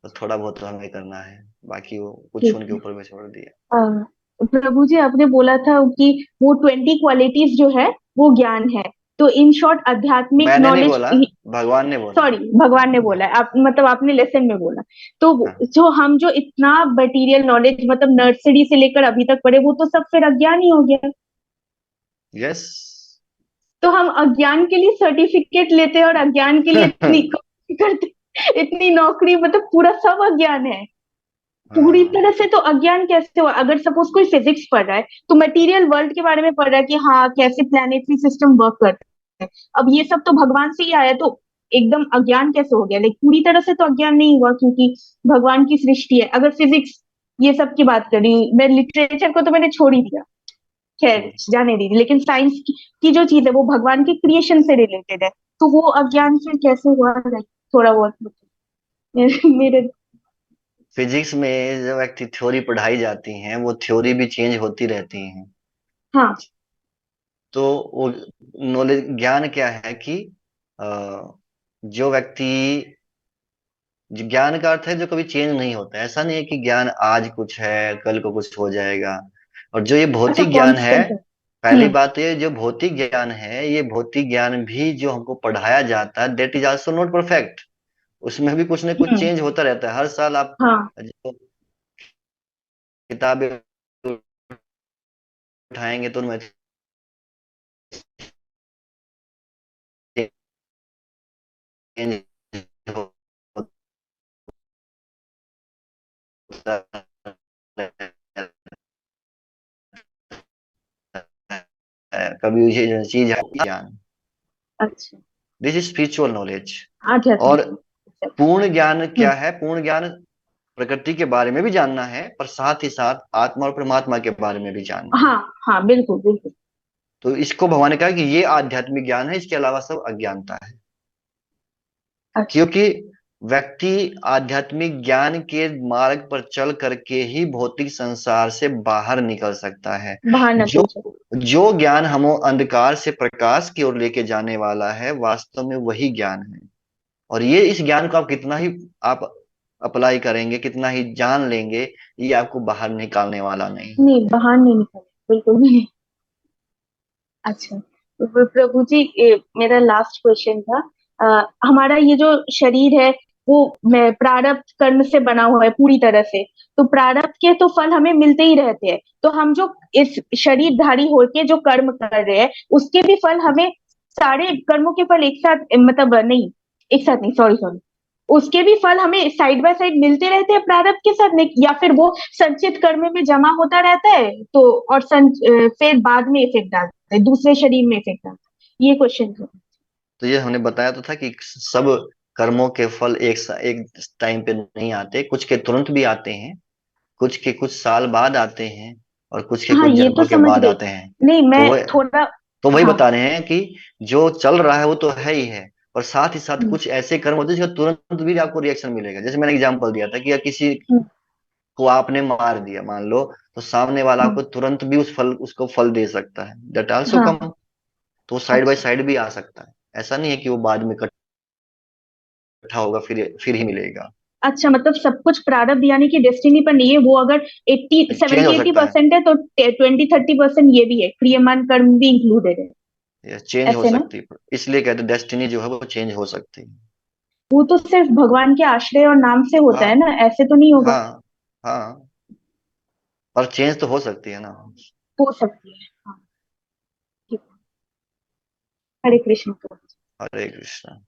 तो थोड़ा बहुत तो हमें करना है, बाकी वो कुछ ठीक उनके है। ऊपर में छोड़ दिया। प्रभु जी आपने बोला था कि वो 20 क्वालिटीज जो है वो ज्ञान है, तो इन शॉर्ट आध्यात्मिक मैंने नहीं नॉलेज। बोला, भगवान ने बोला। सॉरी, भगवान ने हाँ, बोला है, आप मतलब आपने लेसन में बोला। तो हाँ, जो हम जो इतना मटेरियल नॉलेज मतलब नर्सरी से लेकर अभी तक पढ़े वो तो सब फिर अज्ञान ही हो गया। यस। तो हम अज्ञान के लिए सर्टिफिकेट लेते हैं और अज्ञान के लिए इतनी करते, इतनी नौकरी, मतलब पूरा सब अज्ञान है। पूरी हाँ, तरह से तो अज्ञान कैसे हुआ? अगर सपोज कोई फिजिक्स पढ़ रहा है तो मटेरियल वर्ल्ड के बारे में पढ़ रहा है कि हाँ कैसे प्लैनेटरी सिस्टम वर्क करता है, अब ये सब तो भगवान से ही आया, तो एकदम अज्ञान कैसे हो गया? लाइक पूरी तरह से तो अज्ञान नहीं हुआ क्योंकि भगवान की सृष्टि है। अगर फिजिक्स ये सब की बात करी, मैं लिटरेचर को तो मैंने छोड़ ही दिया, खैर हम्म। जाने दीजिए, लेकिन साइंस की जो चीज है वो भगवान के क्रिएशन से रिलेटेड है, तो वो अज्ञान फिर कैसे हुआ? लाइक थोड़ा बहुत मेरे। फिजिक्स में जब एक थ्योरी पढ़ाई जाती है, वो थ्योरी भी चेंज होती रहती हैं। हाँ। तो वो नॉलेज ज्ञान क्या है कि अ, जो व्यक्ति, जो ज्ञान का अर्थ है जो कभी चेंज नहीं होता है। ऐसा नहीं है कि ज्ञान आज कुछ है कल को कुछ हो जाएगा। और जो ये अच्छा, भौतिक ज्ञान है, कांस्टेंट है। पहली हम्म। बात तो ये जो भौतिक ज्ञान है, ये भौतिक ज्ञान भी जो हमको पढ़ाया जाता है, that is also not perfect. उसमें भी कुछ ना कुछ हम्म। चेंज होता रहता है हर साल। आप हाँ। जो किताबें उठाएंगे तो उनमें चेंज होता है, कभी ये चीज है ज्ञान। अच्छा। This is spiritual knowledge. और आध्यात्मिक। अच्छा। पूर्ण ज्ञान हम्म। क्या है? पूर्ण ज्ञान प्रकृति के बारे में भी जानना है, पर साथ ही साथ आत्मा और परमात्मा के बारे में भी जानना है। हाँ हाँ, बिल्कुल बिल्कुल। तो इसको भगवान ने कहा कि ये आध्यात्मिक ज्ञान है, इसके अलावा सब अज्ञानता है। अच्छा। क्योंकि व्यक्ति आध्यात्मिक ज्ञान के मार्ग पर चल करके ही भौतिक संसार से बाहर निकल सकता है। बाहर जो निकल जाए। जो ज्ञान हमें अंधकार से प्रकाश की ओर लेके जाने वाला है, वास्तव में वही ज्ञान है। और ये इस ज्ञान को आप कितना ही आप अप्लाई करेंगे, कितना ही जान लेंगे, ये आपको बाहर निकालने वाला नहीं। नहीं, बाहर नहीं निकल, बिल्कुल भी नहीं। अच्छा, तो फिर प्रभु जी, मेरा लास्ट क्वेश्चन था। हमारा ये जो शरीर है, वो मैं प्रारब्ध कर्म से बना हुआ है पूरी तरह से। तो प्रारब्ध के तो फल हमें मिलते ही रहते हैं। तो हम जो इस शरीरधारी होके जो कर्म कर रहे हैं, उसके भी फल हमें, सारे कर्मों के फल एक साथ, मतलब नहीं, एक साथ नहीं, सॉरी सॉरी, उसके भी फल हमें साइड बाय साइड मिलते रहते हैं प्रारब्ध के साथ, नहीं? या फिर वो संचित कर्म में जमा होता रहता है, तो और फिर बाद में इफेक्ट डालता है, दूसरे शरीर में इफेक्ट डालता है? ये क्वेश्चन था। तो ये हमने बताया तो था कि सब कर्मों के फल एक टाइम पे नहीं आते, कुछ के तुरंत भी आते हैं, कुछ के कुछ साल बाद आते हैं, और कुछ के हाँ, कुछ ये तो जन्मों के समझ बाद गई। आते हैं। नहीं, तो मैं वो थोड़ा, तो वही हाँ। बता रहे हैं कि जो चल रहा है वो तो है ही है, और साथ ही साथ हम्म, कुछ ऐसे कर्म होते हैं जिसका तुरंत भी आपको रिएक्शन मिलेगा। जैसे मैंने एग्जांपल दिया था कि या किसी हम्म, को आपने मार दिया मान लो, तो सामने वाला हाँ आपको तुरंत भी उसको फल दे सकता है, दैट आल्सो हाँ कम। हाँ। तो साइड बाय अच्छा साइड भी आ सकता है, ऐसा नहीं है कि वो बाद में इकट्ठा होगा फिर ही मिलेगा। अच्छा, मतलब सब कुछ प्रारब्ध यानी कि डेस्टिनी पर नहीं है। वो अगर 80 चेंज हो 70 80 सकता है, परसेंट है, तो 20 30% ये भी है, क्रियमान कर्म भी इंक्लूडेड है। या चेंज हो ऐसे ना? सकती है, इसलिए कहते हैं डेस्टिनी जो है वो चेंज हो सकती है। वो तो सिर्फ भगवान के आश्रय और नाम से होता है हाँ ना, ऐसे तो नहीं होगा। हाँ हाँ, पर चेंज तो हो सकती है ना। हो सकती है, हाँ। ठीक है। हरे कृष्ण प्रभु जी। हरे कृष्णा।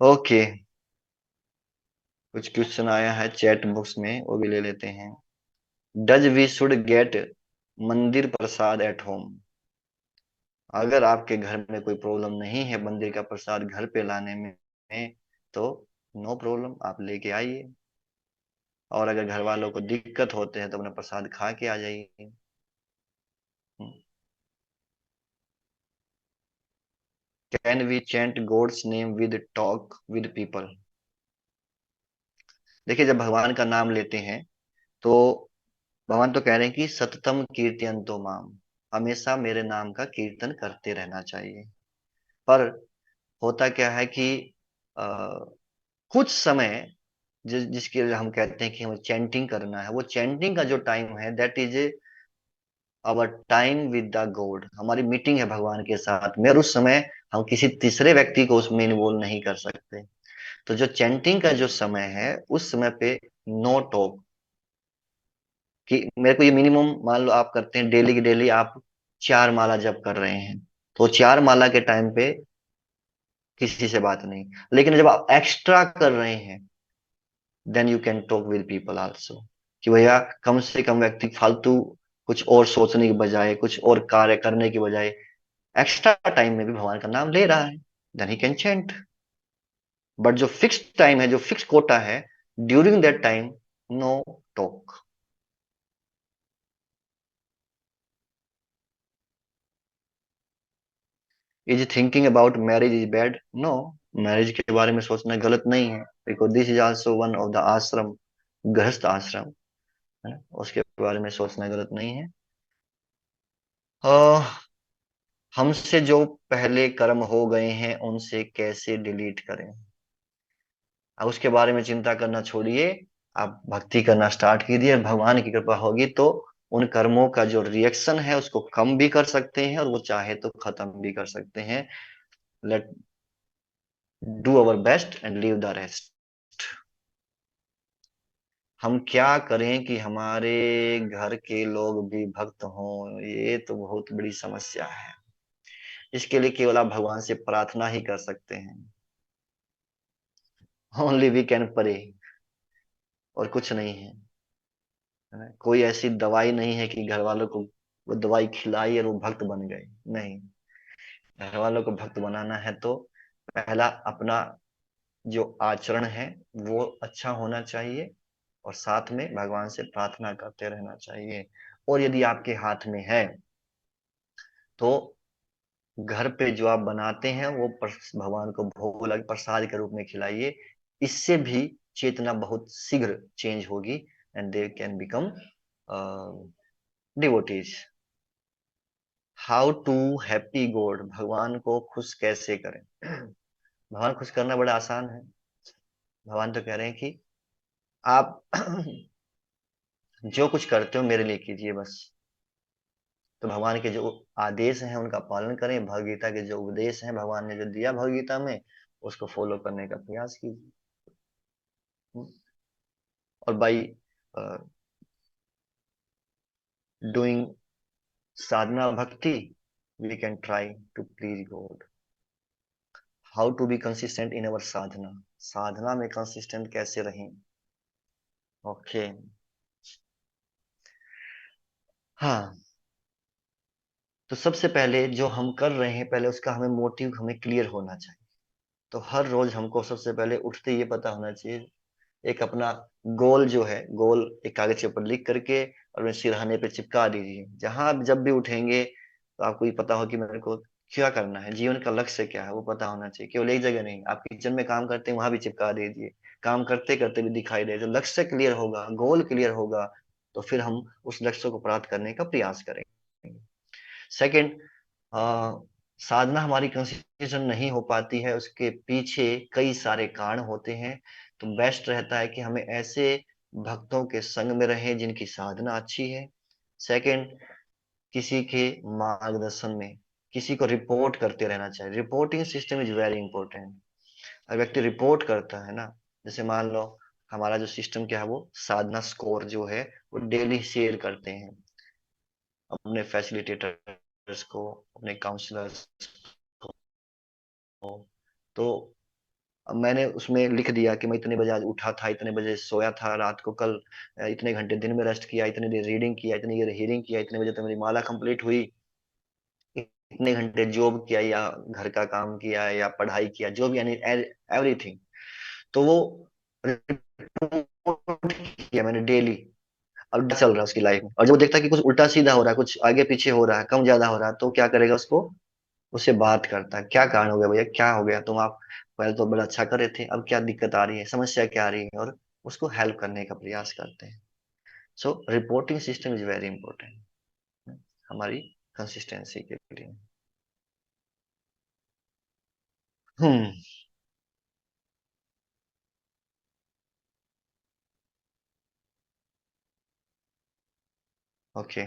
ओके, कुछ क्वेश्चन आया है चैट बॉक्स में, वो भी ले लेते हैं। डज वी शुड गेट मंदिर प्रसाद एट होम? अगर आपके घर में कोई प्रॉब्लम नहीं है मंदिर का प्रसाद घर पे लाने में, तो नो प्रॉब्लम, आप लेके आइए। और अगर घर वालों को दिक्कत होते हैं तो अपना प्रसाद खा के आ जाइए। Can we chant God's name with talk with people? देखिए, जब भगवान का नाम लेते हैं तो भगवान तो कह रहे हैं कि सततम कीर्तयन्तो माम, हमेशा मेरे नाम का कीर्तन करते रहना चाहिए। पर होता क्या है कि आ, कुछ समय जिसके लिए हम कहते हैं कि हमें चैंटिंग करना है, वो चैंटिंग का जो टाइम है that is our time with the God, हमारी मीटिंग है भगवान के साथ में, और उस समय हम किसी तीसरे व्यक्ति को उसमें इन्वॉल्व नहीं कर सकते। तो जो चैंटिंग का जो समय है उस समय पे नो टॉक, कि मेरे को ये मिनिमम मान लो आप करते हैं डेली की डेली आप 4 माला जप कर रहे हैं, तो 4 माला के टाइम पे किसी से बात नहीं। लेकिन जब आप एक्स्ट्रा कर रहे हैं then you can talk with people also, कि भैया कम से कम व्यक्ति फालतू कुछ और सोचने की बजाय, कुछ और कार्य करने की बजाय एक्स्ट्रा टाइम में भी भगवान का नाम ले रहा है, then he can chant. But जो फिक्स टाइम है, जो फिक्स कोटा है, during that time no talk. Is thinking about marriage is bad? No, marriage के बारे में सोचना गलत नहीं है, because this is also one of the ashram, गृहस्थ आश्रम है ना? उसके बारे में सोचना गलत नहीं है। अह, हमसे जो पहले कर्म हो गए हैं उनसे कैसे डिलीट करें? अब उसके बारे में चिंता करना छोड़िए, आप भक्ति करना स्टार्ट कीजिए, भगवान की कृपा होगी तो उन कर्मों का जो रिएक्शन है उसको कम भी कर सकते हैं, और वो चाहे तो खत्म भी कर सकते हैं। Let do our best and leave the rest. हम क्या करें कि हमारे घर के लोग भी भक्त हों, ये तो बहुत बड़ी समस्या है। इसके लिए केवल आप भगवान से प्रार्थना ही कर सकते हैं। ओनली वी कैन प्रे, और कुछ नहीं है। है ना? कोई ऐसी दवाई नहीं है कि घर वालों को वो दवाई खिलाई और वो भक्त बन गए, नहीं। घर वालों को भक्त बनाना है तो पहला अपना जो आचरण है वो अच्छा होना चाहिए, और साथ में भगवान से प्रार्थना करते रहना चाहिए। और यदि आपके हाथ में है तो घर पे जो आप बनाते हैं वो भगवान को भोग लगे प्रसाद के रूप में खिलाइए। इससे भी चेतना बहुत शीघ्र चेंज होगी, and they can become devotees. How to happy God, भगवान को खुश कैसे करें? भगवान खुश करना बड़ा आसान है। भगवान तो कह रहे हैं कि आप जो कुछ करते हो मेरे लिए कीजिए बस। तो भगवान के जो आदेश हैं उनका पालन करें, भगवद गीता के जो उपदेश हैं भगवान ने जो दिया भगवद गीता में, उसको फॉलो करने का प्रयास कीजिए। और by doing sadhana bhakti we can try to please God. How to be consistent in our sadhana, साधना में कंसिस्टेंट कैसे रहें? ओके हाँ, तो सबसे पहले जो हम कर रहे हैं पहले उसका हमें मोटिव हमें क्लियर होना चाहिए। तो हर रोज हमको सबसे पहले उठते ये पता होना चाहिए, एक अपना गोल जो है, गोल एक कागज के ऊपर लिख करके और अपने सिरहाने पे चिपका दीजिए। जहां आप जब भी उठेंगे तो आपको ये पता हो कि मेरे को क्या करना है, जीवन का लक्ष्य क्या है, वो पता होना चाहिए। केवल एक जगह नहीं, आप किचन में काम करते हैं वहां भी चिपका दीजिए, काम करते करते भी दिखाई दे। जब लक्ष्य क्लियर होगा, गोल क्लियर होगा, तो फिर हम उस लक्ष्य को प्राप्त करने का प्रयास करेंगे। सेकेंड, साधना हमारी कंसिस्टेंट नहीं हो पाती है, उसके पीछे कई सारे कारण होते हैं। तो बेस्ट रहता है कि हमें ऐसे भक्तों के संग में रहें जिनकी साधना अच्छी है। सेकंड, किसी के मार्गदर्शन में किसी को रिपोर्ट करते रहना चाहिए। Reporting system is very important. अगर व्यक्ति रिपोर्ट करता है ना, जैसे मान लो हमारा जो सिस्टम क्या है, वो साधना स्कोर जो है वो डेली शेयर करते हैं अपने फैसिलिटेटर्स को, अपने काउंसलर्स को। तो अब मैंने उसमें लिख दिया कि मैं इतने बजे आज उठा था, इतने बजे सोया था रात को, कल इतने घंटे दिन में रेस्ट किया, इतनी देर रीडिंग किया, इतनी देर हीरिंग किया, इतने बजे तक मेरी माला कंप्लीट हुई, इतने घंटे जॉब किया या घर का काम किया या पढ़ाई किया, जो भी, यानी एवरीथिंग। तो वो रिपोर्ट किया मैंने डेली। अब चल रहा है उसकी लाइफ में, और जब वो देखता है कि कुछ उल्टा सीधा हो रहा है, कुछ आगे पीछे हो रहा है, कम ज्यादा हो रहा है, तो क्या करेगा, उसको उससे बात करता है, क्या कारण हो गया भैया, क्या हो गया, तुम आप पहले तो बड़ा अच्छा कर रहे थे, अब क्या दिक्कत आ रही है, समस्या क्या आ रही है, और उसको हेल्प करने का प्रयास करते हैं। So reporting system is very important हमारी कंसिस्टेंसी के लिए। हम्म। ओके।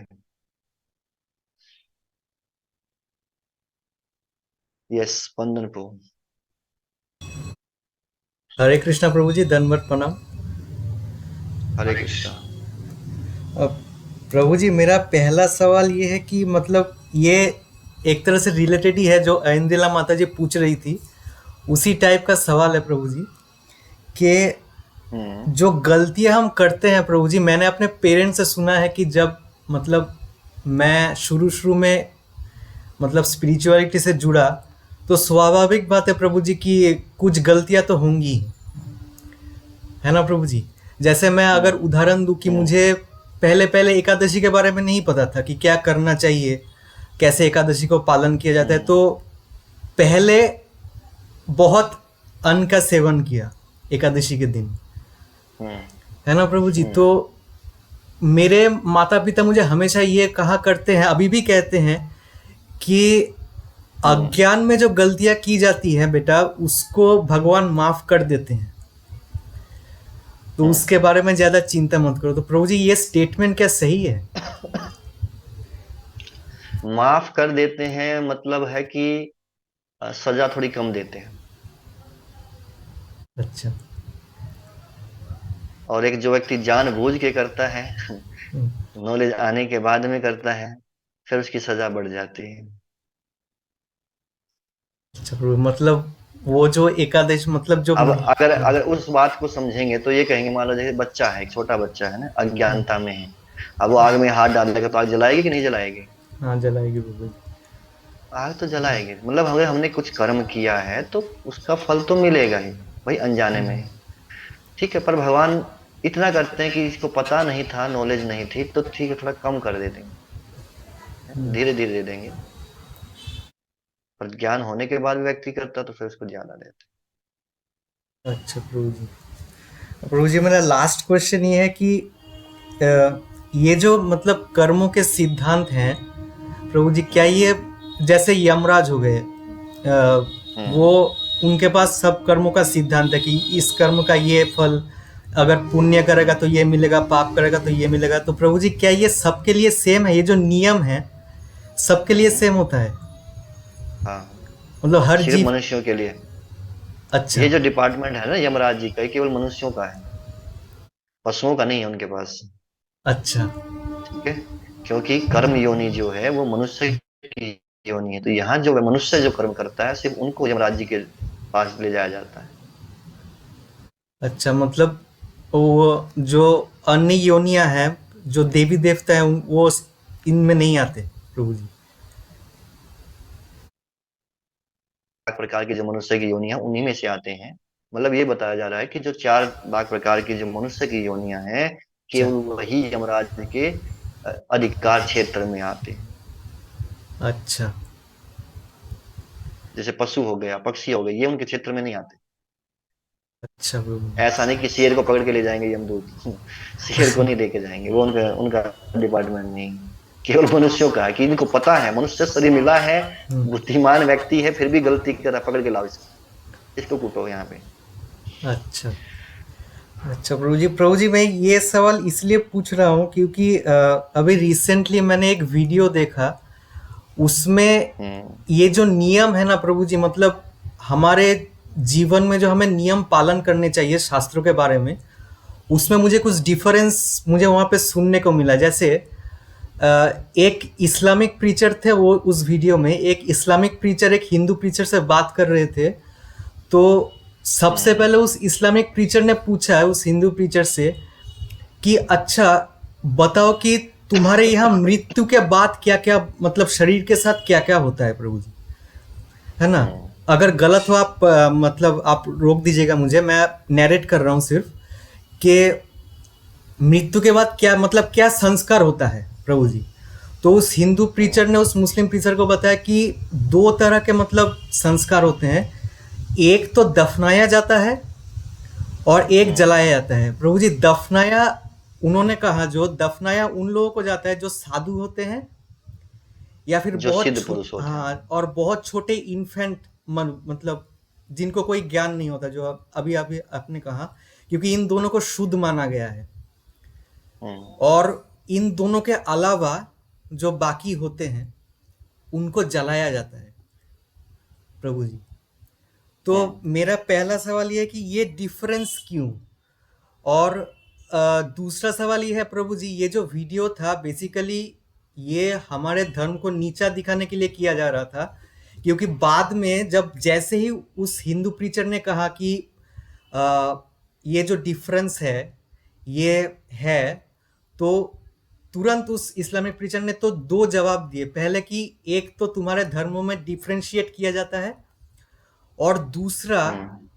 यस, वंदन प्रभु। हरे कृष्णा प्रभु जी, दंडवत प्रणाम। हरे कृष्णा। अब प्रभु जी, मेरा पहला सवाल ये है कि मतलब ये एक तरह से रिलेटेड ही है, जो ऐंदिला माता जी पूछ रही थी उसी टाइप का सवाल है प्रभु जी, कि हम्म। जो गलतियां हम करते हैं प्रभु जी, मैंने अपने पेरेंट्स से सुना है कि जब मतलब मैं शुरू शुरू में मतलब स्पिरिचुअलिटी से जुड़ा, तो स्वाभाविक बात है प्रभु जी कि कुछ गलतियां तो होंगी, है ना प्रभु जी। जैसे मैं अगर हम्म। उदाहरण दूं कि हम्म। मुझे पहले पहले एकादशी के बारे में नहीं पता था कि क्या करना चाहिए, कैसे एकादशी को पालन किया जाता है, हम्म। तो पहले बहुत अन्न का सेवन किया एकादशी के दिन, हम्म। है ना प्रभु जी। तो हम्म। मेरे माता पिता मुझे हमेशा ये कहा करते हैं, अभी भी कहते हैं, कि हम्म। अज्ञान में जो गलतियां की जाती हैं बेटा, उसको भगवान माफ कर देते हैं, तो हम्म। उसके बारे में ज्यादा चिंता मत करो। तो प्रभु जी, ये स्टेटमेंट क्या सही है? माफ कर देते हैं मतलब है कि सजा थोड़ी कम देते हैं। अच्छा। और एक जो व्यक्ति जानबूझ के करता है, हम्म। नॉलेज आने के बाद में करता है, फिर उसकी सजा बढ़ जाती है। अच्छा प्रभु, मतलब वो जो एकादश मतलब जो अब अगर अगर उस बात को समझेंगे तो ये कहेंगे, मान लो जैसे बच्चा है, एक छोटा बच्चा है ना, अज्ञानता में है, अब वो आग में हाथ डालेगा तो आग जलाएगी कि नहीं जलाएगी? हाँ, जलाएगी प्रभु जी। आग तो जलाएगी। मतलब अगर हमने कुछ कर्म किया है तो उसका फल तो मिलेगा ही, वही अनजाने में है। ठीक है, पर भगवान इतना करते हैं कि इसको पता नहीं था, नॉलेज नहीं थी, तो ठीक है थोड़ा कम कर दे देंगे, धीरे धीरे दे देंगे। पर ज्ञान होने के बाद भी व्यक्ति करता तो फिर उसको ज्यादा देते। अच्छा प्रभु जी मेरा लास्ट क्वेश्चन ये है कि ये जो मतलब कर्मों के सिद्धांत हैं प्रभु जी, क्या ये जैसे यमराज हो गए, हम्म। वो उनके पास सब कर्मों का सिद्धांत है कि इस कर्म का ये फल, अगर पुण्य करेगा तो ये मिलेगा, पाप करेगा तो ये मिलेगा। तो प्रभु जी क्या ये सबके लिए सेम है? ये जो नियम है सबके लिए हम्म। सेम होता है? हाँ, मतलब हर सिर्फ जीव? मनुष्यों के लिए। अच्छा। ये जो डिपार्टमेंट है ना यमराज जी का, ये केवल मनुष्यों का है, पशुओं का नहीं है उनके पास। अच्छा। ठीक है, क्योंकि कर्म योनि जो है वो मनुष्य की योनि है, तो यहाँ जो मनुष्य जो कर्म करता है सिर्फ उनको यमराज जी के पास ले जाया जाता है। अच्छा मतलब वो जो अन्य योनियां हैं, जो देवी देवता हैं, वो इनमें नहीं आते प्रभु जी? चार प्रकार की जो मनुष्य की योनियां उन्हीं में से आते हैं। मतलब ये बताया जा रहा है कि जो चार बाग प्रकार की जो मनुष्य की योनियां हैं, अच्छा। केवल वही यमराज के अधिकार क्षेत्र में आते हैं। अच्छा। जैसे पशु हो गया, पक्षी हो गए, ये उनके क्षेत्र में नहीं आते। अच्छा प्रभु। ऐसा नहीं कि शेर को पकड़ के ले जाएंगे यमदूत शेर को नहीं लेके जाएंगे, वो उनका उनका डिपार्टमेंट नहीं। केवल मनुष्यों का है कि इनको पता है मनुष्य शरीर मिला है, हम्म। बुद्धिमान व्यक्ति है, फिर भी गलती कर रहा है, पकड़ के लाओ इसको, इसको कूटो यहाँ पे। अच्छा। अच्छा प्रभु जी मैं ये सवाल इसलिए पूछ रहा हूँ क्योंकि अभी रिसेंटली मैंने एक वीडियो देखा, उसमें हम्म। ये जो नियम है ना प्रभु जी, मतलब हमारे जीवन में जो हमें नियम पालन करने चाहिए शास्त्रों के बारे में, उसमें मुझे कुछ डिफरेंस मुझे वहाँ पे सुनने को मिला। जैसे एक इस्लामिक प्रीचर थे, वो उस वीडियो में एक इस्लामिक प्रीचर एक हिंदू प्रीचर से बात कर रहे थे। तो सबसे हम्म। पहले उस इस्लामिक प्रीचर ने पूछा है उस हिंदू प्रीचर से कि अच्छा बताओ कि तुम्हारे यहाँ मृत्यु के बाद क्या क्या, मतलब शरीर के साथ क्या क्या होता है प्रभु जी, है ना? हम्म। अगर गलत हो आप मतलब आप रोक दीजिएगा मुझे, मैं नैरेट कर रहा हूँ सिर्फ कि मृत्यु के बाद क्या मतलब क्या संस्कार होता है प्रभु जी। तो उस हिंदू प्रीचर ने उस मुस्लिम प्रीचर को बताया कि दो तरह के मतलब संस्कार होते हैं, एक तो दफनाया जाता है और एक हम्म। जलाया जाता है प्रभु जी। दफनाया, उन्होंने कहा जो दफनाया उन लोगों को जाता है जो साधु होते हैं या फिर जो बहुत सिद्ध पुरुष होते हैं। हाँ, और बहुत छोटे इन्फेंट मतलब जिनको कोई ज्ञान नहीं होता, जो अभी अभी आपने कहा, क्योंकि इन दोनों को शुद्ध माना गया है। हम्म। और इन दोनों के अलावा जो बाकी होते हैं उनको जलाया जाता है प्रभु जी। तो हम्म। मेरा पहला सवाल ये है कि ये डिफरेंस क्यों? और दूसरा सवाल ये है प्रभु जी, ये जो वीडियो था बेसिकली ये हमारे धर्म को नीचा दिखाने के लिए किया जा रहा था, क्योंकि बाद में जब जैसे ही उस हिंदू प्रीचर ने कहा कि अ, ये जो डिफरेंस है ये है, तो तुरंत उस इस्लामिक प्रीचर ने तो दो जवाब दिए। पहले कि एक तो तुम्हारे धर्मों में डिफरेंशिएट किया जाता है, और दूसरा हम्म।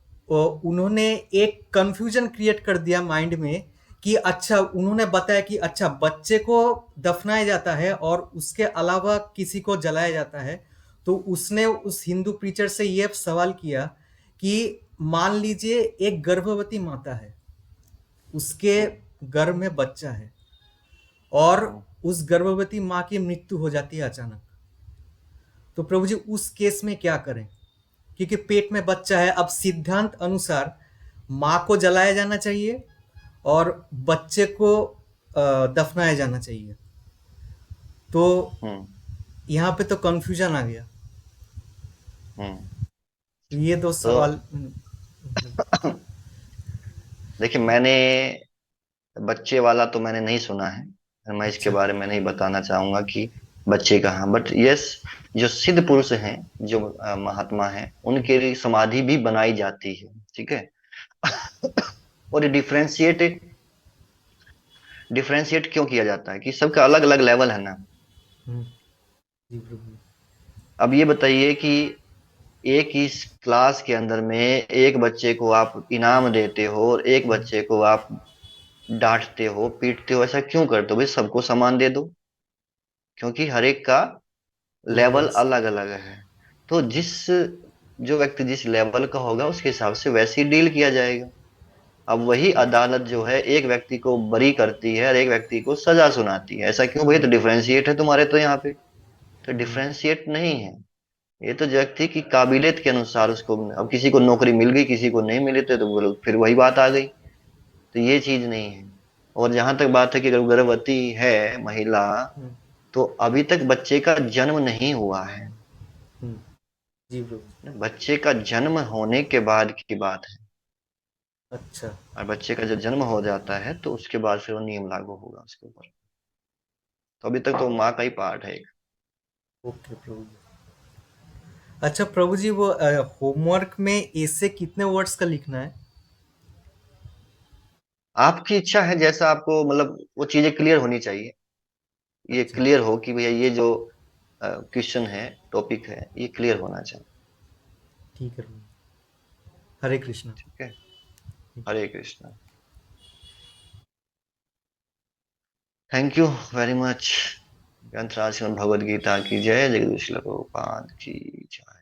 उन्होंने एक कंफ्यूजन क्रिएट कर दिया माइंड में कि अच्छा, उन्होंने बताया कि अच्छा बच्चे को दफनाया जाता है और उसके अलावा किसी को जलाया जाता है। तो उसने उस हिंदू प्रीचर से ये सवाल किया कि मान लीजिए एक गर्भवती माता है, उसके हम्म। गर्भ में बच्चा है और हम्म। उस गर्भवती माँ की मृत्यु हो जाती है अचानक। तो प्रभु जी उस केस में क्या करें? क्योंकि पेट में बच्चा है। अब सिद्धांत अनुसार माँ को जलाया जाना चाहिए और बच्चे को दफनाया जाना चाहिए। तो हम्म। यहाँ पे तो कंफ्यूजन आ गया। हम्म। तो ये दो तो सवाल देखिए, मैंने बच्चे वाला तो मैंने नहीं सुना है, मैं इसके अच्छा। बारे में नहीं बताना चाहूंगा कि बच्चे कहाँ, बट यस, जो सिद्ध पुरुष हैं, जो महात्मा हैं, उनके लिए समाधि भी बनाई जाती है। ठीक है और ये डिफरेंशिएट क्यों किया जाता है कि सबका अलग अलग लेवल है ना। हम्म, जी प्रभु। अब ये बताइए कि एक ही क्लास के अंदर में एक बच्चे को आप इनाम देते हो और एक बच्चे को आप डांटते हो, पीटते हो, ऐसा क्यों करते हो भाई? सबको समान दे दो, क्योंकि हर एक का लेवल यस। अलग अलग है। तो जो व्यक्ति जिस लेवल का होगा उसके हिसाब से वैसे ही डील किया जाएगा। अब वही अदालत जो है एक व्यक्ति को बरी करती है और एक व्यक्ति को सजा सुनाती है, ऐसा क्यों भाई? तो डिफरेंशिएट है तुम्हारे तो यहाँ पे। तो डिफरेंशिएट नहीं है, ये तो व्यक्ति की काबिलियत के अनुसार उसको, अब किसी को नौकरी मिल गई किसी को नहीं मिली तो बोलो फिर वही बात आ गई। तो ये चीज नहीं है। और जहां तक बात है कि अगर गर्भवती है महिला, तो अभी तक बच्चे का जन्म नहीं हुआ है। जी प्रभु। बच्चे का जन्म होने के बाद की बात है। अच्छा। और बच्चे का जब जन्म हो जाता है तो उसके बाद फिर वो नियम लागू होगा उसके ऊपर। तो अभी तक तो माँ का ही पार्ट है एक। ओके प्रभु जी। अच्छा प्रभु जी, वो होमवर्क में ऐसे कितने वर्ड्स का लिखना है? आपकी इच्छा है, जैसा आपको मतलब वो चीजें क्लियर होनी चाहिए। ये अच्छा। क्लियर हो कि भैया ये जो क्वेश्चन है, टॉपिक है, ये क्लियर होना चाहिए। ठीक है प्रभु। हरे कृष्णा। ठीक है। Hare Krishna. Thank you very much. ग्रंथराज श्रीमद् भगवद गीता की जय, जगदीश प्रभुपाद की जय।